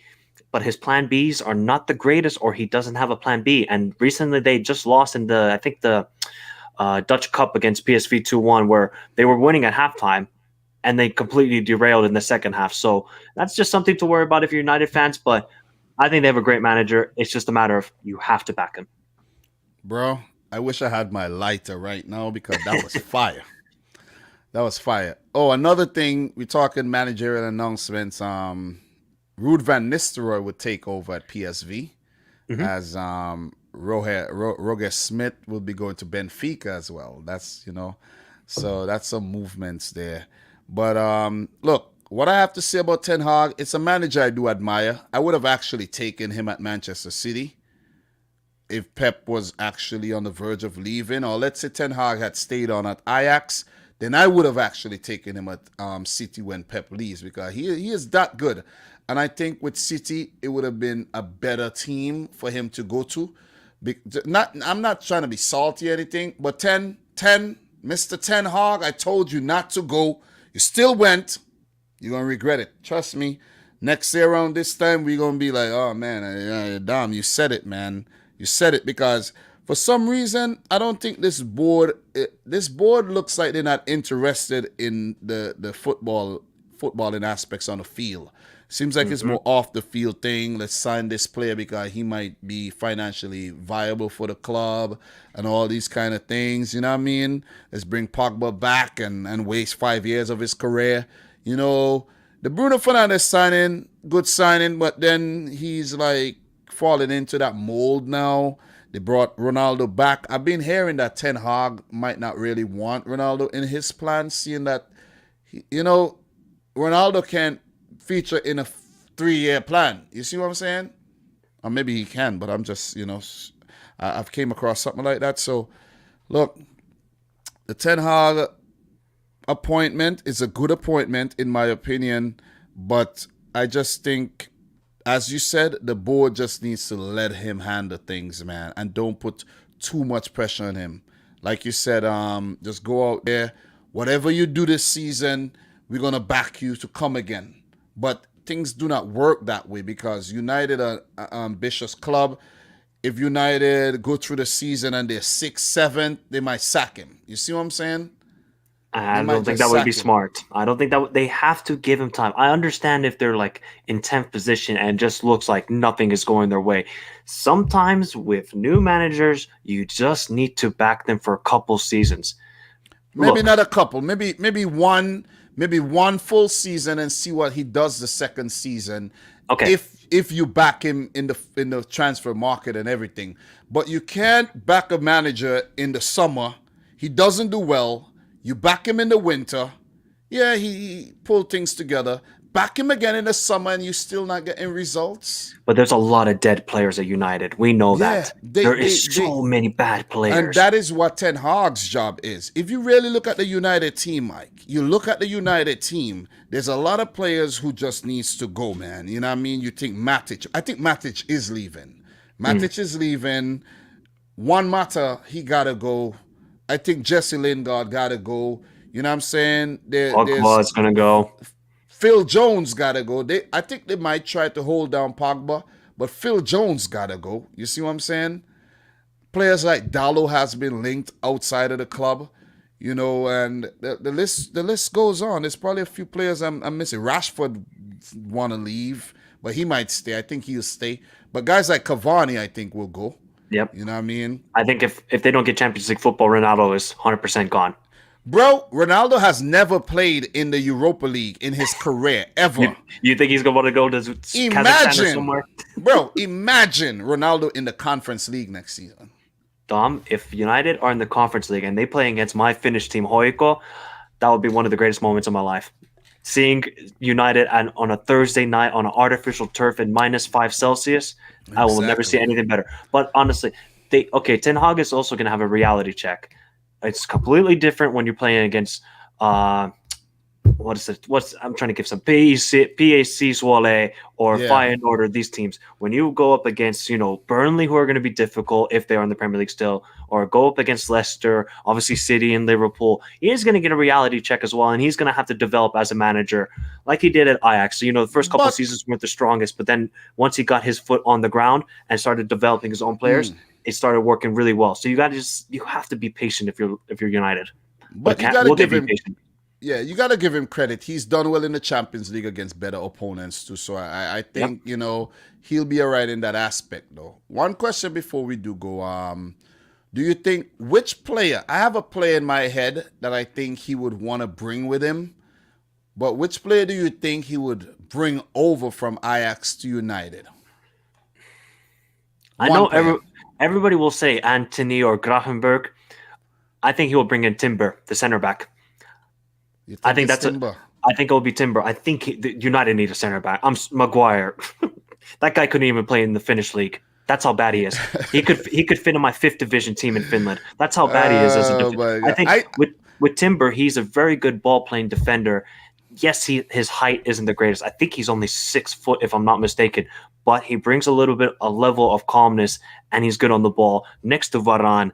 but his plan Bs are not the greatest, or he doesn't have a plan B. And recently they just lost in the Dutch Cup against PSV 2-1, where they were winning at halftime and they completely derailed in the second half. So that's just something to worry about if you're United fans, but I think they have a great manager. It's just a matter of you have to back him. Bro, I wish I had my lighter right now because that was fire. That was fire. Oh, another thing, we're talking managerial announcements. Ruud van Nistelrooy would take over at PSV as Roger Smith will be going to Benfica as well. That's, so that's some movements there. But look, what I have to say about Ten Hag, it's a manager I do admire. I would have actually taken him at Manchester City if Pep was actually on the verge of leaving, or let's say Ten Hag had stayed on at Ajax, then I would have actually taken him at City when Pep leaves because he is that good. And I think with City, it would have been a better team for him to go to. I'm not trying to be salty or anything, but Mr. Ten Hag, I told you not to go. You still went. You're going to regret it. Trust me. Next year around this time, we're going to be like, oh, man, damn, you said it, man. You said it because for some reason, I don't think this board looks like they're not interested in the footballing aspects on the field. Seems like it's more off the field thing. Let's sign this player because he might be financially viable for the club and all these kind of things. You know what I mean? Let's bring Pogba back and waste 5 years of his career. You know, the Bruno Fernandes signing, good signing, but then he's like falling into that mold now. They brought Ronaldo back. I've been hearing that Ten Hag might not really want Ronaldo in his plan, seeing that, you know, Ronaldo can't feature in a 3-year plan. You see what I'm saying? Or maybe he can, but I'm just, you know, I've came across something like that. So, look, the Ten Hag appointment is a good appointment, in my opinion, but I just think, as you said, the board just needs to let him handle things, man, and don't put too much pressure on him. Like you said, just go out there. Whatever you do this season, we're going to back you to come again. But things do not work that way because United are an ambitious club. If United go through the season and they're 6th, 7th, they might sack him. You see what I'm saying? I don't think that would be smart. I don't think that they have to give him time. I understand if they're like in 10th position and just looks like nothing is going their way. Sometimes with new managers, you just need to back them for a couple seasons. Maybe not a couple. Maybe one full season and see what he does the second season. Okay. If you back him in the transfer market and everything, but you can't back a manager in the summer. He doesn't do well. You back him in the winter. Yeah, he pulled things together. Back him again in the summer and you're still not getting results. But there's a lot of dead players at United. We know that. There is so many bad players. And that is what Ten Hag's job is. If you really look at the United team, Mike, you look at the United team, there's a lot of players who just needs to go, man. You know what I mean? You think Matic. I think Matic is leaving. Matic is leaving. Juan Mata, he got to go. I think Jesse Lingard got to go. You know what I'm saying? Pogba's going to go. Phil Jones got to go. I think they might try to hold down Pogba, but Phil Jones got to go. You see what I'm saying? Players like Dallo has been linked outside of the club, you know, and the list goes on. There's probably a few players I'm missing. Rashford want to leave, but he might stay. I think he'll stay. But guys like Cavani, I think, will go. Yep. You know what I mean? I think if they don't get Champions League football, Ronaldo is 100% gone. Bro, Ronaldo has never played in the Europa League in his career, ever. You think he's going to want to go to Kazakhstan or somewhere? Bro, imagine Ronaldo in the Conference League next season. Dom, if United are in the Conference League and they play against my Finnish team, Hoiko, that would be one of the greatest moments of my life. Seeing United on a Thursday night on an artificial turf in -5 Celsius, I will never see anything better. But honestly, Ten Hag is also going to have a reality check. It's completely different when you're playing against I'm trying to give some PAC Zwolle or Feyenoord or these teams. When you go up against, you know, Burnley, who are going to be difficult if they are in the Premier League still, or go up against Leicester, obviously City and Liverpool, he is going to get a reality check as well, and he's going to have to develop as a manager like he did at Ajax. So, you know, the first couple of seasons weren't the strongest, but then once he got his foot on the ground and started developing his own players, it started working really well. So you have to be patient if you're United. But you got to give him patient. Yeah, you got to give him credit. He's done well in the Champions League against better opponents too. So I think, you know, he'll be all right in that aspect, though. One question before we do go. Do you think which player? I have a player in my head that I think he would want to bring with him. But which player do you think he would bring over from Ajax to United? I know everybody will say Anthony or Gravenberg. I think he will bring in Timber, the center back. I think it will be Timber. I think United need a center back. Maguire. That guy couldn't even play in the Finnish league. That's how bad he is. He could fit in my 5th division team in Finland. That's how bad he is as a defender. I think with Timber, he's a very good ball playing defender. Yes, his height isn't the greatest. I think he's only 6 foot, if I'm not mistaken. But he brings a level of calmness, and he's good on the ball. Next to Varane,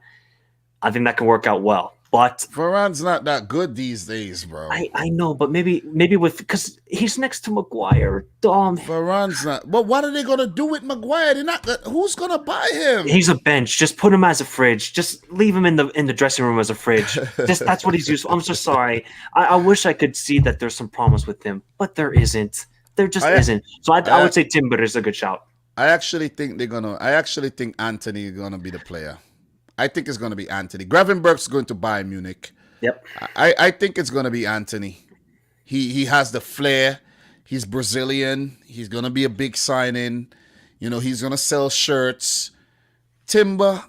I think that can work out well. But Varane's not that good these days, bro. I know, but maybe because he's next to Maguire. Varane's not. But what are they gonna do with Maguire? They're not. Who's gonna buy him? He's a bench. Just put him as a fridge. Just leave him in the dressing room as a fridge. That's what he's used for. I'm so sorry. I wish I could see that there's some promise with him, but there isn't. There just I isn't. So I I would say Timber is a good shout. I actually think they're gonna. I actually think Anthony is gonna be the player. I think it's gonna be Anthony. Gravenberg's going to Bayern Munich. Yep. I think it's gonna be Anthony. He has the flair. He's Brazilian. He's gonna be a big signing. You know, he's gonna sell shirts. Timber,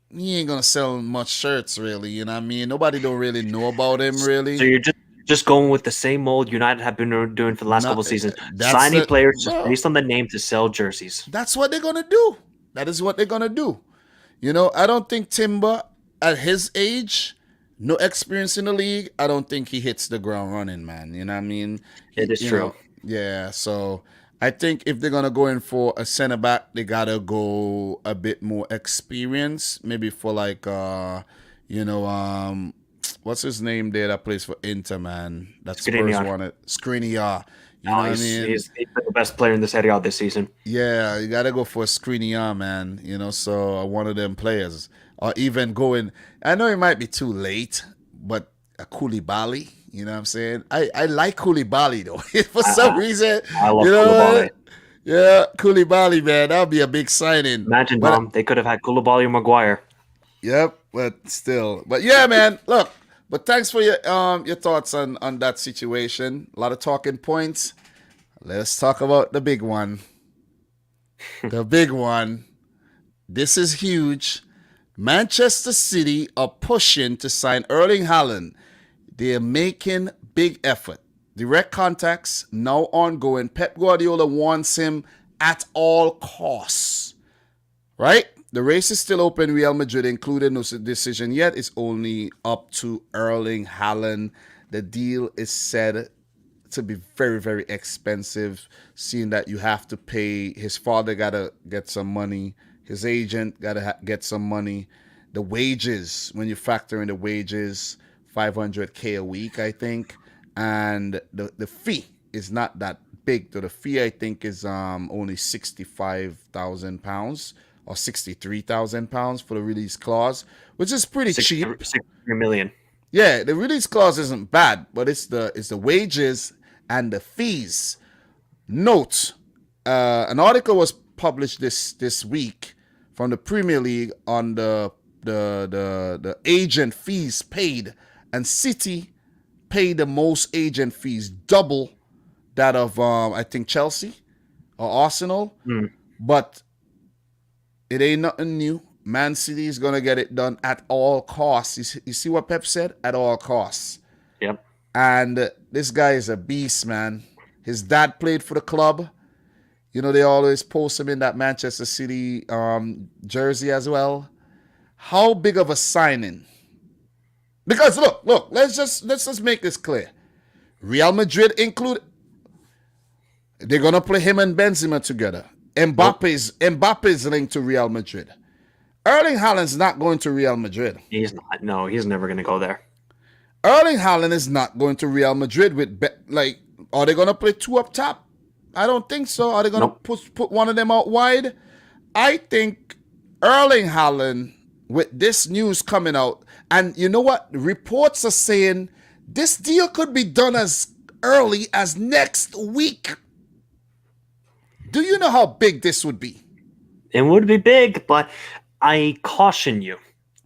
he ain't gonna sell much shirts really. You know what I mean? Nobody don't really know about him really. So you're just going with the same mold United have been doing for the last No, couple of seasons, that's signing the players just bro. based on the name to sell jerseys. That's what they're gonna do. That is what they're gonna do. You know, I don't think Timber at his age, no experience in the league, I don't think he hits the ground running, man. You know what I mean? It is You true. know, yeah. So I think if they're gonna go in for a center back, they gotta go a bit more experience. Maybe for like you know, what's his name there that plays for Inter, man? That Spurs Skriniar. wanted. Skriniar. You know what I mean? He's been the best player in the Serie A this season. Yeah, you gotta go for a Skriniar, man. You know, so one of them players, or even going. I know it might be too late, but a Koulibaly. You know what I'm saying? I like Koulibaly though. For some reason, I love you know, Koulibaly. yeah, Koulibaly, man, that'll be a big signing. Imagine, But Dom, they could have had Koulibaly or Maguire. yep, but still, but yeah, man. Look, but thanks for your thoughts on that situation. A lot of talking points. Let's talk about the big one. The big one. This is huge. Manchester City are pushing to sign Erling Haaland. They're making big effort. Direct contacts now ongoing. Pep Guardiola wants him at all costs. Right? The race is still open. Real Madrid included, no decision yet. It's only up to Erling Haaland. The deal is said to be very, very expensive, seeing that you have to pay. His father got to get some money. His agent got to get some money. The wages, when you factor in the wages, $500K a week, I think. And the fee is not that big. So the fee, I think, is only £65,000 or £63,000 for the release clause, which is pretty cheap. 63 million. Yeah, the release clause isn't bad, but it's the wages and the fees. Note, an article was published this week from the Premier League on the agent fees paid, and City paid the most agent fees, double that of I think Chelsea or Arsenal, but it ain't nothing new. Man City is gonna get it done at all costs. You see what Pep said? At all costs. Yep. And this guy is a beast, man. His dad played for the club. You know, they always post him in that Manchester City jersey as well. How big of a signing? Because look, let's just make this clear. Real Madrid include. They're gonna play him and Benzema together. Mbappe's linked to Real Madrid. Erling Haaland's not going to Real Madrid. He's not. No, he's never going to go there. Erling Haaland is not going to Real Madrid with are they going to play two up top? I don't think so. Are they going to put one of them out wide? I think Erling Haaland, with this news coming out, and you know what? Reports are saying this deal could be done as early as next week. Do you know how big this would be? It would be big, but I caution you.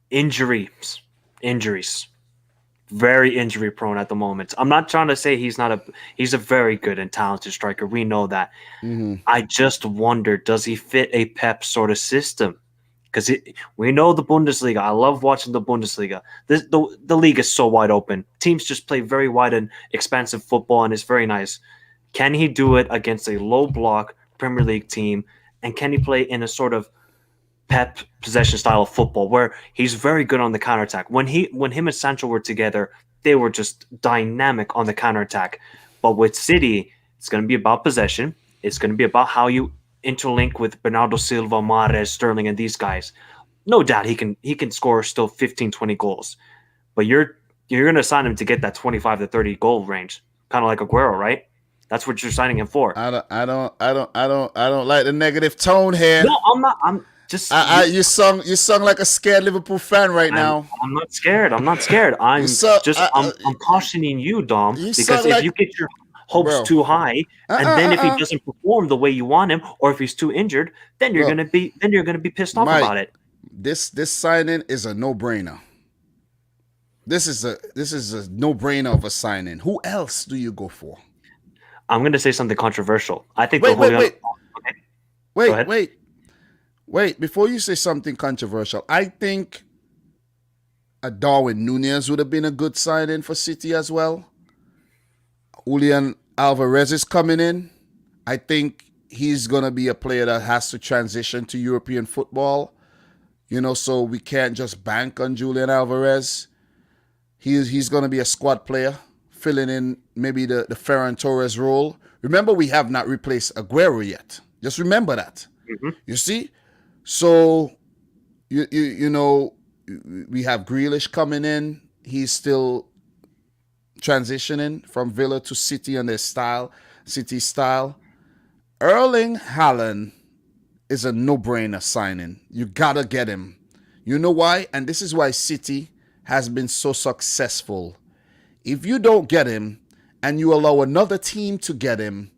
Injuries. Very injury prone at the moment. I'm not trying to say he's a very good and talented striker. We know that. I just wonder, does he fit a Pep sort of system? Because we know the Bundesliga. I love watching the Bundesliga. The league is so wide open. Teams just play very wide and expansive football, and it's very nice. Can he do it against a low block Premier League team? And can he play in a sort of Pep possession style of football where he's very good on the counterattack? When him and Sancho were together, they were just dynamic on the counterattack. But with City, it's going to be about possession. It's going to be about how you interlink with Bernardo Silva, Mahrez, Sterling, and these guys. No doubt he can score still 15, 20 goals. But you're going to sign him to get that 25 to 30 goal range, kind of like Aguero, right? That's what you're signing him for. I don't like the negative tone here. No, I'm not. I'm just. You sung like a scared Liverpool fan right now. I'm not scared. I'm cautioning you, Dom, because if you get your hopes bro. too high, Uh, and uh, then if uh, he uh. doesn't perform the way you want him, or if he's too injured, then you're Look, gonna be pissed off Mike, about it. this signing is a no-brainer. This is a no-brainer of a signing. Who else do you go for? I'm gonna say something controversial. I think the Wait, wait, Julian. wait, Okay, go wait, ahead. wait, wait. Before you say something controversial, I think a Darwin Nunez would have been a good signing for City as well. Julian Alvarez is coming in. I think he's gonna be a player that has to transition to European football. So we can't just bank on Julian Alvarez. He's going to be a squad player, filling in maybe the Ferran Torres role. Remember, we have not replaced Aguero yet. Just remember that. Mm-hmm. You see? So, you know, we have Grealish coming in. He's still transitioning from Villa to City and their style, City style. Erling Haaland is a no-brainer signing. You got to get him. You know why? And this is why City has been so successful. If you don't get him and you allow another team to get him,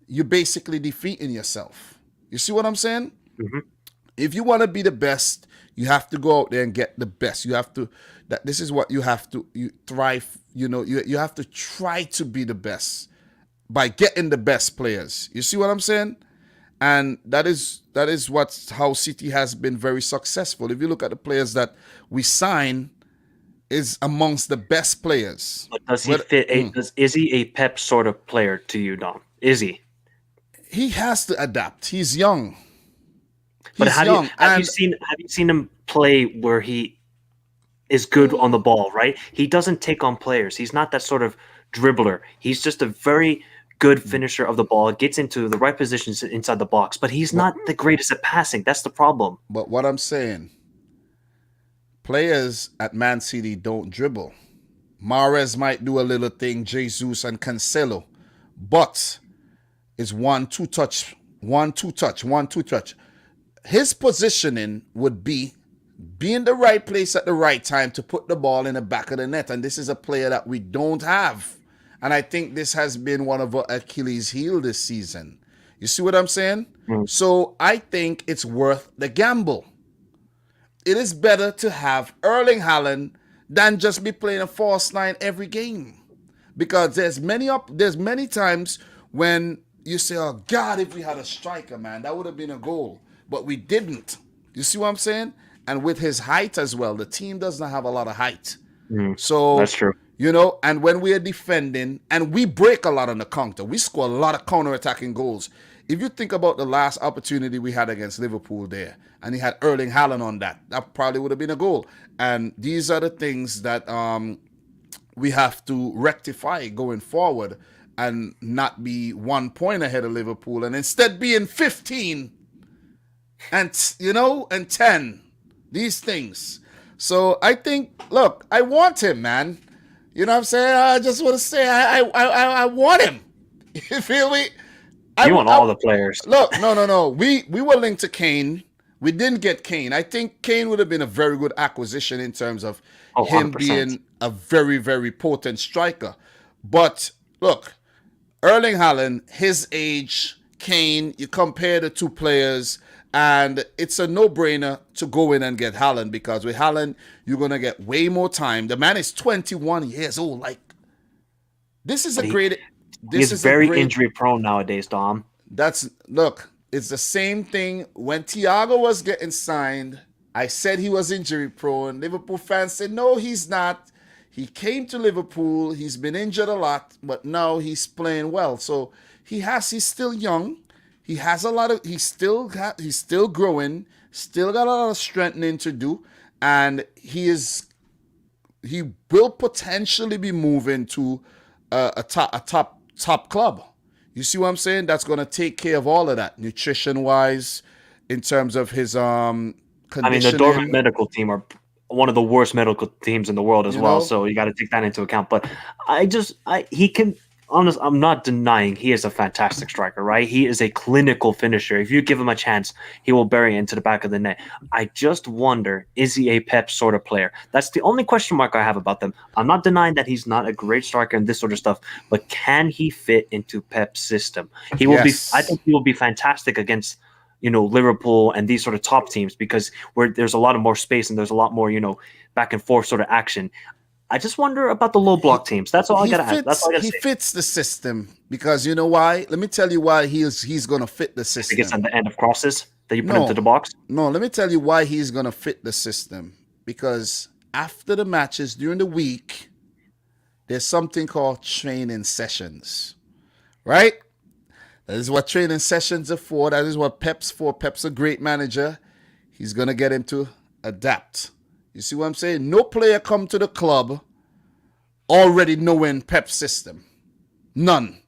you're basically defeating yourself. You see what I'm saying? Mm-hmm. If you want to be the best, you have to go out there and get the best. You have to, this is what you have to, you thrive, you have to try to be the best by getting the best players. You see what I'm saying? And that is how City has been very successful. If you look at the players that we sign, is amongst the best players. But does he fit? Is he a Pep sort of player to you, Dom? Is he? He has to adapt. He's young. But have you seen him play where he is good on the ball? Right? He doesn't take on players. He's not that sort of dribbler. He's just a very good finisher of the ball, gets into the right positions inside the box, but he's not the greatest at passing. That's the problem. But what I'm saying, players at Man City don't dribble. Mahrez might do a little thing, Jesus and Cancelo, but it's one, two touch. His positioning would be in the right place at the right time to put the ball in the back of the net, and this is a player that we don't have. And I think this has been one of our Achilles' heel this season. You see what I'm saying? So I think it's worth the gamble. It is better to have Erling Haaland than just be playing a false nine every game. Because there's many times when you say, oh God, if we had a striker, man, that would have been a goal. But we didn't. You see what I'm saying? And with his height as well, the team does not have a lot of height. So that's true. And when we are defending, and we break a lot on the counter, we score a lot of counter-attacking goals. If you think about the last opportunity we had against Liverpool there, and he had Erling Haaland on that probably would have been a goal. And these are the things that we have to rectify going forward and not be 1 point ahead of Liverpool and instead being 15 and 10. These things. So I think, look, I want him, man. You know what I'm saying? I just want to say I want him. You feel me? You want all the players. Look, no. We were linked to Kane. We didn't get Kane. I think Kane would have been a very good acquisition in terms of him 100%. being a very, very potent striker. But look, Erling Haaland, his age, Kane, you compare the two players, and it's a no-brainer to go in and get Haaland, because with Haaland, you're going to get way more time. The man is 21 years old. Like, this is a great... He's very injury prone nowadays, Dom. Look, it's the same thing when Thiago was getting signed. I said he was injury prone. Liverpool fans said, no, he's not. He came to Liverpool. He's been injured a lot, but now he's playing well. So he's still young. He has a lot of, he's still growing, still got a lot of strengthening to do. And he will potentially be moving to a top club. You see what I'm saying? That's going to take care of all of that, nutrition-wise, in terms of his conditioning. I mean, the Dortmund medical team are one of the worst medical teams in the world as well, so you got to take that into account. But he can honest, I'm not denying he is a fantastic striker, right? He is a clinical finisher. If you give him a chance, he will bury it into the back of the net. I just wonder, is he a Pep sort of player? That's the only question mark I have about them. I'm not denying that he's not a great striker and this sort of stuff, but can he fit into Pep's system? He will be. I Yes. think he will be fantastic against Liverpool and these sort of top teams because where there's a lot of more space and there's a lot more back and forth sort of action. I just wonder about the low block teams. That's all I gotta ask. That's all I gotta He say. fits the system because you know why? Let me tell you why he's gonna fit the He gets system. on the end of crosses that you put into the No, box. no, let me tell you why he's gonna fit the system. Because after the matches during the week, there's something called training sessions. Right? That is what training sessions are for. That is what Pep's for. Pep's a great manager. He's gonna get him to adapt. You see what I'm saying? No player come to the club already knowing Pep's system. None.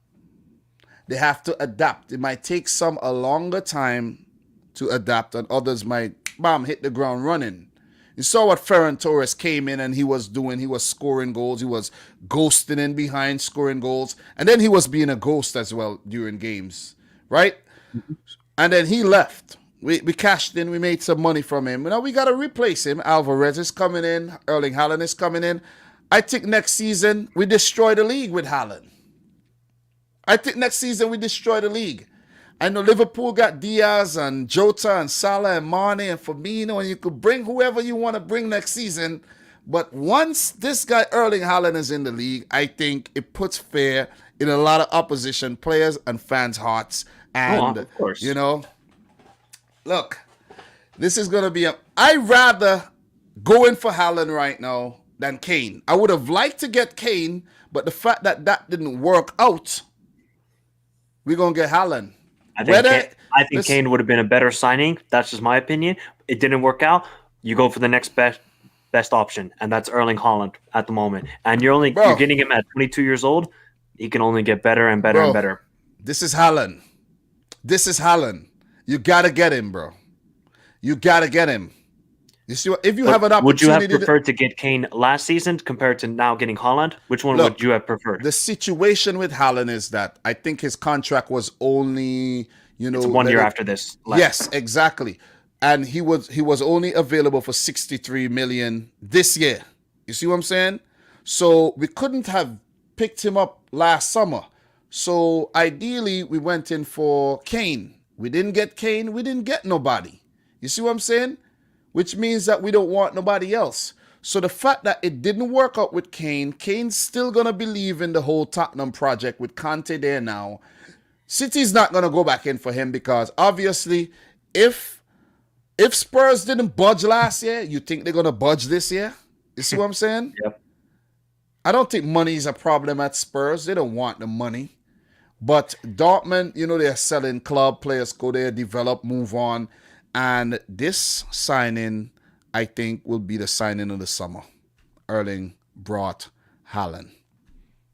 They have to adapt. It might take some a longer time to adapt, and others might hit the ground running. You saw what Ferran Torres came in and he was doing. He was scoring goals. He was ghosting in behind, scoring goals. And then he was being a ghost as well during games, right? And then he left. We cashed in. We made some money from him. Now we got to replace him. Alvarez is coming in. Erling Haaland is coming in. I think next season we destroy the league with Haaland. I think next season we destroy the league. I know Liverpool got Diaz and Jota and Salah and Mane and Firmino, and you could bring whoever you want to bring next season. But once this guy Erling Haaland is in the league, I think it puts fear in a lot of opposition players and fans' hearts. And, Of course. Look, this is going to be I rather go in for Haaland right now than Kane. I would have liked to get Kane, but the fact that didn't work out, we're going to get Haaland. I think Kane would have been a better signing. That's just my opinion. It didn't work out. You go for the next best option, and that's Erling Haaland at the moment. And you're getting him at 22 years old. He can only get better and better and better. This is Haaland. You gotta get him, bro. You gotta get him. You see, if you have an opportunity, would you have preferred to get Kane last season compared to now getting Haaland? Which one would you have preferred? The situation with Haaland is that I think his contract was only, it's 1 year after this. Yes, exactly. And he was only available for 63 million this year. You see what I'm saying? So we couldn't have picked him up last summer. So ideally we went in for Kane. We didn't get Kane. We didn't get nobody. You see what I'm saying? Which means that we don't want nobody else. So the fact that it didn't work out with Kane, Kane's still going to believe in the whole Tottenham project with Conte there now. City's not going to go back in for him because obviously if Spurs didn't budge last year, you think they're going to budge this year? You see what I'm saying? Yep. I don't think money is a problem at Spurs. They don't want the money. But Dortmund, they're selling club players, go there, develop, move on. And this signing, I think, will be the signing of the summer. Erling brought Haaland.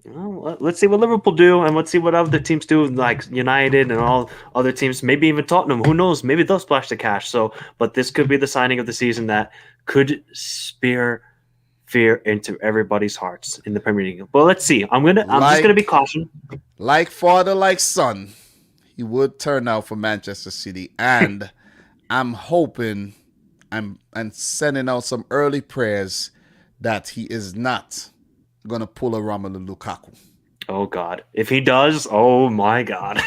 Well, let's see what Liverpool do, and let's see what other teams do, like United and all other teams, maybe even Tottenham. Who knows? Maybe they'll splash the cash. But this could be the signing of the season that could spear fear into everybody's hearts in the Premier League. But let's see. I'm just gonna be cautious. Like father, like son, he would turn out for Manchester City, and I'm hoping, and sending out some early prayers that he is not gonna pull a Romelu Lukaku. Oh God! If he does, oh my God!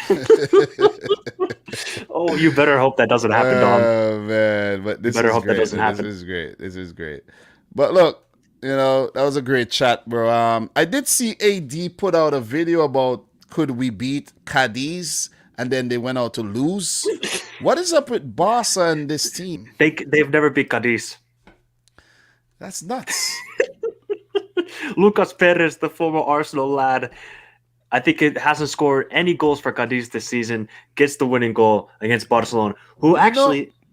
Oh, you better hope that doesn't happen, Dom. Oh man, but this better is hope great. that doesn't happen. This is great. But look, that was a great chat, bro. I did see AD put out a video about could we beat Cadiz, and then they went out to lose. What is up with Barca and this team? They've never beat Cadiz. That's nuts. Lucas Perez, the former Arsenal lad, I think it hasn't scored any goals for Cadiz this season, gets the winning goal against Barcelona, who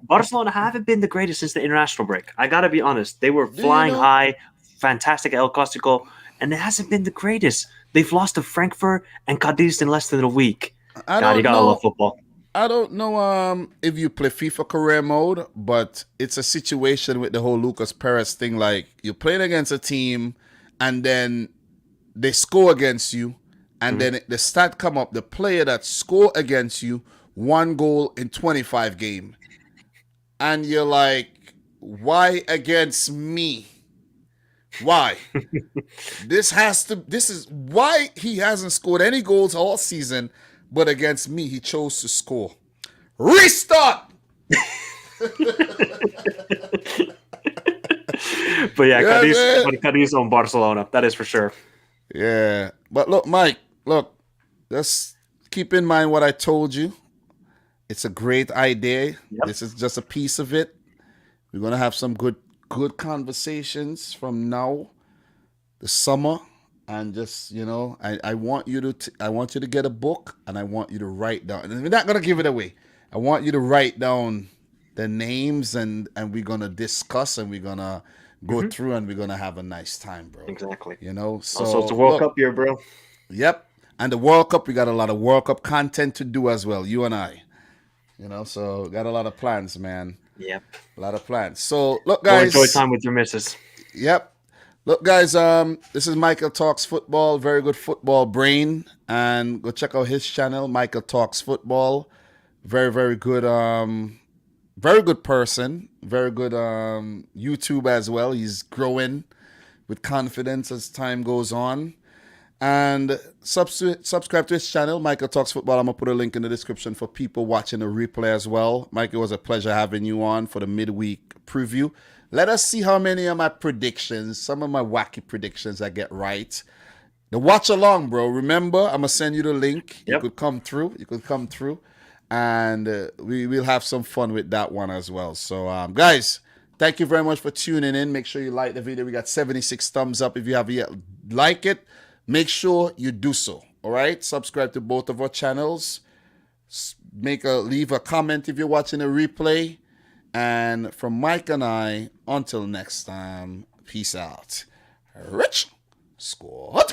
Barcelona haven't been the greatest since the international break. I got to be honest. They were flying high, fantastic El Clasico, and it hasn't been the greatest. They've lost to Frankfurt and Cadiz in less than a week. God, you got to love football. I don't know if you play FIFA career mode, but it's a situation with the whole Lucas Perez thing. Like, you're playing against a team, and then they score against you, and then the stat come up, the player that score against you 1 goal in 25 game. And you're like, why against me? Why? This is why he hasn't scored any goals all season, but against me, he chose to score. Restart! But yeah, Cadiz on Barcelona. That is for sure. Yeah. But look, Mike, just keep in mind what I told you. It's a great idea. Yep. This is just a piece of it. We're gonna have some good conversations from now, the summer, and just I want you to get a book, and I want you to write down. And we're not gonna give it away. I want you to write down the names, and we're gonna discuss, and we're gonna go through, and we're gonna have a nice time, bro. Exactly. So also, it's a World Cup year, bro. Yep. And the World Cup, we got a lot of World Cup content to do as well, you and I. So got a lot of plans, man. Yep. A lot of plans. So look, guys. Go enjoy time with your missus. Yep. Look, guys, this is Michael Talks Football, very good football brain. And go check out his channel, Michael Talks Football. Very, very good, very good person. Very good YouTube as well. He's growing with confidence as time goes on. And subscribe to his channel, Michael Talks Football. I'm going to put a link in the description for people watching the replay as well. Mike, it was a pleasure having you on for the midweek preview. Let us see how many of my predictions, some of my wacky predictions I get right. The watch along, bro. Remember, I'm going to send you the link. Yep. You could come through. And we will have some fun with that one as well. So, guys, thank you very much for tuning in. Make sure you like the video. We got 76 thumbs up. If you have yet like it, make sure you do so. All right. Subscribe to both of our channels. Leave a comment if you're watching a replay. And from Mike and I, until next time, peace out. Rich Squad.